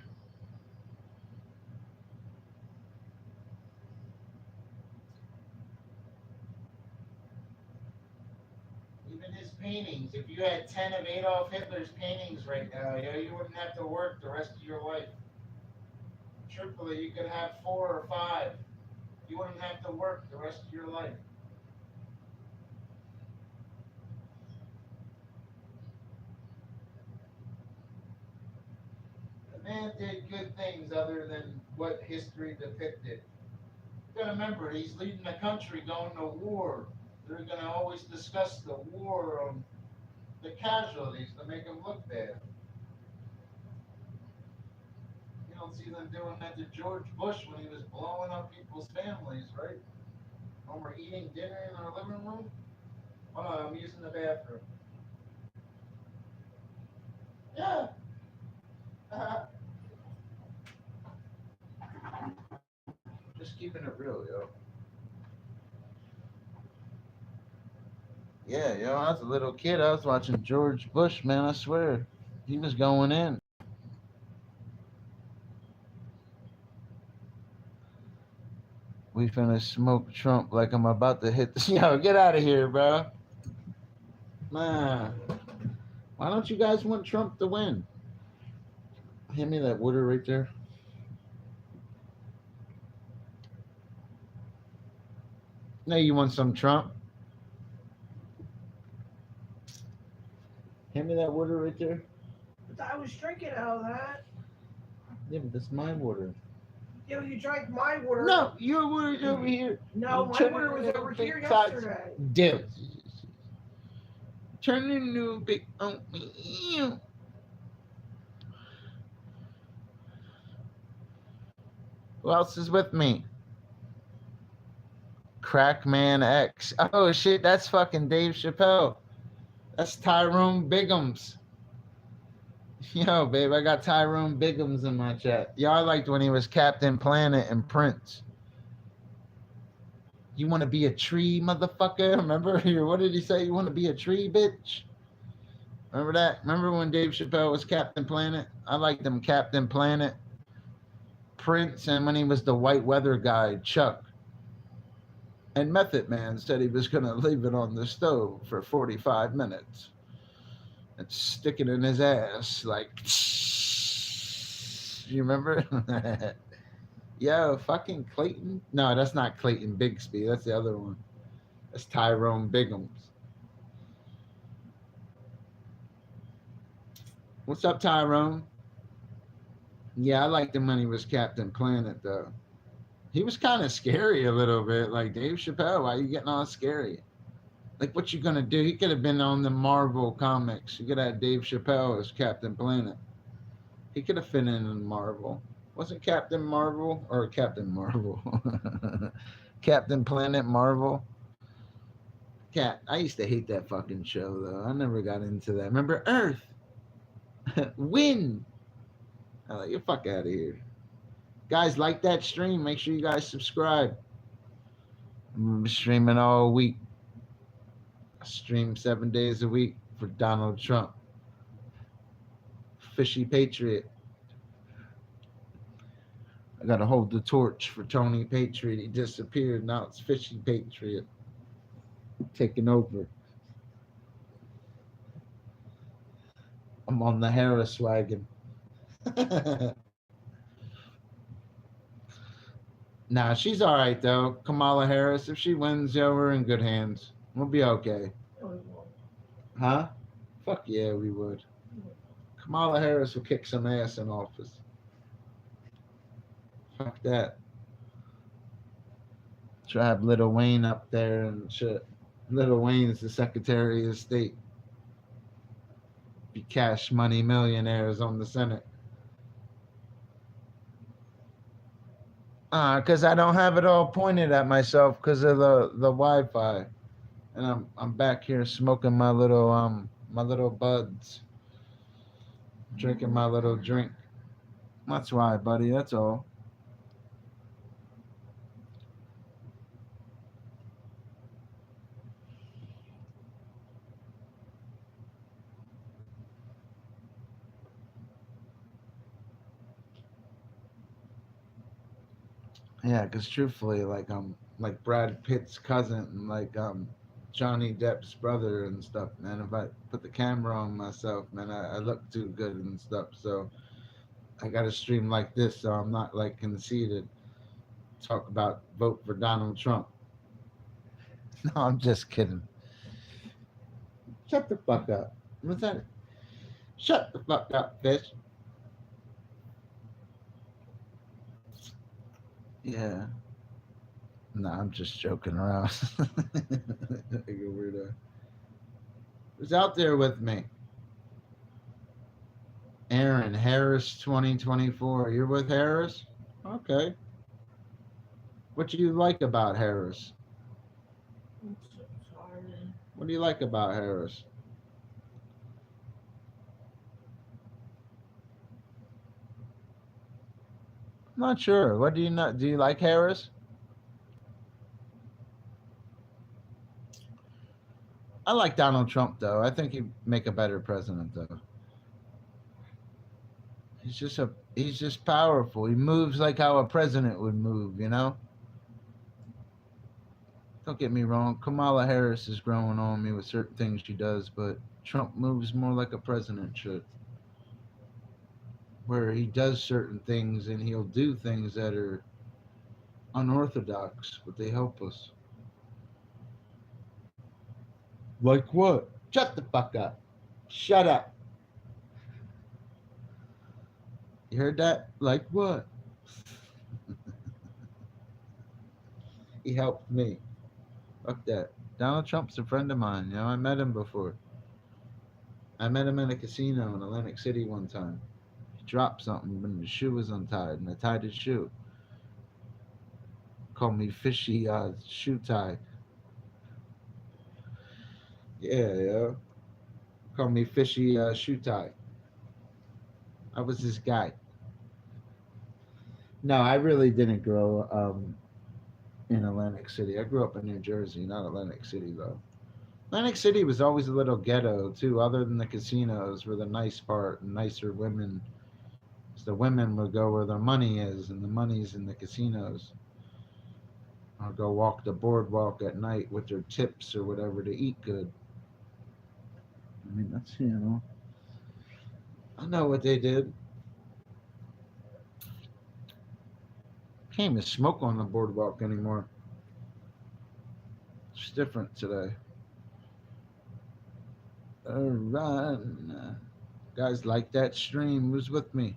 Even his paintings. If you had 10 of Adolf Hitler's paintings right now, you wouldn't have to work the rest of your life. Truthfully, you could have 4 or 5. You wouldn't have to work the rest of your life. The man did good things other than what history depicted. You gotta remember, he's leading the country going to war. They're gonna always discuss the war on the casualties to make him look bad. You don't see them doing that to George Bush when he was blowing up people's families, right? When we're eating dinner in our living room. Hold on, I'm using the bathroom. Yeah. Just keeping it real, yo. Yeah, I was a little kid. I was watching George Bush, man. I swear, he was going in. We finna smoke Trump like I'm about to hit the... Yo, get out of here, bro. Man, why don't you guys want Trump to win? Hand me that water right there. No, you want some Trump? Hand me that water right there. But I was drinking out of that. Yeah, but that's my water. Yeah, well, you drank my water. No, your water's over here. No, my water was over here yesterday. Dude. Turn into a big oatmeal. Who else is with me? Crackman X. Oh shit, that's fucking Dave Chappelle. That's Tyrone Biggums. Yo, babe, I got Tyrone Biggums in my chat. Yo, I liked when he was Captain Planet and Prince. You want to be a tree, motherfucker? Remember? What did he say? You want to be a tree, bitch? Remember that? Remember when Dave Chappelle was Captain Planet? I liked him Captain Planet, Prince, and when he was the white weather guy, Chuck. And Method Man said he was going to leave it on the stove for 45 minutes. and stick it in his ass like. You remember? Yo, fucking Clayton. No, that's not Clayton Bigsby. That's the other one. That's Tyrone Biggums. What's up, Tyrone? Yeah, I liked him when he was Captain Planet, though. He was kind of scary a little bit. Like, Dave Chappelle, why are you getting all scary? Like, what you gonna do? He could have been on the Marvel comics. You could have had Dave Chappelle as Captain Planet. He could have fit in Marvel. Wasn't Captain Marvel or Captain Marvel? Captain Planet Marvel? Cat. I used to hate that fucking show, though. I never got into that. Remember Earth? Wind. I'm like, get fuck out of here. Guys, like that stream. Make sure you guys subscribe. I'm streaming all week. I stream 7 days a week for Donald Trump. Fishy Patriot. I gotta hold the torch for Tony Patriot. He disappeared. Now it's Fishy Patriot taking over. I'm on the Harris wagon. Nah, she's all right though. Kamala Harris, if she wins, yo, we're in good hands. We'll be okay. Huh? Fuck yeah, we would. Kamala Harris will kick some ass in office. Fuck that. Should have Little Wayne up there and shit. Little Wayne's the Secretary of State. Be cash money millionaires on the Senate. Cause I don't have it all pointed at myself because of the Wi-Fi, and I'm back here smoking my little buds, drinking my little drink. That's why, buddy. That's all. Yeah, because truthfully, like Brad Pitt's cousin, and Johnny Depp's brother and stuff, man. If I put the camera on myself, man, I look too good and stuff. So I got to stream like this, so I'm not like conceited. Talk about vote for Donald Trump. No, I'm just kidding. Shut the fuck up. What's that? Shut the fuck up, bitch. Yeah. No, I'm just joking around. Like a weirdo. Who's out there with me? Aaron Harris 2024. You're with Harris? Okay. What do you like about Harris? What do you like about Harris? I'm not sure. What do you not? Do you like Harris? I like Donald Trump though. I think he'd make a better president though. He's just powerful. He moves like how a president would move, you know? Don't get me wrong, Kamala Harris is growing on me with certain things she does, but Trump moves more like a president should. Where he does certain things and he'll do things that are unorthodox, but they help us. Like what? Shut the fuck up. Shut up. You heard that? Like what? He helped me. Fuck that. Donald Trump's a friend of mine. You know, I met him before. I met him in a casino in Atlantic City one time. He dropped something when his shoe was untied, and I tied his shoe. Called me fishy shoe tie. Yeah, yeah. Called me fishy shoe tie. I was this guy. No, I really didn't grow in Atlantic City. I grew up in New Jersey, not Atlantic City though. Atlantic City was always a little ghetto too, other than the casinos were the nice part and nicer women. So the women would go where their money is, and the money's in the casinos. Or go walk the boardwalk at night with their tips or whatever to eat good. I mean, that's, I know what they did. Can't even smoke on the boardwalk anymore. It's different today. All right. Guys, like that stream. Who's with me?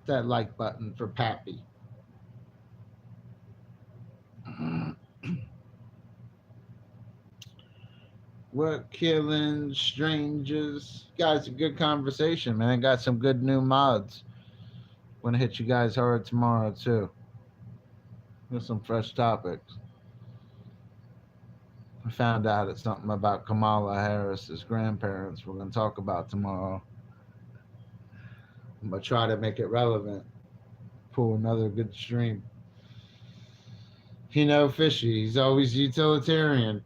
That like button for Pappy. We're killing strangers. Guys, a good conversation, man. Got some good new mods. Gonna hit you guys hard tomorrow, too. With some fresh topics. I found out it's something about Kamala Harris's grandparents we're gonna talk about tomorrow. I'm gonna try to make it relevant. Pull another good stream. Fishy. He's always utilitarian.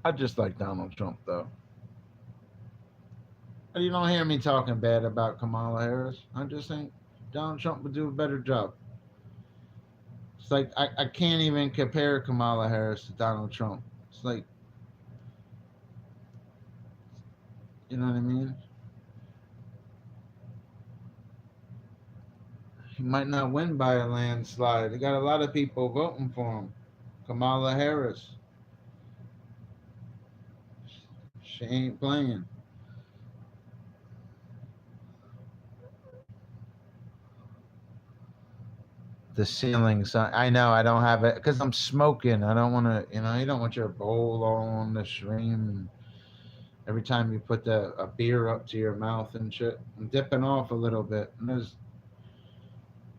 I just like Donald Trump, though. You don't hear me talking bad about Kamala Harris. I just think Donald Trump would do a better job. It's like I can't even compare Kamala Harris to Donald Trump. It's like, you know what I mean? He might not win by a landslide. They got a lot of people voting for him. Kamala Harris. She ain't playing. The ceiling sign. I know I don't have it because I'm smoking. I don't want to. You don't want your bowl on the stream. Every time you put a beer up to your mouth and shit, I'm dipping off a little bit. I'm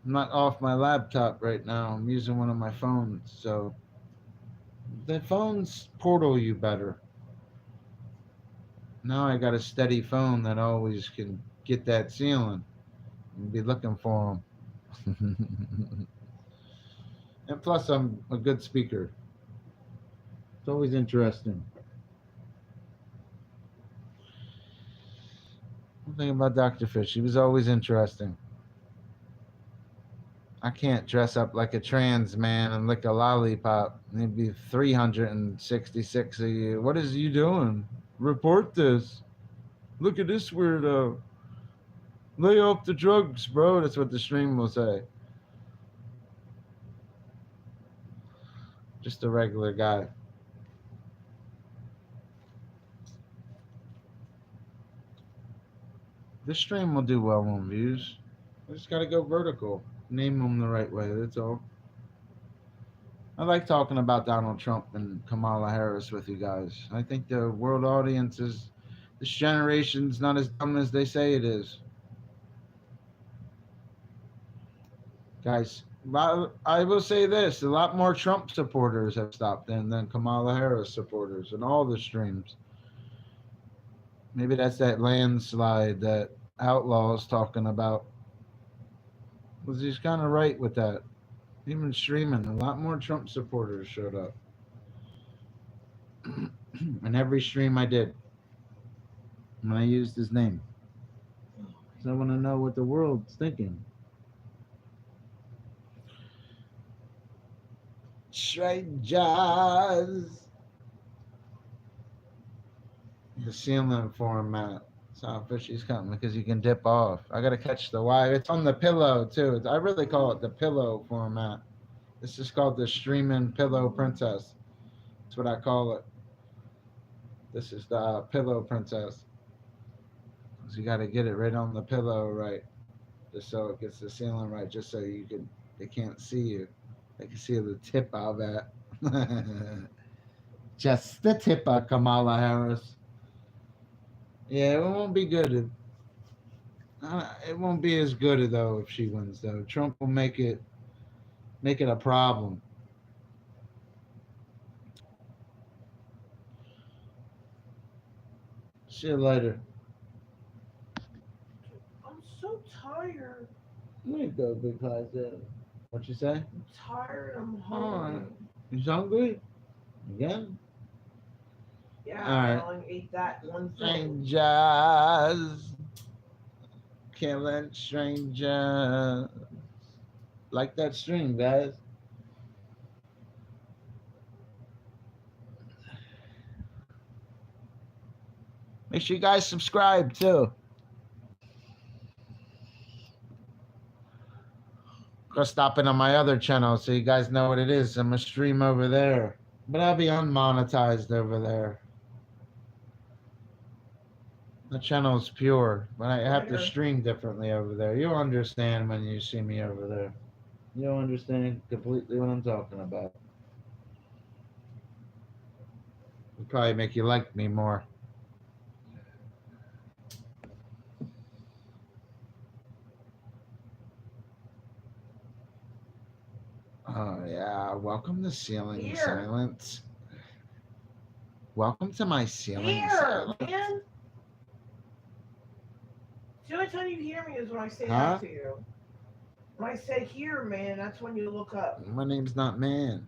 not off my laptop right now. I'm using one of my phones, so the phones portal you better. Now I got a steady phone that always can get that ceiling and be looking for them. And plus, I'm a good speaker. It's always interesting. One thing about Dr. Fish, he was always interesting. I can't dress up like a trans man and lick a lollipop. It'd be 366 a year. What is you doing? Report this. Look at this weirdo. Lay off the drugs, bro. That's what the stream will say. Just a regular guy. This stream will do well on views. I just gotta go vertical. Name them the right way, that's all. I like talking about Donald Trump and Kamala Harris with you guys. I think the world audience this generation's not as dumb as they say it is. Guys, I will say this, a lot more Trump supporters have stopped in than Kamala Harris supporters in all the streams. Maybe that's that landslide that Outlaw's talking about. Because he's kind of right with that. Even streaming, a lot more Trump supporters showed up. In every stream I did. When I used his name. Because I want to know what the world's thinking. Strangers. The ceiling format. That's how fishy's coming because you can dip off. I gotta catch the wire. It's on the pillow too. I really call it the pillow format. This is called the streaming pillow princess. That's what I call it. This is the pillow princess. So you gotta get it right on the pillow, right? Just so it gets the ceiling right. Just so they can't see you. They can see the tip of it. Just the tip of Kamala Harris. Yeah, it won't be good. It won't be as good though if she wins though. Trump will make it a problem. See you later. I'm so tired. There you go, big closet. What you say? I'm tired. I'm Oh, hungry. you hungry? Again? Yeah, I Alright. only ate that one thing. Strangers. Killing strangers. Like that stream, guys. Make sure you guys subscribe too. Go stop in on my other channel so you guys know what it is. I'm a stream over there. But I'll be unmonetized over there. The channel is pure, but I have to stream differently over there. You'll understand when you see me over there. You'll understand completely what I'm talking about. It'll probably make you like me more. Oh yeah, welcome to Ceiling Silence. Welcome to my Ceiling Silence. Man. The only time you hear me is when I say that to you. When I say here, man, that's when you look up. My name's not Man.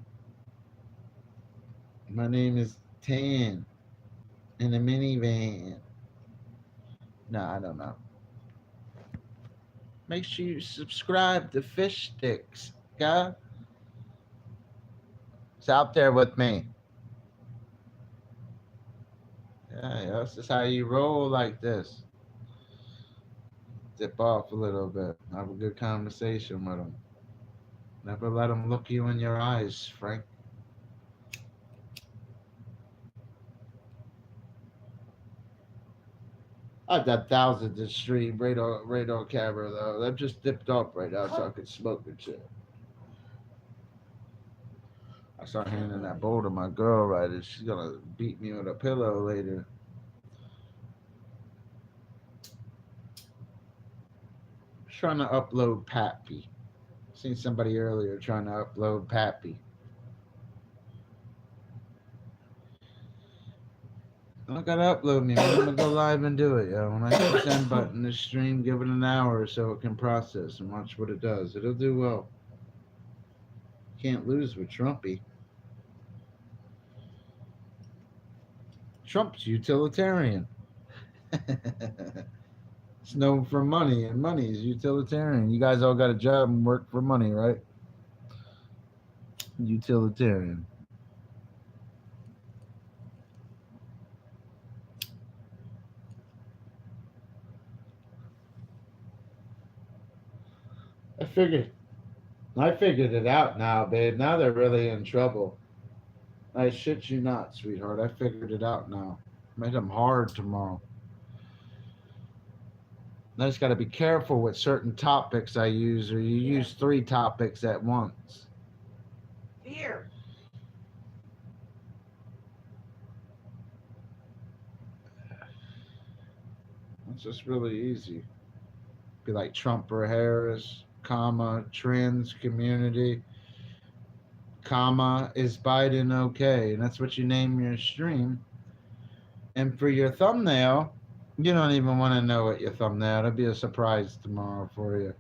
My name is Tan in a minivan. No, I don't know. Make sure you subscribe to Fish Sticks, guy. It's out there with me. Yeah, this is how you roll like this. Dip off a little bit. Have a good conversation with them. Never let them look you in your eyes, Frank. I've got thousands of stream radar camera though. They've just dipped off right now so I could smoke and shit. I start handing that bowl to my girl right and she's gonna beat me with a pillow later. Trying to upload Pappy. Seen somebody earlier trying to upload Pappy. I gotta upload me. I'm gonna go live and do it, yo. When I hit the send button, this stream, give it an hour so it can process and watch what it does. It'll do well. Can't lose with Trumpy. Trump's utilitarian. It's known for money, and money is utilitarian. You guys all got a job and work for money, right? Utilitarian. I figured it out now, babe. Now they're really in trouble. I shit you not, sweetheart. I figured it out now. Made them hard tomorrow. I just got to be careful with certain topics I use, or you use 3 topics at once. Here. It's just really easy. Be like Trump or Harris, comma, trans community, comma, is Biden okay? And that's what you name your stream. And for your thumbnail, you don't even want to know what your thumbnail. It'll be a surprise tomorrow for you.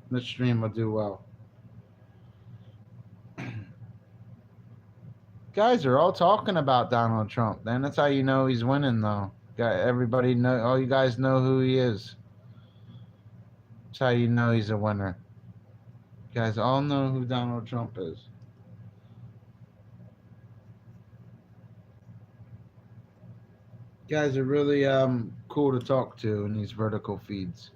The stream will do well. Guys are all talking about Donald Trump. Then that's how you know he's winning, though. Everybody know. All you guys know who he is. That's how you know he's a winner. You guys all know who Donald Trump is. Guys are really cool to talk to in these vertical feeds.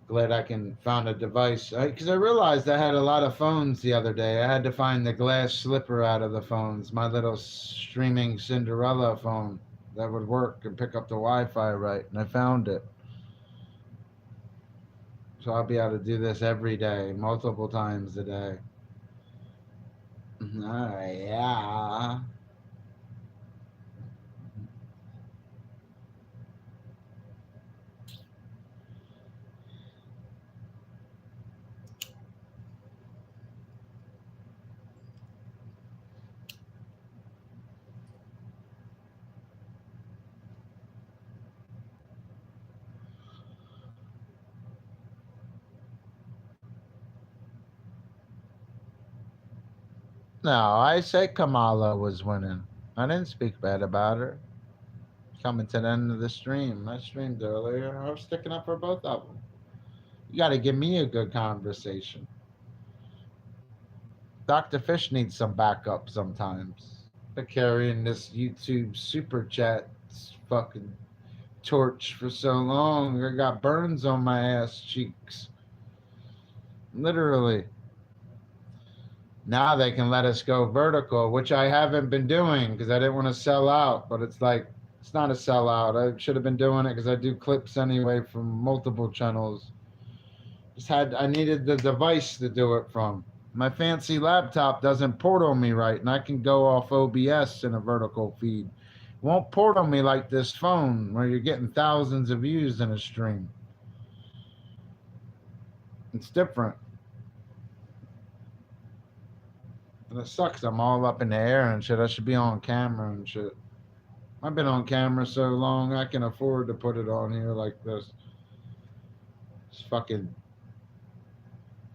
Glad I can find a device because I realized I had a lot of phones the other day. I had to find the glass slipper out of the phones, my little streaming Cinderella phone that would work and pick up the Wi-Fi right, and I found it. So I'll be able to do this every day, multiple times a day. Oh, yeah. No, I said Kamala was winning. I didn't speak bad about her. Coming to the end of the stream. I streamed earlier. I was sticking up for both of them. You got to give me a good conversation. Dr. Fish needs some backup sometimes. They're carrying this YouTube super chat fucking torch for so long. I got burns on my ass cheeks. Literally. Now they can let us go vertical, which I haven't been doing because I didn't want to sell out. But it's like, it's not a sellout. I should have been doing it because I do clips anyway from multiple channels. I needed the device to do it from. My fancy laptop doesn't port on me right, and I can go off OBS in a vertical feed. It won't port on me like this phone where you're getting thousands of views in a stream. It's different. And it sucks. I'm all up in the air and shit. I should be on camera and shit. I've been on camera so long, I can afford to put it on here like this. It's fucking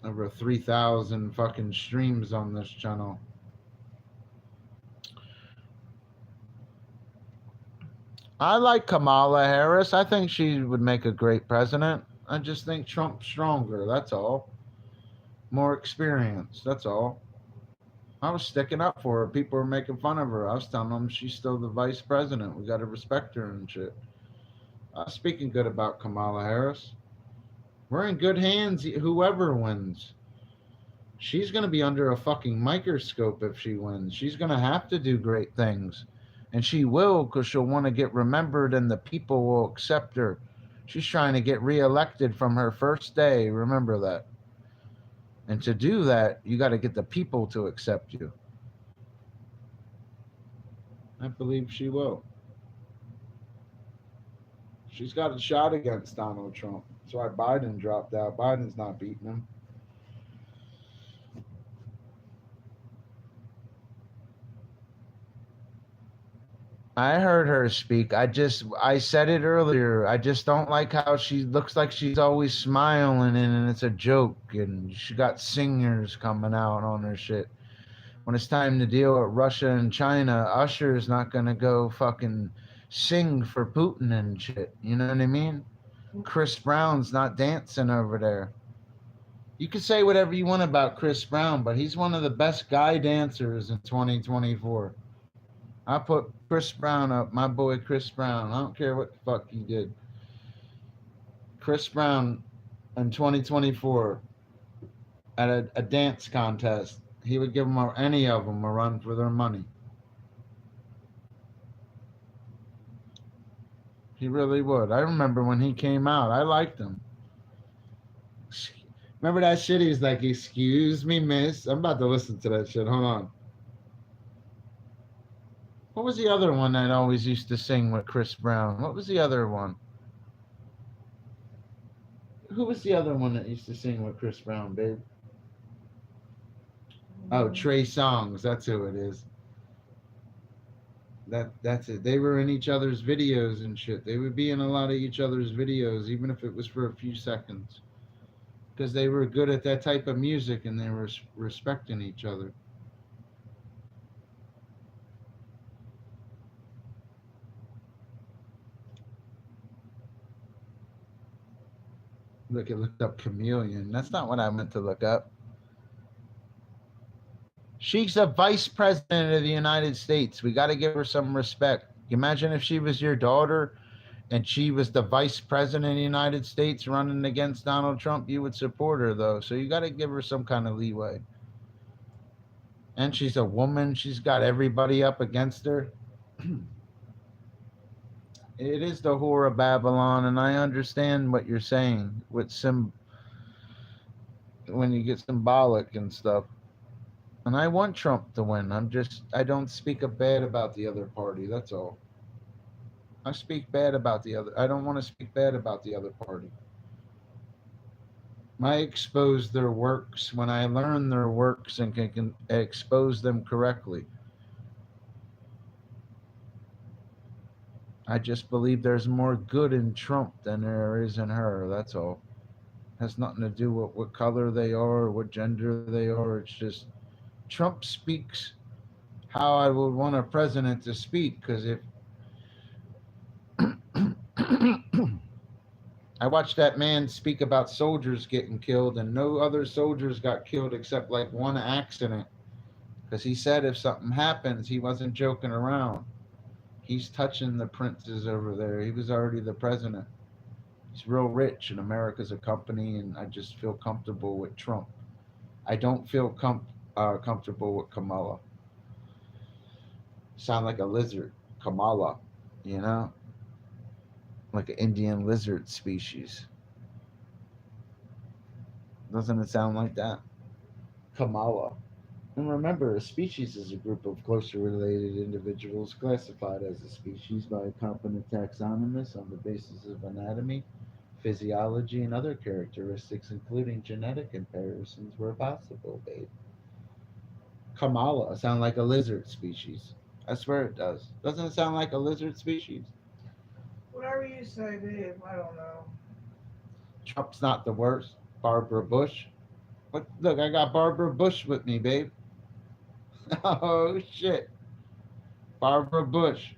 over 3,000 fucking streams on this channel. I like Kamala Harris. I think she would make a great president. I just think Trump's stronger. That's all. More experience. That's all. I was sticking up for her. People were making fun of her. I was telling them she's still the vice president. We got to respect her and shit. I was speaking good about Kamala Harris. We're in good hands, whoever wins. She's going to be under a fucking microscope if she wins. She's going to have to do great things. And she will, because she'll want to get remembered and the people will accept her. She's trying to get reelected from her first day. Remember that. And to do that, you got to get the people to accept you. I believe she will. She's got a shot against Donald Trump. That's why Biden dropped out. Biden's not beating him. I heard her speak. I said it earlier. I just don't like how she looks like she's always smiling and it's a joke. And she got singers coming out on her shit. When it's time to deal with Russia and China, Usher's not going to go fucking sing for Putin and shit. You know what I mean? Chris Brown's not dancing over there. You can say whatever you want about Chris Brown, but he's one of the best guy dancers in 2024. I put Chris Brown up, my boy Chris Brown. I don't care what the fuck he did. Chris Brown in 2024 at a dance contest, he would give them any of them a run for their money. He really would. I remember when he came out, I liked him. Remember that shit? He's like, "Excuse me, miss." I'm about to listen to that shit. Hold on. What was the other one that always used to sing with Chris Brown? What was the other one? Who was the other one that used to sing with Chris Brown, babe? Oh, Trey Songz. That's who it is. That's it. They were in each other's videos and shit. They would be in a lot of each other's videos, even if it was for a few seconds, because they were good at that type of music and they were respecting each other. Look, it looked up chameleon. That's not what I meant to look up. She's a vice president of the United States. We got to give her some respect. Imagine if she was your daughter and she was the vice president of the United States running against Donald Trump. You would support her, though. So you got to give her some kind of leeway. And she's a woman. She's got everybody up against her. It is the whore of Babylon, and I understand what you're saying with when you get symbolic and stuff. And I want Trump to win. I don't speak bad about the other party. That's all. I speak bad about the other. I don't want to speak bad about the other party. I expose their works when I learn their works and can expose them correctly. I just believe there's more good in Trump than there is in her. That's all. It has nothing to do with what color they are or what gender they are. It's just Trump speaks how I would want a president to speak. Because if I watched that man speak about soldiers getting killed, and no other soldiers got killed except like one accident. Because he said if something happens, he wasn't joking around. He's touching the princes over there. He was already the president. He's real rich, and America's a company, and I just feel comfortable with Trump. I don't feel comfortable with Kamala. Sound like a lizard, Kamala, you know, like an Indian lizard species. Doesn't it sound like that? Kamala. And remember, a species is a group of closely related individuals classified as a species by a competent taxonomist on the basis of anatomy, physiology, and other characteristics, including genetic comparisons, where possible, babe. Kamala sound like a lizard species. I swear it does. Doesn't it sound like a lizard species? Whatever you say, babe. I don't know. Trump's not the worst. Barbara Bush. But look, I got Barbara Bush with me, babe. Oh shit. Barbara Bush.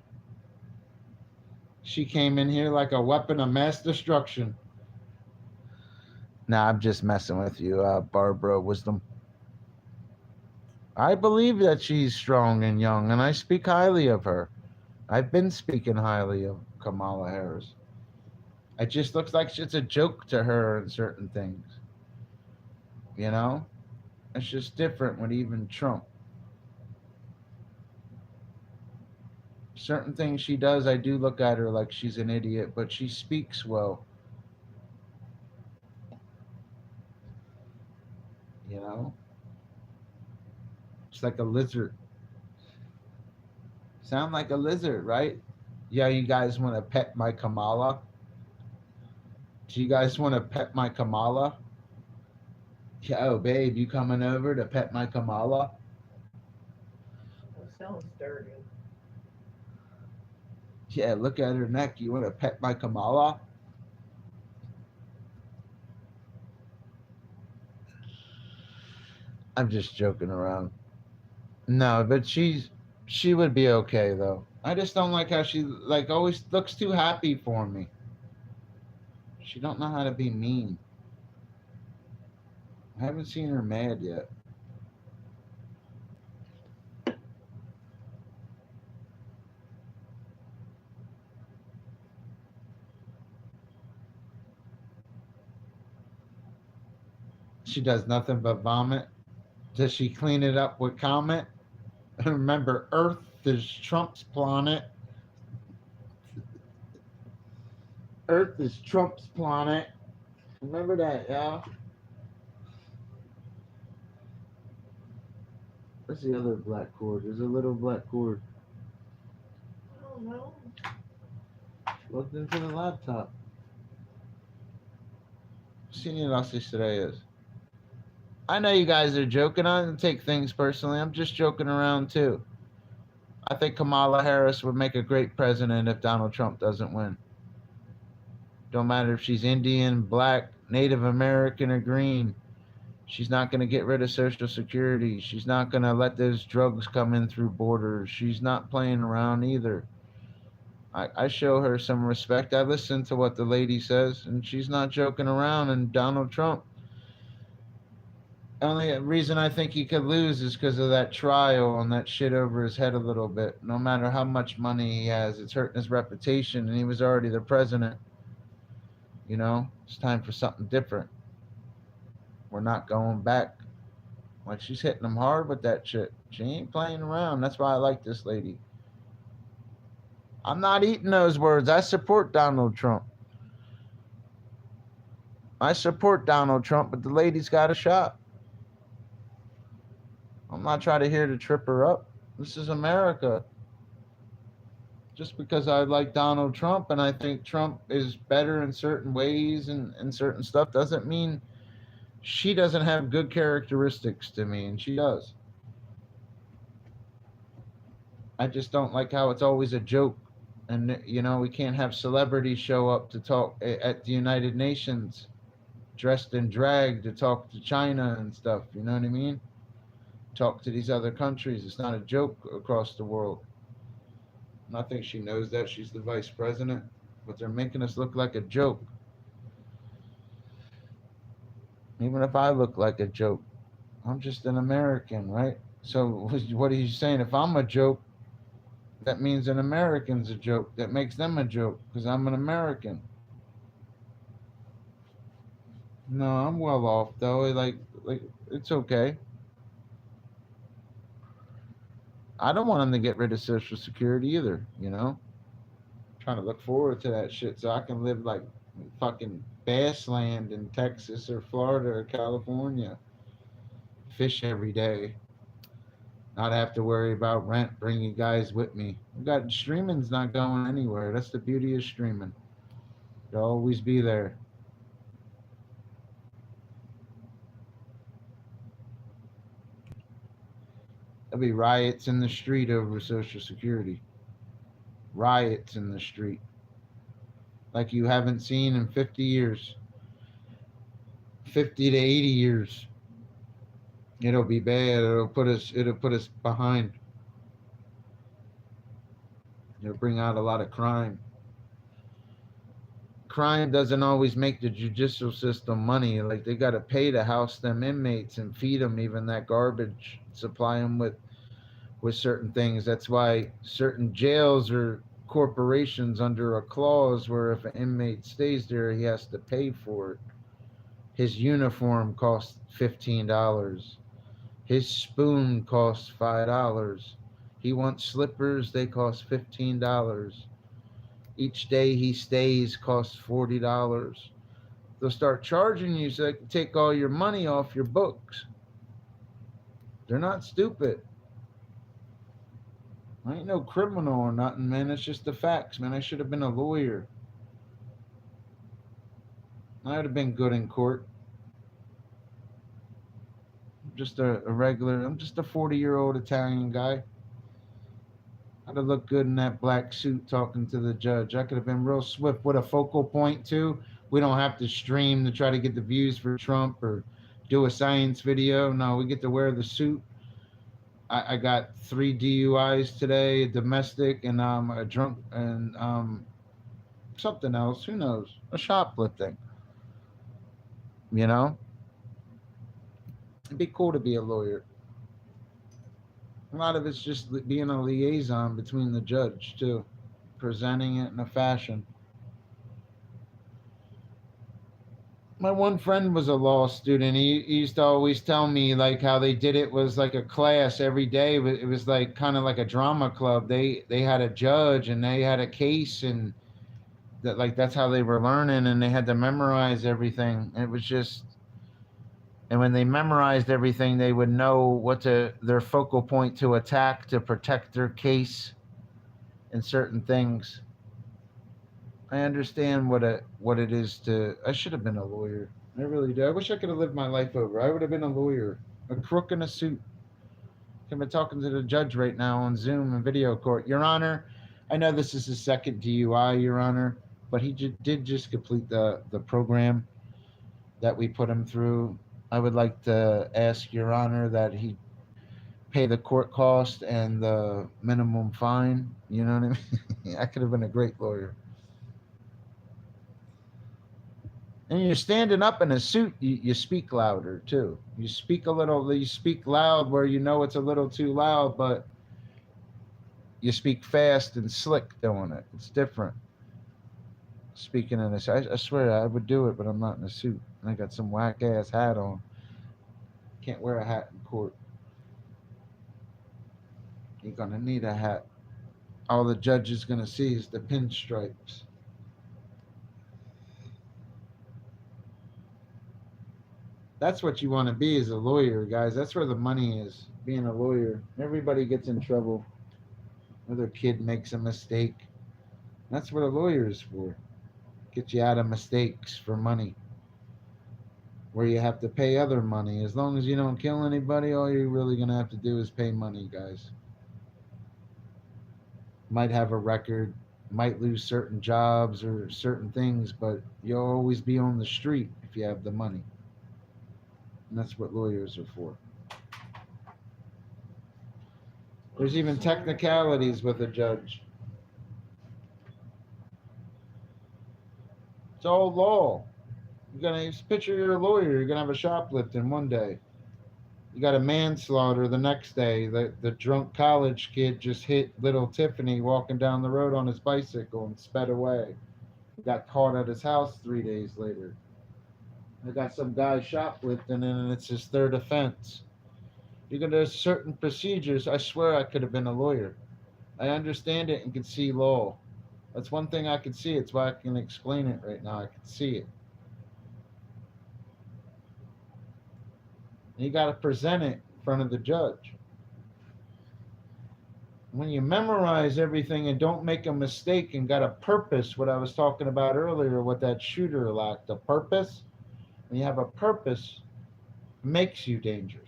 She came in here like a weapon of mass destruction. Nah, I'm just messing with you, Barbara Wisdom. I believe that she's strong and young, and I speak highly of her. I've been speaking highly of Kamala Harris. It just looks like it's a joke to her in certain things. You know? It's just different with even Trump. Certain things she does, I do look at her like she's an idiot, but she speaks well. You know? It's like a lizard. Sound like a lizard, right? Yeah, you guys want to pet my Kamala? Do you guys want to pet my Kamala? Yo, babe, you coming over to pet my Kamala? That sounds dirty. Yeah, look at her neck. You want to pet my Kamala? I'm just joking around. No, but she would be okay though. I just don't like how she like always looks too happy for me. She don't know how to be mean. I haven't seen her mad yet. She does nothing but vomit. Does she clean it up with comment? Remember, Earth is Trump's planet. Earth is Trump's planet. Remember that, yeah? Where's the other black cord? There's a little black cord I don't know. plugged into the laptop. Señor Estrellas. I know you guys are joking. I don't take things personally. I'm just joking around too. I think Kamala Harris would make a great president if Donald Trump doesn't win. Don't matter if she's Indian, black, Native American, or green. She's not going to get rid of Social Security. She's not going to let those drugs come in through borders. She's not playing around either. I show her some respect. I listen to what the lady says, and she's not joking around. And Donald Trump, only reason I think he could lose is because of that trial and that shit over his head a little bit. No matter how much money he has, it's hurting his reputation, and he was already the president. You know, it's time for something different. We're not going back. Like, she's hitting him hard with that shit. She ain't playing around. That's why I like this lady. I'm not eating those words. I support Donald Trump. I support Donald Trump, but the lady's got a shot. I'm not trying to here to trip her up. This is America. Just because I like Donald Trump and I think Trump is better in certain ways and certain stuff doesn't mean she doesn't have good characteristics to me, and she does. I just don't like how it's always a joke. And, you know, we can't have celebrities show up to talk at the United Nations dressed in drag to talk to China and stuff. You know what I mean? talk to these other countries. It's not a joke across the world. And I think she knows that. She's the vice president. But they're making us look like a joke. Even if I look like a joke, I'm just an American, right? So what are you saying? If I'm a joke, that means an American's a joke. That makes them a joke because I'm an American. No, I'm well off though. Like it's okay. I don't want them to get rid of Social Security either. Trying to look forward to that shit so I can live like fucking bass land in Texas or Florida or California. Fish every day. Not have to worry about rent. Bring you guys with me. We got streaming's not going anywhere. That's the beauty of streaming. You'll always be there. There'll be riots in the street over Social Security. Riots in the street. Like you haven't seen in 50 years. 50 to 80 years. It'll be bad. It'll put us behind. It'll bring out a lot of crime. Crime doesn't always make the judicial system money. Like they got to pay to house them inmates and feed them even that garbage, supply them with certain things. That's why certain jails are corporations under a clause where if an inmate stays there, he has to pay for it. His uniform costs $15. His spoon costs $5. He wants slippers, they cost $15. Each day he stays costs $40. They'll start charging you so they can take all your money off your books. They're not stupid. I ain't no criminal or nothing, man. It's just the facts, man. I should have been a lawyer. I would have been good in court. I'm just a 40-year-old Italian guy. I'd have looked good in that black suit talking to the judge. I could have been real swift with a focal point, too. We don't have to stream to try to get the views for Trump or do a science video. No, we get to wear the suit. I got 3 DUIs today, a domestic and a drunk and something else. Who knows? A shoplifting. It'd be cool to be a lawyer. A lot of it's just being a liaison between the judge too, presenting it in a fashion. My one friend was a law student. He used to always tell me like how they did it was like a class every day. It was like kind of like a drama club. They had a judge and they had a case and that's how they were learning and they had to memorize everything. It was just, and when they memorized everything, they would know their focal point to attack to protect their case and certain things. I understand what it is to. I should have been a lawyer. I really do. I wish I could have lived my life over. I would have been a lawyer, a crook in a suit. I've been talking to the judge right now on Zoom and video court. Your Honor, I know this is his second DUI, Your Honor, but he did just complete the program that we put him through. I would like to ask Your Honor that he pay the court cost and the minimum fine. You know what I mean? I could have been a great lawyer. And you're standing up in a suit, you speak louder too. You speak loud where you know it's a little too loud, but you speak fast and slick doing it. It's different. Speaking in a suit, I swear I would do it, but I'm not in a suit. I got some whack ass hat on. Can't wear a hat in court. You're gonna need a hat. All the judge is gonna see is the pinstripes. That's what you want to be as a lawyer, guys. That's where the money is, being a lawyer. Everybody gets in trouble. Another kid makes a mistake. That's what a lawyer is for. Get you out of mistakes for money. Where you have to pay other money. As long as you don't kill anybody, all you're really going to have to do is pay money, guys. Might have a record, might lose certain jobs or certain things, but you'll always be on the street if you have the money. And that's what lawyers are for. There's even technicalities with a judge. It's all law. You're gonna picture you're a lawyer. You're gonna have a shoplifting one day. You got a manslaughter the next day. The drunk college kid just hit little Tiffany walking down the road on his bicycle and sped away. He got caught at his house 3 days later. I got some guy shoplifting and it's his third offense. There's certain procedures. I swear I could have been a lawyer. I understand it and can see law. That's one thing I can see. It's why I can explain it right now. I can see it. And you got to present it in front of the judge. When you memorize everything and don't make a mistake and got a purpose, what I was talking about earlier, what that shooter lacked, a purpose. When you have a purpose, it makes you dangerous.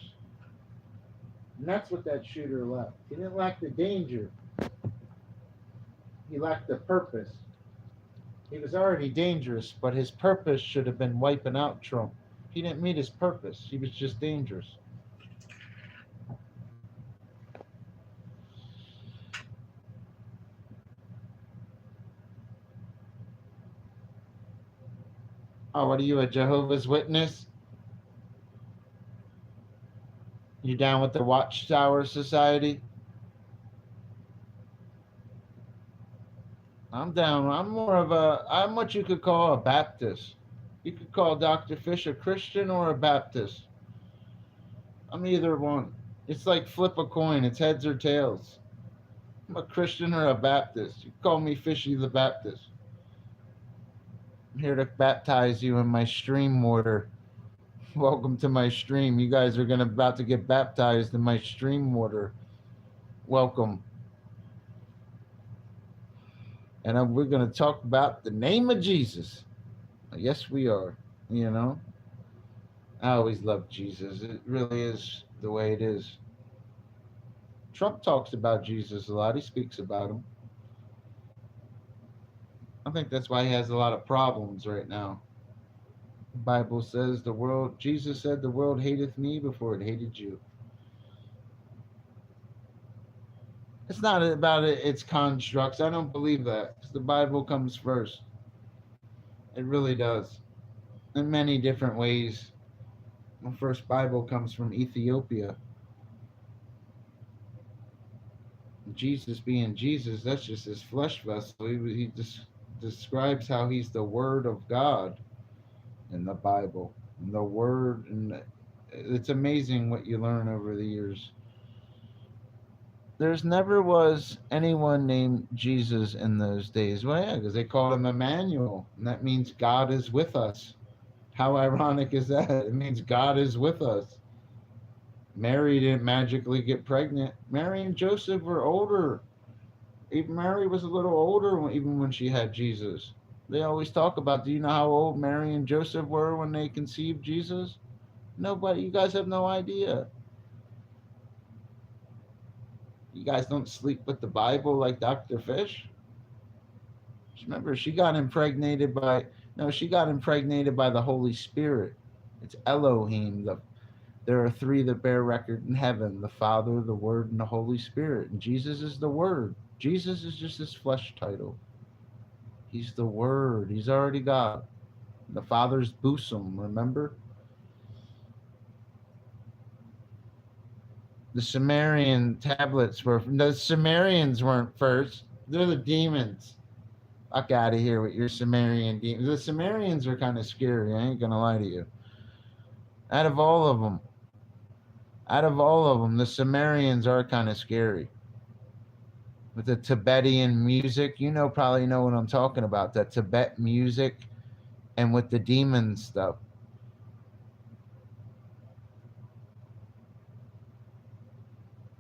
And that's what that shooter lacked. He didn't lack the danger. He lacked the purpose. He was already dangerous, but his purpose should have been wiping out Trump. He didn't meet his purpose. He was just dangerous. Oh, what are you, a Jehovah's Witness? You down with the Watchtower Society? I'm down. I'm what you could call a Baptist. You could call Dr. Fish a Christian or a Baptist. I'm either one. It's like flip a coin. It's heads or tails. I'm a Christian or a Baptist. You call me Fishy the Baptist. I'm here to baptize you in my stream water. Welcome to my stream. You guys are about to get baptized in my stream water. Welcome. And we're going to talk about the name of Jesus. Yes, we are. You know, I always loved Jesus. It really is the way it is. Trump talks about Jesus a lot. He speaks about him. I think that's why he has a lot of problems right now. The Bible says Jesus said, the world hateth me before it hated you. It's not about its constructs. I don't believe that. The Bible comes first. It really does. In many different ways. The first Bible comes from Ethiopia. Jesus being Jesus, that's just his flesh vessel. He just describes how he's the Word of God in the Bible. And the Word, and it's amazing what you learn over the years. There's never was anyone named Jesus in those days. Well, yeah, because they called him Emmanuel, and that means God is with us. How ironic is that? It means God is with us. Mary didn't magically get pregnant. Mary and Joseph were older. Even Mary was a little older even when she had Jesus. They always talk about, do you know how old Mary and Joseph were when they conceived Jesus? Nobody, you guys have no idea. You guys don't sleep with the Bible like Dr. Fish? Remember, she got impregnated by the Holy Spirit. It's Elohim. There are three that bear record in heaven: the Father, the Word, and the Holy Spirit. And Jesus is the Word. Jesus is just his flesh title. He's the Word. He's already God. The Father's bosom, remember? The Sumerian tablets the Sumerians weren't first. They're the demons. Fuck out of here with your Sumerian demons. The Sumerians are kind of scary. I ain't gonna lie to you. Out of all of them, the Sumerians are kind of scary. With the Tibetan music, probably know what I'm talking about. That Tibet music, and with the demon stuff.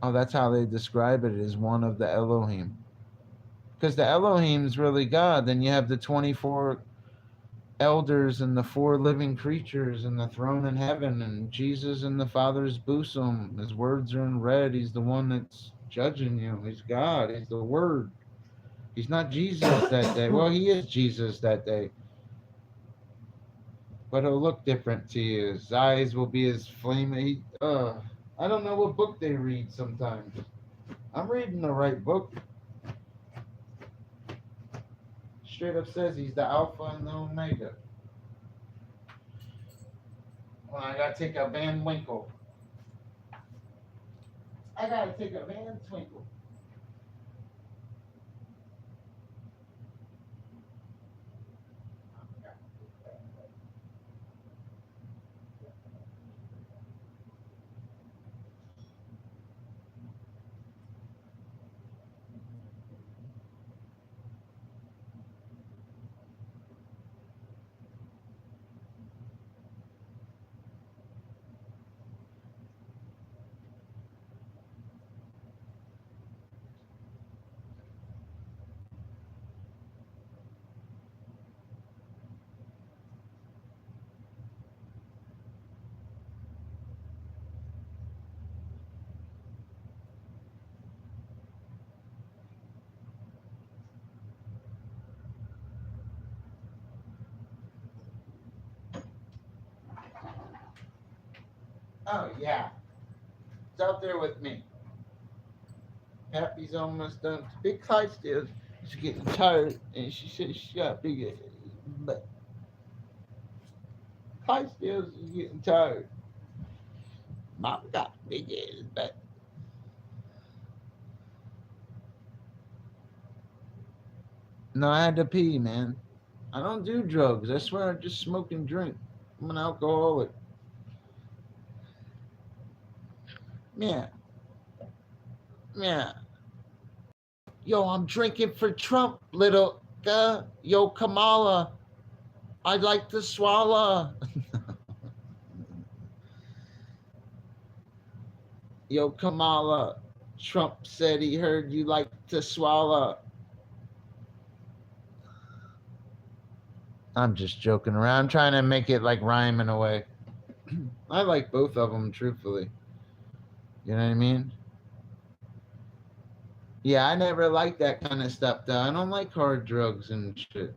Oh, that's how they describe it, as one of the Elohim. Because the Elohim's really God. Then you have the 24 elders and the 4 living creatures and the throne in heaven, and Jesus in the Father's bosom. His words are in red. He's the one that's judging you. He's God. He's the Word. He's not Jesus that day. Well, he is Jesus that day. But he'll look different to you. His eyes will be as flaming. I don't know what book they read sometimes. I'm reading the right book. Straight up says he's the Alpha and the Omega. Well, I gotta take a Van Winkle. I gotta take a Van Twinkle. Oh yeah, it's out there with me. Happy's almost done. Big Clydesdale. She's getting tired, and she says she got big. But Clydesdale's is getting tired. Mom got big ass butt. No, I had to pee, man. I don't do drugs. I swear I just smoke and drink. I'm an alcoholic. Yeah, yeah. Yo, I'm drinking for Trump, little. Yo, Kamala, I'd like to swallow. Yo, Kamala, Trump said he heard you like to swallow. I'm just joking around, trying to make it like rhyme in a way. I like both of them, truthfully. You know what I mean? Yeah, I never liked that kind of stuff, though. I don't like hard drugs and shit.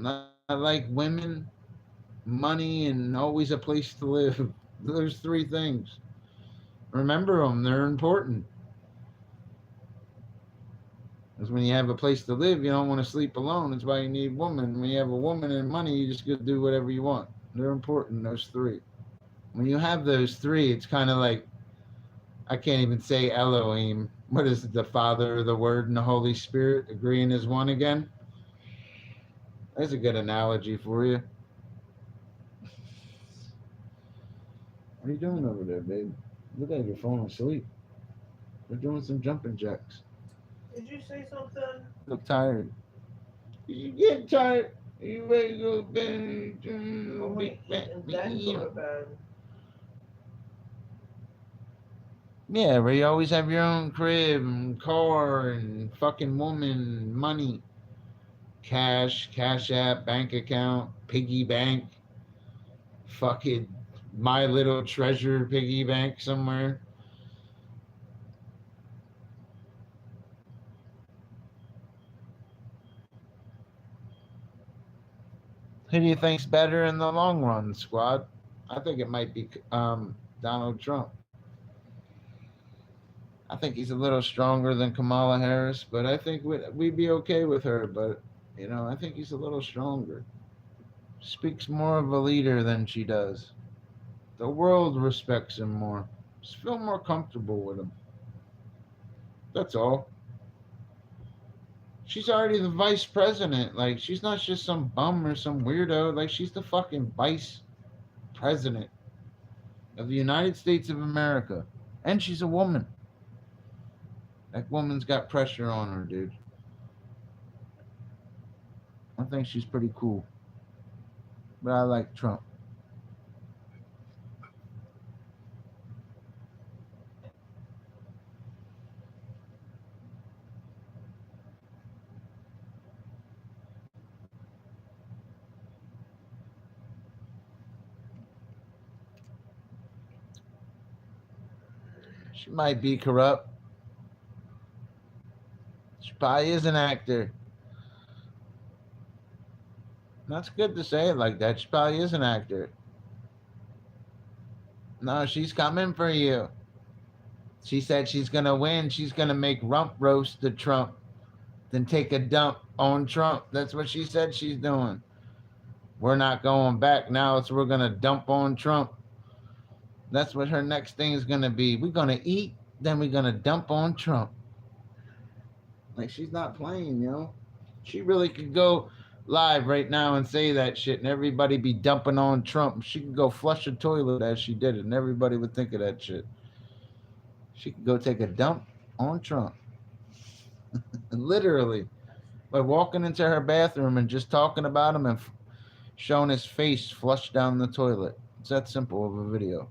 I like women, money, and always a place to live. Those three things. Remember them, they're important. Because when you have a place to live, you don't want to sleep alone. That's why you need women. When you have a woman and money, you just get to do whatever you want. They're important, those three. When you have those three, it's kind of like, I can't even say Elohim. What is it? The Father, the Word, and the Holy Spirit agreeing as one again? That's a good analogy for you. What are you doing over there, babe? Look like you're falling asleep. We're doing some jumping jacks. Did you say something? Look tired. You get tired. You ready to go to bed? I want to eat and then go to bed. Yeah, where you always have your own crib and car and fucking woman, money, cash app, bank account, piggy bank, fucking my little treasure piggy bank somewhere. Who do you think's better in the long run, squad? I think it might be Donald Trump. I think he's a little stronger than Kamala Harris, but I think we'd be okay with her. But I think he's a little stronger. Speaks more of a leader than she does. The world respects him more. Just feel more comfortable with him. That's all. She's already the vice president. Like, she's not just some bum or some weirdo. Like, she's the fucking vice president of the United States of America. And she's a woman. That woman's got pressure on her, dude. I think she's pretty cool. But I like Trump. She might be corrupt. She probably is an actor. That's good to say it like that. She probably is an actor. No, she's coming for you. She said she's going to win. She's going to make rump roast the Trump, then take a dump on Trump. That's what she said she's doing. We're not going back now. We're going to dump on Trump. That's what her next thing is going to be. We're going to eat, then we're going to dump on Trump. Like, she's not playing, you know? She really could go live right now and say that shit and everybody be dumping on Trump. She could go flush a toilet as she did it and everybody would think of that shit. She could go take a dump on Trump. Literally. By walking into her bathroom and just talking about him and showing his face flushed down the toilet. It's that simple of a video.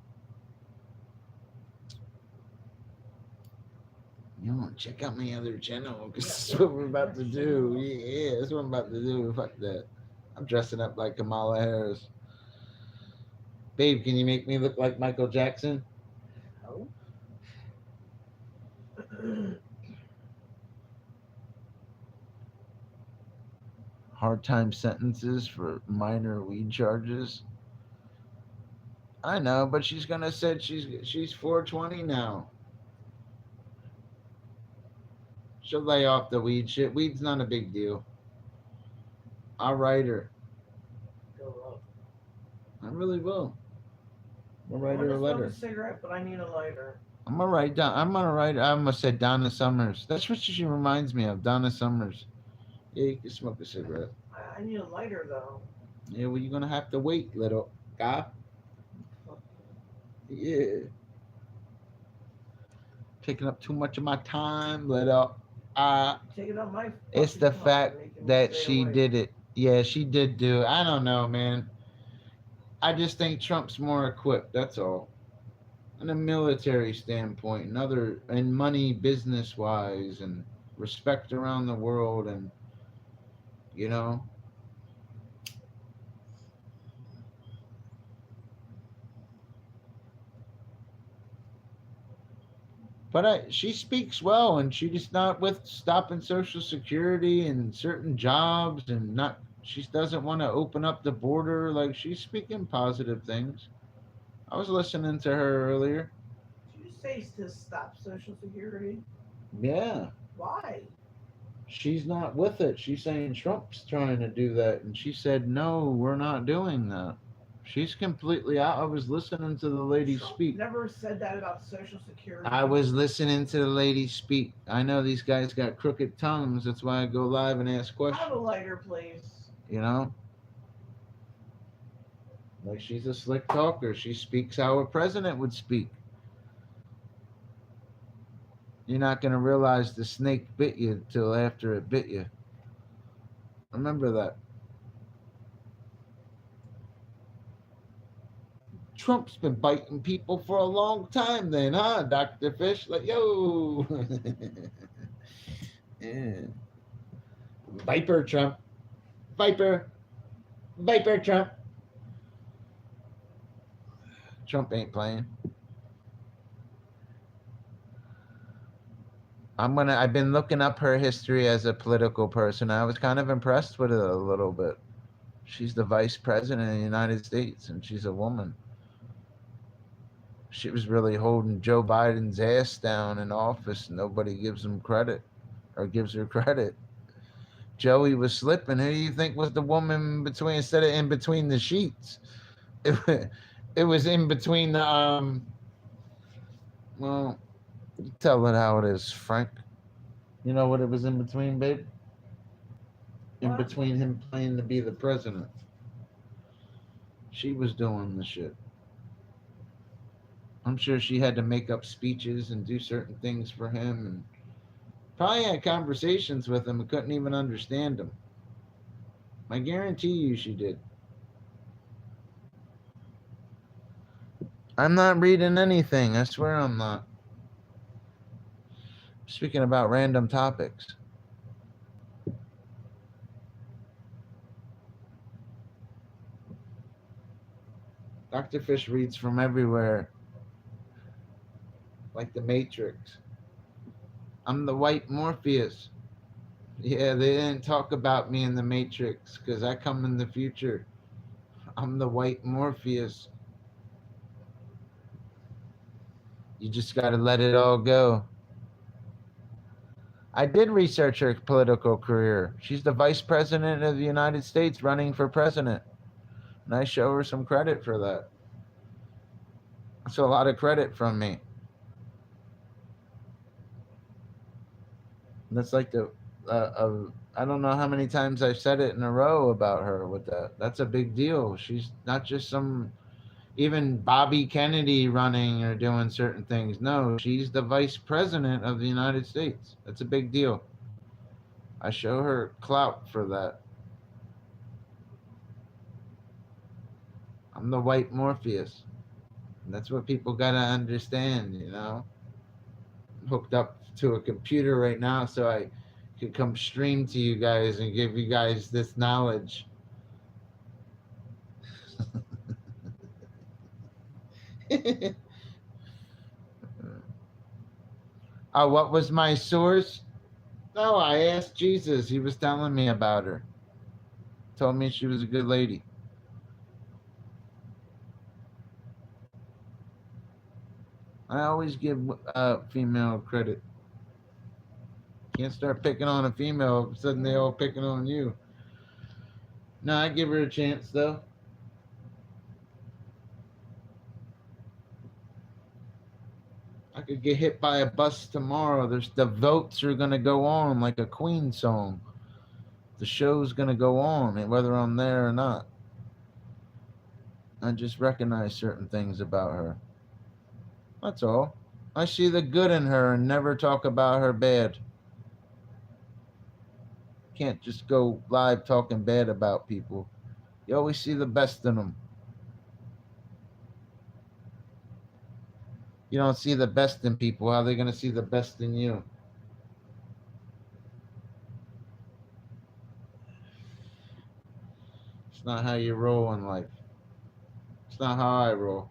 You want to check out my other channel because that's what we're about to do. Yeah, that's what I'm about to do. Fuck that. I'm dressing up like Kamala Harris. Babe, can you make me look like Michael Jackson? No. Hard time sentences for minor weed charges. I know, but she's gonna say she's 420 now. She'll lay off the weed shit. Weed's not a big deal. I'll write her. I really will. I'll write her a letter. A cigarette, but I need a lighter. I'm gonna write down. I'm gonna I almost said Donna Summers. That's what she reminds me of. Donna Summers. Yeah, you can smoke a cigarette. I need a lighter though. Yeah, well, you're gonna have to wait, little guy. Yeah. Taking up too much of my time, little. Taking up my. It's the fact that she did it. Yeah, she did do it. I don't know, man. I just think Trump's more equipped. That's all. In a military standpoint, and money business wise, and respect around the world, and you know. But she speaks well, and she's not with stopping Social Security and certain jobs, and not. She doesn't want to open up the border. Like, she's speaking positive things. I was listening to her earlier. Did you say to stop Social Security? Yeah. Why? She's not with it. She's saying Trump's trying to do that, and she said, "No, we're not doing that." She's completely out. I was listening to the lady speak. Never said that about Social Security. I was listening to the lady speak. I know these guys got crooked tongues. That's why I go live and ask questions. Have a lighter, please. You know? Like, she's a slick talker. She speaks how a president would speak. You're not going to realize the snake bit you till after it bit you. Remember that. Trump's been biting people for a long time then, huh, Dr. Fish? Like, yo. Yeah. Viper Trump. Viper Trump. Trump ain't playing. I've been looking up her history as a political person. I was kind of impressed with it a little bit. She's the vice president of the United States, and she's a woman. She was really holding Joe Biden's ass down in office. Nobody gives him credit or gives her credit. Joey was slipping. Who do you think was the woman between, instead of in between the sheets? It was in between the, well, you tell it how it is, Frank. You know what it was in between, babe? In between him playing to be the president. She was doing the shit. I'm sure she had to make up speeches and do certain things for him, and probably had conversations with him and couldn't even understand him. I guarantee you she did. I'm not reading anything. I swear I'm not. Speaking about random topics. Dr. Fish reads from everywhere. Like the Matrix. I'm the white Morpheus. Yeah, they didn't talk about me in the Matrix because I come in the future. I'm the white Morpheus. You just got to let it all go. I did research her political career. She's the vice president of the United States running for president. And I show her some credit for that. That's a lot of credit from me. That's like I don't know how many times I've said it in a row about her with that. That's a big deal. She's not just some, even Bobby Kennedy running or doing certain things. No, she's the vice president of the United States. That's a big deal. I show her clout for that. I'm the white Morpheus. And that's what people got to understand, you know. I'm hooked up to a computer right now so I could come stream to you guys and give you guys this knowledge. Oh, what was my source? No, I asked Jesus. He was telling me about her. Told me she was a good lady. I always give female credit. Can't start picking on a female. All of a sudden they all picking on you. No, I give her a chance though. I could get hit by a bus tomorrow. The votes are gonna go on like a Queen song. The show's gonna go on, whether I'm there or not. I just recognize certain things about her. That's all. I see the good in her and never talk about her bad. Can't just go live talking bad about people. You always see the best in them. You don't see the best in people. How are they going to see the best in you? It's not how you roll in life. It's not how I roll.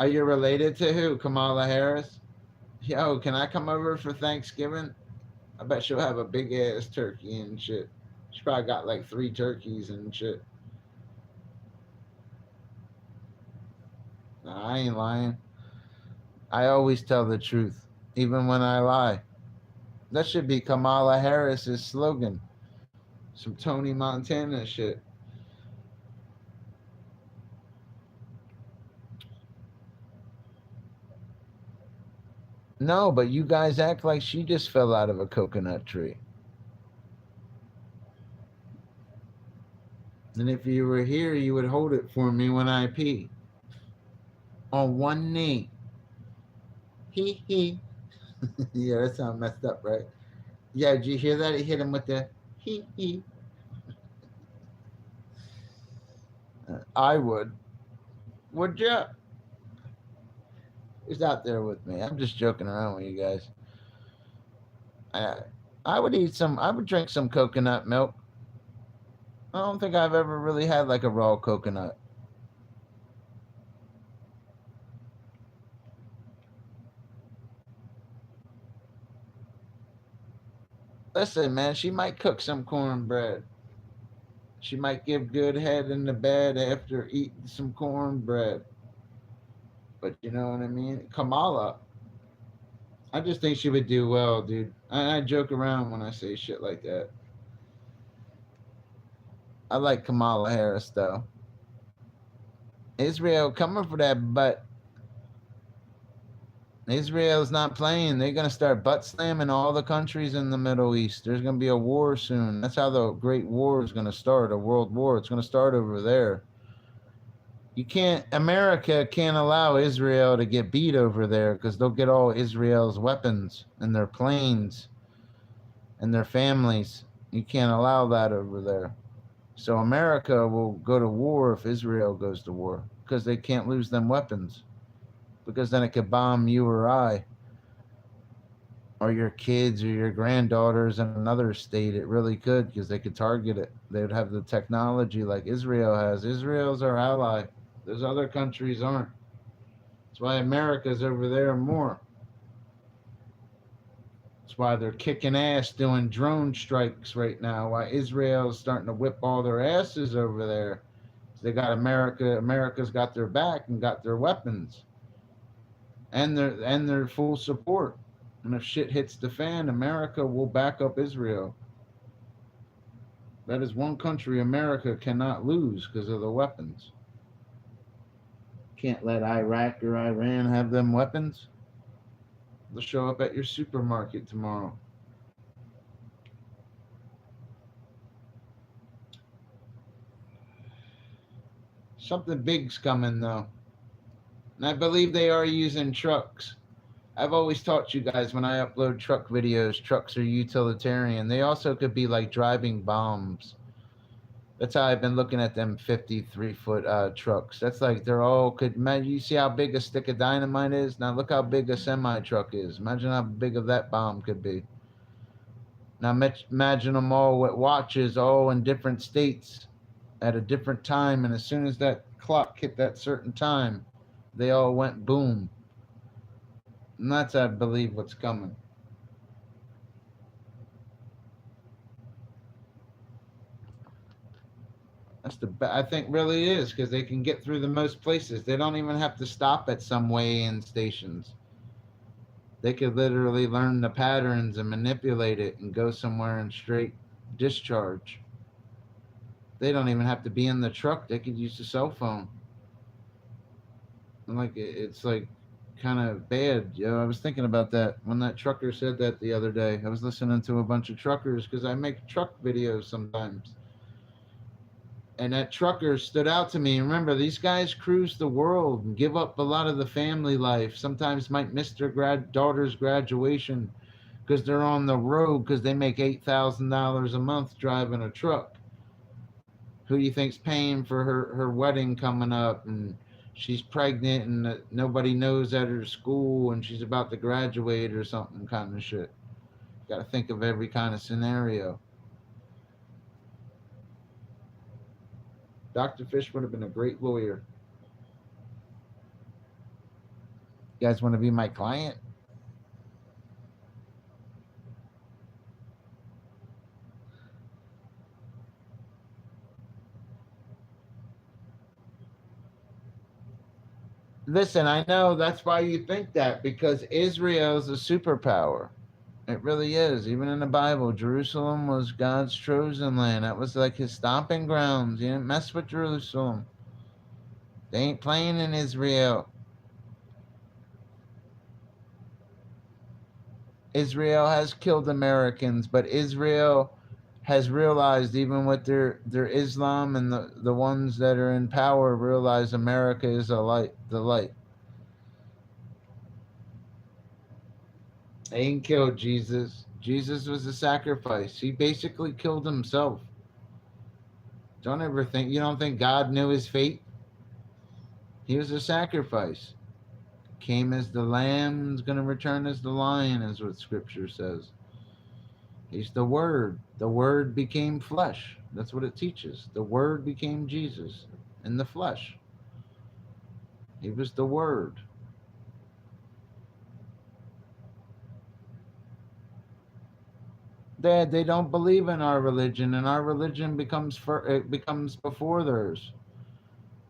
Are you related to who? Kamala Harris? Yo, can I come over for Thanksgiving? I bet she'll have a big ass turkey and shit. She probably got like 3 turkeys and shit. Nah, I ain't lying. I always tell the truth, even when I lie. That should be Kamala Harris's slogan. Some Tony Montana shit. No, but you guys act like she just fell out of a coconut tree. And if you were here, you would hold it for me when I pee. On one knee. Hee hee. Yeah, that sounds messed up, right? Yeah, did you hear that? He hit him with the hee hee. I would. Would ya? Who's out there with me? I'm just joking around with you guys. I would eat some, I would drink some coconut milk. I don't think I've ever really had like a raw coconut. Listen, man, she might cook some cornbread. She might give good head in the bed after eating some cornbread. But you know what I mean? Kamala, I just think she would do well, dude. I joke around when I say shit like that. I like Kamala Harris, though. Israel coming for that butt. Israel's not playing. They're going to start butt slamming all the countries in the Middle East. There's going to be a war soon. That's how the Great War is going to start, a world war. It's going to start over there. America can't allow Israel to get beat over there because they'll get all Israel's weapons and their planes and their families. You can't allow that over there. So America will go to war if Israel goes to war because they can't lose them weapons. Because then it could bomb you or I or your kids or your granddaughters in another state. It really could because they could target it. They would have the technology like Israel has. Israel's our ally. Those other countries aren't. That's why America's over there more. That's why they're kicking ass doing drone strikes right now. Why Israel's starting to whip all their asses over there. They got America. America's got their back and got their weapons. and their full support. And if shit hits the fan, America will back up Israel. That is one country America cannot lose because of the weapons. Can't let Iraq or Iran have them weapons. They'll show up at your supermarket tomorrow. Something big's coming though. And I believe they are using trucks. I've always taught you guys when I upload truck videos, trucks are utilitarian. They also could be like driving bombs. That's how I've been looking at them 53-foot trucks. That's like they're all could. Imagine, you see how big a stick of dynamite is? Now look how big a semi truck is. Imagine how big of that bomb could be. Now imagine them all with watches, all in different states at a different time. And as soon as that clock hit that certain time, they all went boom. And that's, I believe, what's coming. I think really is because they can get through the most places. They don't even have to stop at some weigh-in stations. They could literally learn the patterns and manipulate it and go somewhere in straight discharge. They don't even have to be in the truck. They could use a cell phone. And like it's like kind of bad. I was thinking about that when that trucker said that the other day. I was listening to a bunch of truckers because I make truck videos sometimes. And that trucker stood out to me. Remember, these guys cruise the world and give up a lot of the family life. Sometimes might miss their daughter's graduation because they're on the road because they make $8,000 a month driving a truck. Who do you think's paying for her wedding coming up? And she's pregnant and nobody knows at her school and she's about to graduate or something kind of shit. Got to think of every kind of scenario. Dr. Fish would have been a great lawyer. You guys want to be my client? Listen, I know that's why you think that, because Israel's a superpower. It really is. Even in the Bible, Jerusalem was God's chosen land. That was like his stomping grounds. You didn't mess with Jerusalem. They ain't playing in Israel. Israel has killed Americans, but Israel has realized, even with their Islam and the ones that are in power, realize America is the light. They ain't killed Jesus. Jesus was a sacrifice. He basically killed himself. You don't think God knew his fate? He was a sacrifice. Came as the lamb, is going to return as the lion, is what scripture says. He's the Word. The Word became flesh. That's what it teaches. The Word became Jesus in the flesh. He was the Word. They don't believe in our religion, and our religion becomes before theirs.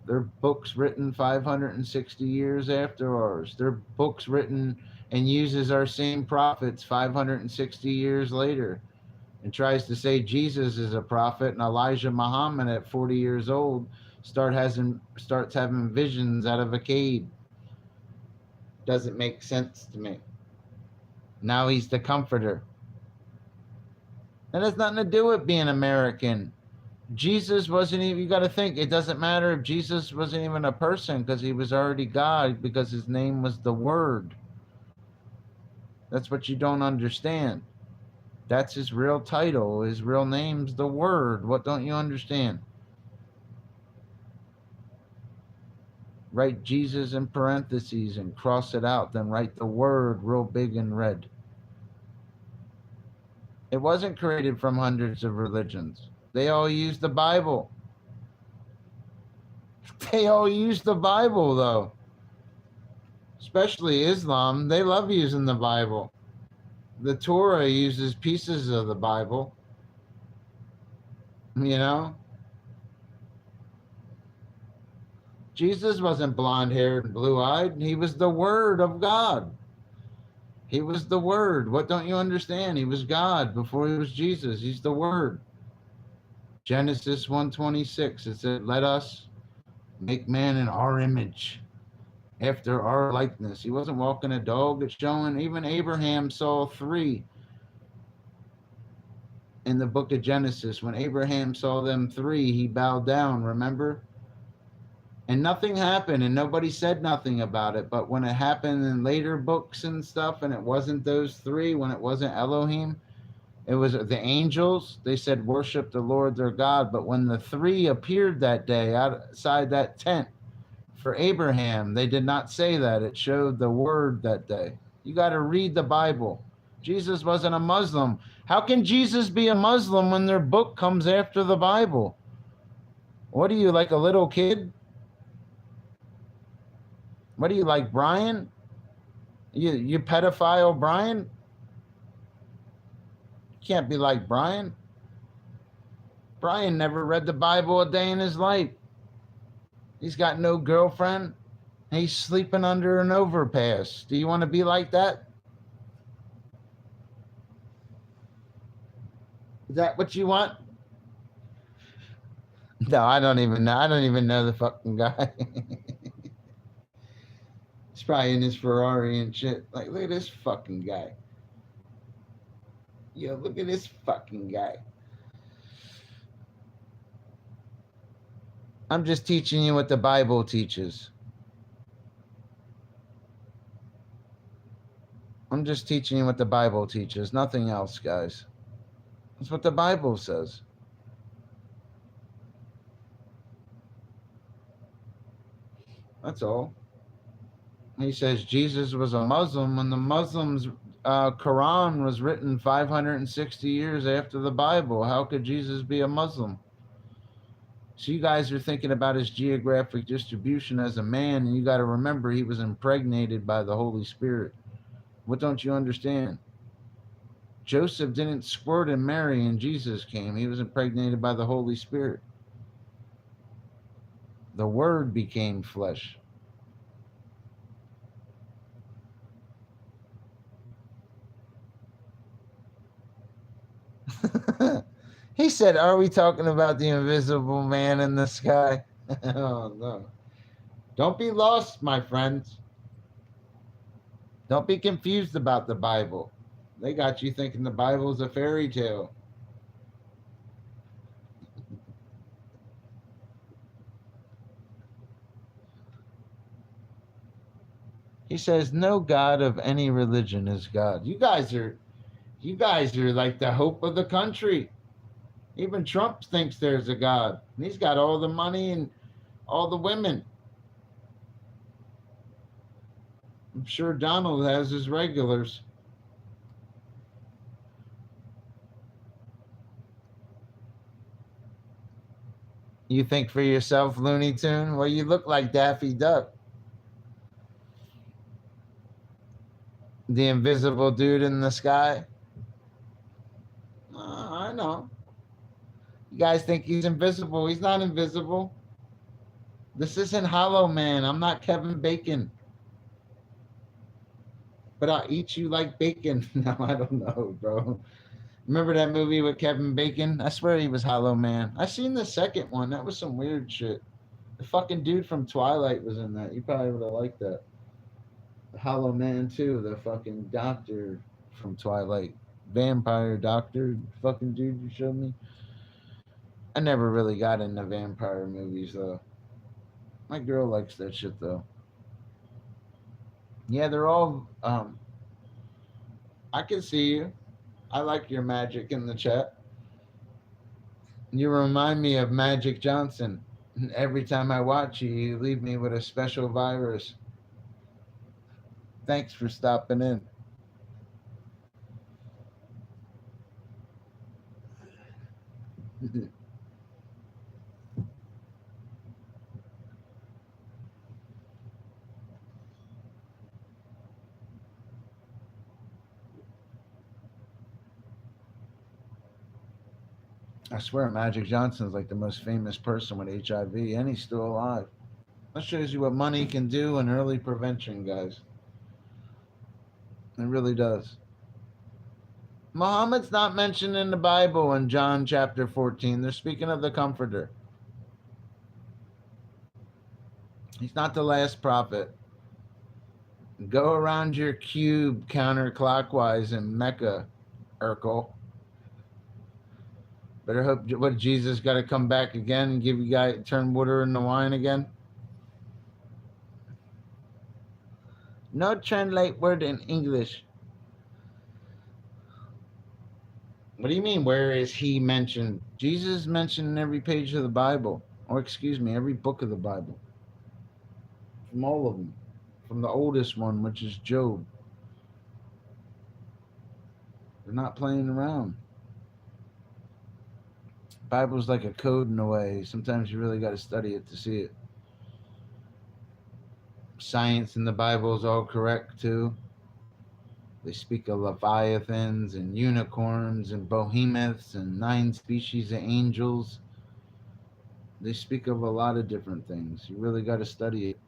Their books written 560 years after ours. Their books written and uses our same prophets 560 years later, and tries to say Jesus is a prophet, and Elijah Muhammad at 40 years old starts having visions out of a cave. Doesn't make sense to me. Now he's the comforter. That has nothing to do with being American. Jesus wasn't even, you got to think, it doesn't matter if Jesus wasn't even a person because he was already God, because his name was the Word. That's what you don't understand. That's his real title. His real name's the Word. What don't you understand? Write Jesus in parentheses and cross it out, then write the Word real big in red. It wasn't created from hundreds of religions. They all use the Bible. They all use the Bible, though. Especially Islam. They love using the Bible. The Torah uses pieces of the Bible. You know? Jesus wasn't blonde haired and blue eyed. He was the Word of God. He was the Word. What don't you understand? He was God before he was Jesus. He's the Word. Genesis 1:26. It said, "Let us make man in our image, after our likeness." He wasn't walking a dog. It's showing even Abraham saw three in the book of Genesis. When Abraham saw them three, he bowed down, remember? And nothing happened and nobody said nothing about it. But when it happened in later books and stuff, and it wasn't those three, when it wasn't Elohim, it was the angels, they said, "Worship the Lord their God." But when the three appeared that day outside that tent for Abraham, they did not say that. It showed the Word that day. You got to read the Bible. Jesus wasn't a Muslim. How can Jesus be a Muslim when their book comes after the Bible? What are you, like a little kid? What are you, like Brian? You pedophile Brian? You can't be like Brian. Brian never read the Bible a day in his life. He's got no girlfriend. He's sleeping under an overpass. Do you want to be like that? Is that what you want? No, I don't even know. I don't even know the fucking guy. He's probably in his Ferrari and shit. Like, look at this fucking guy. Yo, look at this fucking guy. I'm just teaching you what the Bible teaches. I'm just teaching you what the Bible teaches. Nothing else, guys. That's what the Bible says. That's all. He says Jesus was a Muslim when the Muslims' Quran was written 560 years after the Bible. How could Jesus be a Muslim? So you guys are thinking about his geographic distribution as a man, and you got to remember he was impregnated by the Holy Spirit. What don't you understand? Joseph didn't squirt and Mary and Jesus came. He was impregnated by the Holy Spirit. The Word became flesh. He said, "Are we talking about the invisible man in the sky?" Oh, no. Don't be lost, my friends. Don't be confused about the Bible. They got you thinking the Bible is a fairy tale. He says, "No God of any religion is God." You guys are like the hope of the country. Even Trump thinks there's a God. He's got all the money and all the women. I'm sure Donald has his regulars. You think for yourself, Looney Tune? Well, you look like Daffy Duck. The invisible dude in the sky. I know. You guys think he's invisible. He's not invisible. This isn't Hollow Man. I'm not Kevin Bacon. But I'll eat you like bacon. No, I don't know, bro. Remember that movie with Kevin Bacon? I swear he was Hollow Man. I seen the second one. That was some weird shit. The fucking dude from Twilight was in that. You probably would have liked that. Hollow Man too. The fucking doctor from Twilight. Vampire doctor. Fucking dude you showed me. I never really got into vampire movies though. My girl likes that shit though. Yeah, they're all I can see you. I like your magic in the chat. You remind me of Magic Johnson. Every time I watch you, you leave me with a special virus. Thanks for stopping in. I swear Magic Johnson's like the most famous person with HIV, and he's still alive. That shows you what money can do in early prevention, guys. It really does. Muhammad's not mentioned in the Bible in John chapter 14. They're speaking of the Comforter. He's not the last prophet. Go around your cube counterclockwise in Mecca, Urkel. Better hope what Jesus got to come back again and give you guys turn water into wine again. No translate word in English. What do you mean? Where is he mentioned? Jesus is mentioned in every page of the Bible, or excuse me, every book of the Bible. From all of them, from the oldest one, which is Job. They're not playing around. Bible's like a code in a way. Sometimes you really got to study it to see it. Science in the Bible is all correct too. They speak of leviathans and unicorns and behemoths and 9 species of angels. They speak of a lot of different things. You really got to study it.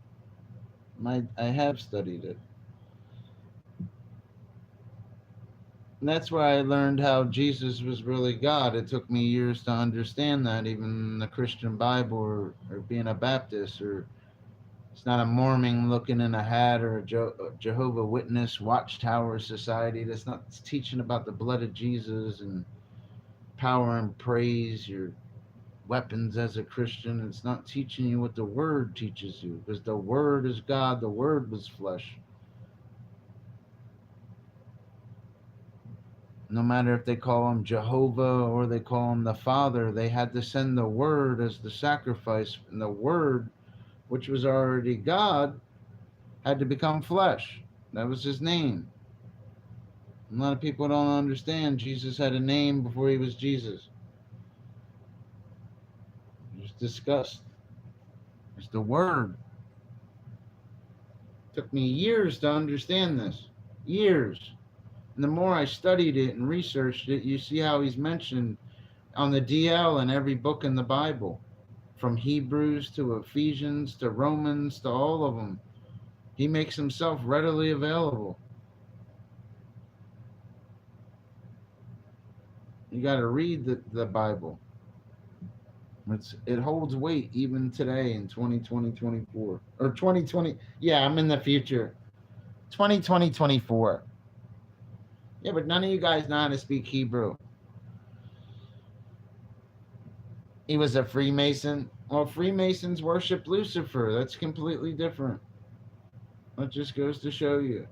I have studied it. And that's where I learned how Jesus was really God. It took me years to understand that, even in the Christian Bible or being a Baptist, or it's not a Mormon looking in a hat or a Jehovah Witness Watchtower Society. That's not teaching about the blood of Jesus and power and praise, your weapons as a Christian. It's not teaching you what the Word teaches you, because the Word is God. The Word was flesh. No matter if they call him Jehovah or they call him the Father, they had to send the Word as the sacrifice. And the Word, which was already God, had to become flesh. That was his name. A lot of people don't understand Jesus had a name before he was Jesus. It was discussed. It's the Word. It took me years to understand this. Years. And the more I studied it and researched it, you see how he's mentioned on the DL in every book in the Bible, from Hebrews to Ephesians to Romans to all of them. He makes himself readily available. You got to read the Bible. It holds weight even today in 2020, 24. Or 2020. Yeah, I'm in the future. 2020, 24. Yeah, but none of you guys know how to speak Hebrew. He was a Freemason. Well, Freemasons worship Lucifer. That's completely different. That just goes to show you.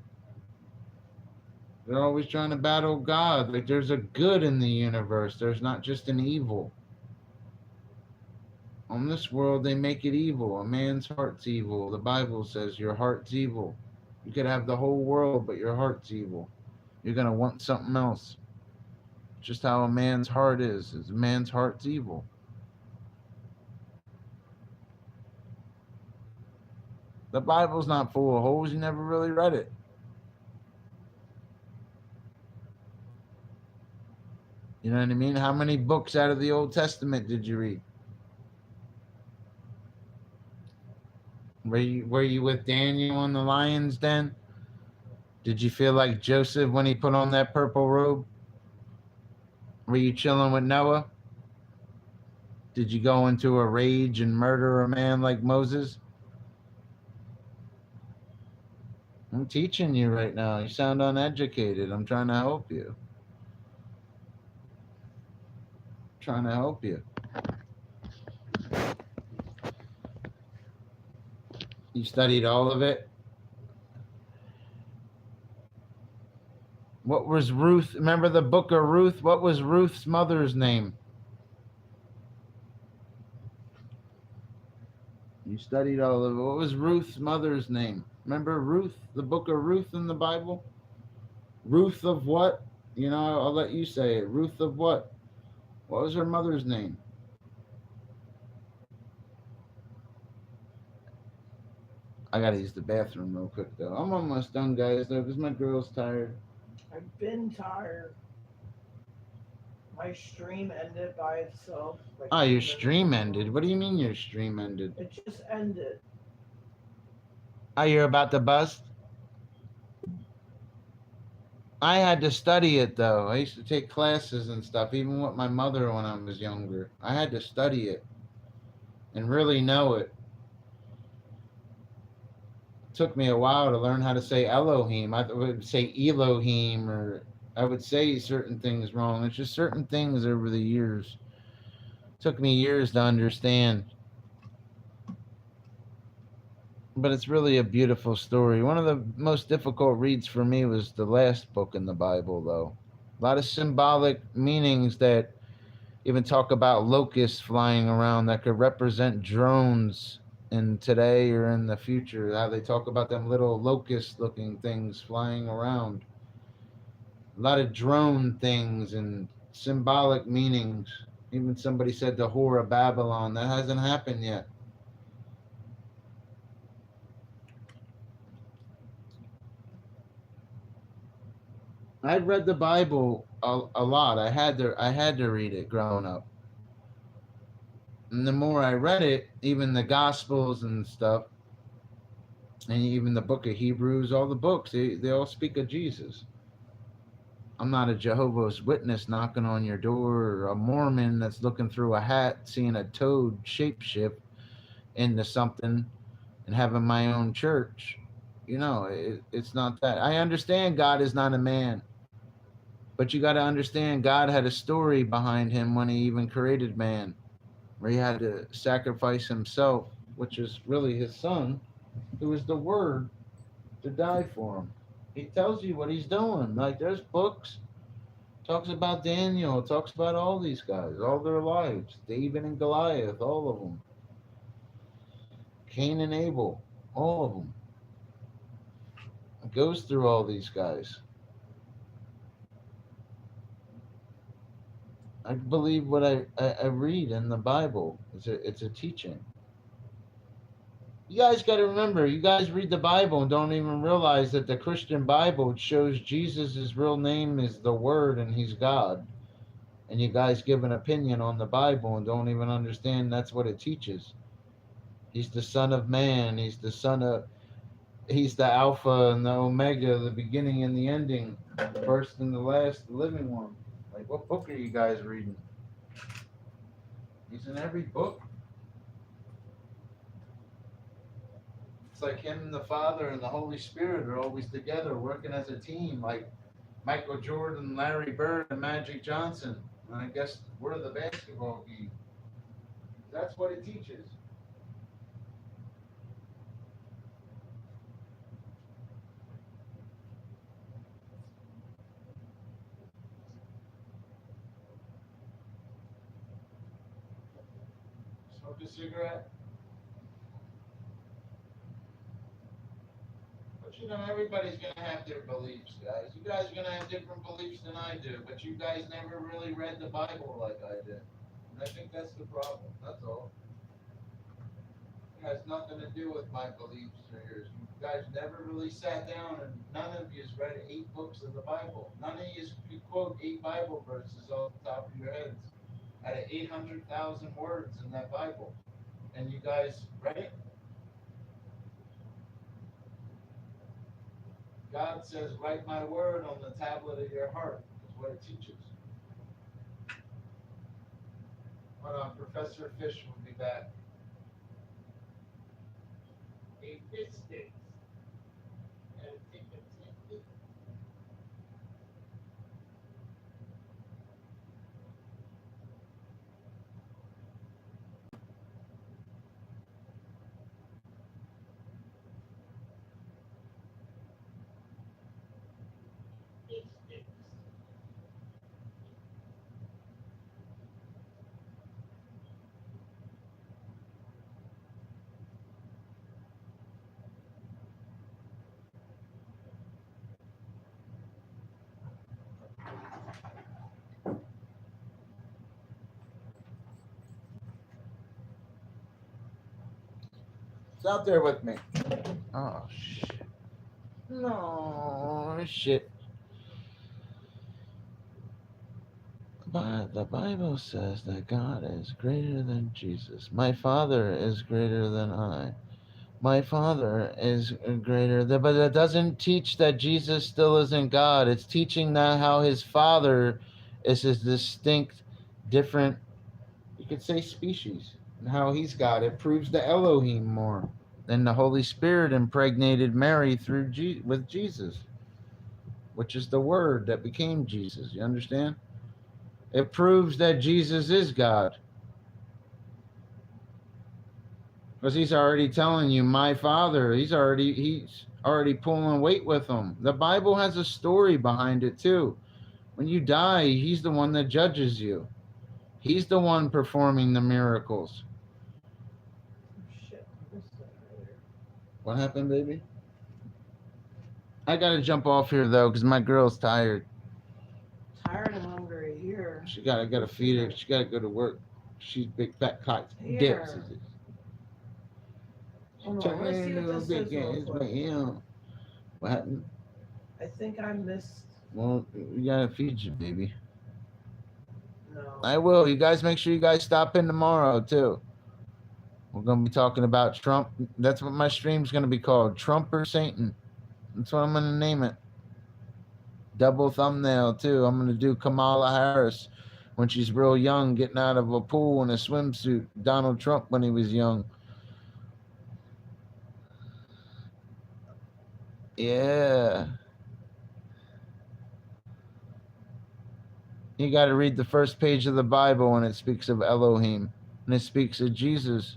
They're always trying to battle God. Like there's a good in the universe. There's not just an evil. On this world, they make it evil. A man's heart's evil. The Bible says your heart's evil. You could have the whole world, but your heart's evil. You're going to want something else. Just how a man's heart is. A man's heart's evil. The Bible's not full of holes. You never really read it. You know what I mean? How many books out of the Old Testament did you read? Were you with Daniel in the lion's den? Did you feel like Joseph when he put on that purple robe? Were you chilling with Noah? Did you go into a rage and murder a man like Moses? I'm teaching you right now. You sound uneducated. I'm trying to help you. Trying to help you. You studied all of it? What was Ruth? Remember the book of Ruth? What was Ruth's mother's name? You studied all of it. What was Ruth's mother's name? Remember Ruth? The book of Ruth in the Bible? Ruth of what? You know, I'll let you say it. Ruth of what? What was her mother's name? I gotta use the bathroom real quick though. I'm almost done, guys, though, because my girl's tired. I've been tired. My stream ended by itself. Like your stream ended? What do you mean your stream ended? It just ended. I hear about the bust. I had to study it though. I used to take classes and stuff, even with my mother when I was younger. I had to study it and really know it. It took me a while to learn how to say Elohim. I would say Elohim, or I would say certain things wrong. It's just certain things over the years. It took me years to understand. But it's really a beautiful story. One of the most difficult reads for me was the last book in the Bible, though. A lot of symbolic meanings that even talk about locusts flying around that could represent drones in today or in the future. How they talk about them little locust looking things flying around. A lot of drone things and symbolic meanings. Even somebody said the whore of Babylon. That hasn't happened yet. I read the Bible a lot. I had to read it growing up. And the more I read it, even the Gospels and stuff, and even the book of Hebrews, all the books, they all speak of Jesus. I'm not a Jehovah's Witness knocking on your door, or a Mormon that's looking through a hat seeing a toad shapeshift into something and having my own church. It's not that. I understand God is not a man, but you got to understand God had a story behind him when he even created man, where he had to sacrifice himself, which is really his son, who is the Word, to die for him. He tells you what he's doing. Like there's books, talks about Daniel, talks about all these guys, all their lives, David and Goliath, all of them, Cain and Abel, all of them. It goes through all these guys. I believe what I read in the Bible. It's a teaching. You guys got to remember, you guys read the Bible and don't even realize that the Christian Bible shows Jesus' real name is the Word and he's God. And you guys give an opinion on the Bible and don't even understand that's what it teaches. He's the Son of Man. He's the Alpha and the Omega, the beginning and the ending, the first and the last, the living one. Like, what book are you guys reading? He's in every book. It's like him and the Father and the Holy Spirit are always together, working as a team, like Michael Jordan, Larry Bird, and Magic Johnson. And I guess we're the basketball team. That's what it teaches. Smoke a cigarette? But everybody's gonna have their beliefs, guys. You guys are gonna have different beliefs than I do, but you guys never really read the Bible like I did. And I think that's the problem. That's all. It has nothing to do with my beliefs or yours. You guys never really sat down, and none of you has read 8 books of the Bible. None of you could quote 8 Bible verses off the top of your heads out of 800,000 words in that Bible. And you guys read it? God says, write my word on the tablet of your heart, is what it teaches. Hold on, Professor Fish will be back. A fish sticks. It's out there with me. Oh, shit. No, shit. But the Bible says that God is greater than Jesus. My Father is greater than I. My Father is greater. But it doesn't teach that Jesus still isn't God. It's teaching that how his Father is his distinct, different, you could say, species, and how he's God. It proves the Elohim more. Then the Holy Spirit impregnated Mary through with Jesus, which is the Word that became Jesus. You understand? It proves that Jesus is God. Because he's already telling you, my Father, he's already pulling weight with him. The Bible has a story behind it too. When you die, he's the one that judges you. He's the one performing the miracles. Shit, I missed that earlier. What happened, baby? I gotta jump off here though, because my girl's tired. Tired and hungry. Here. I gotta feed her. She gotta go to work. She's big fat cock Here. dips. Hold on, let's see what this says real quick. What happened? I think I missed. Well, we gotta feed you, baby. No. I will. You guys make sure you guys stop in tomorrow too. We're gonna be talking about Trump. That's what my stream's gonna be called. Trump or Satan. That's what I'm gonna name it. Double thumbnail too. I'm gonna do Kamala Harris when she's real young, getting out of a pool in a swimsuit. Donald Trump when he was young. Yeah. You got to read the first page of the Bible when it speaks of Elohim, and it speaks of Jesus.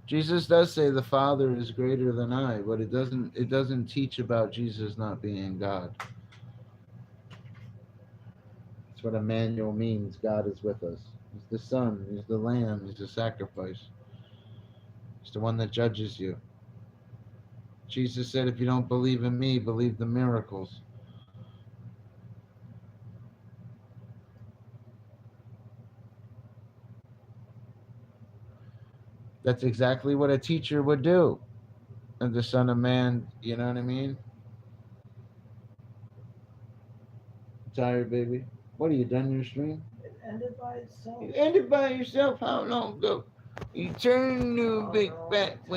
Jesus does say the Father is greater than I, but it doesn't teach about Jesus not being God. That's what Emmanuel means. God is with us. He's the Son. He's the Lamb. He's the sacrifice. He's the one that judges you. Jesus said, if you don't believe in me, believe the miracles. That's exactly what a teacher would do. And the Son of Man, you know what I mean? Tired, baby? What, are you done your stream? It ended by itself. You ended by yourself how long ago? You turn new big fat wing.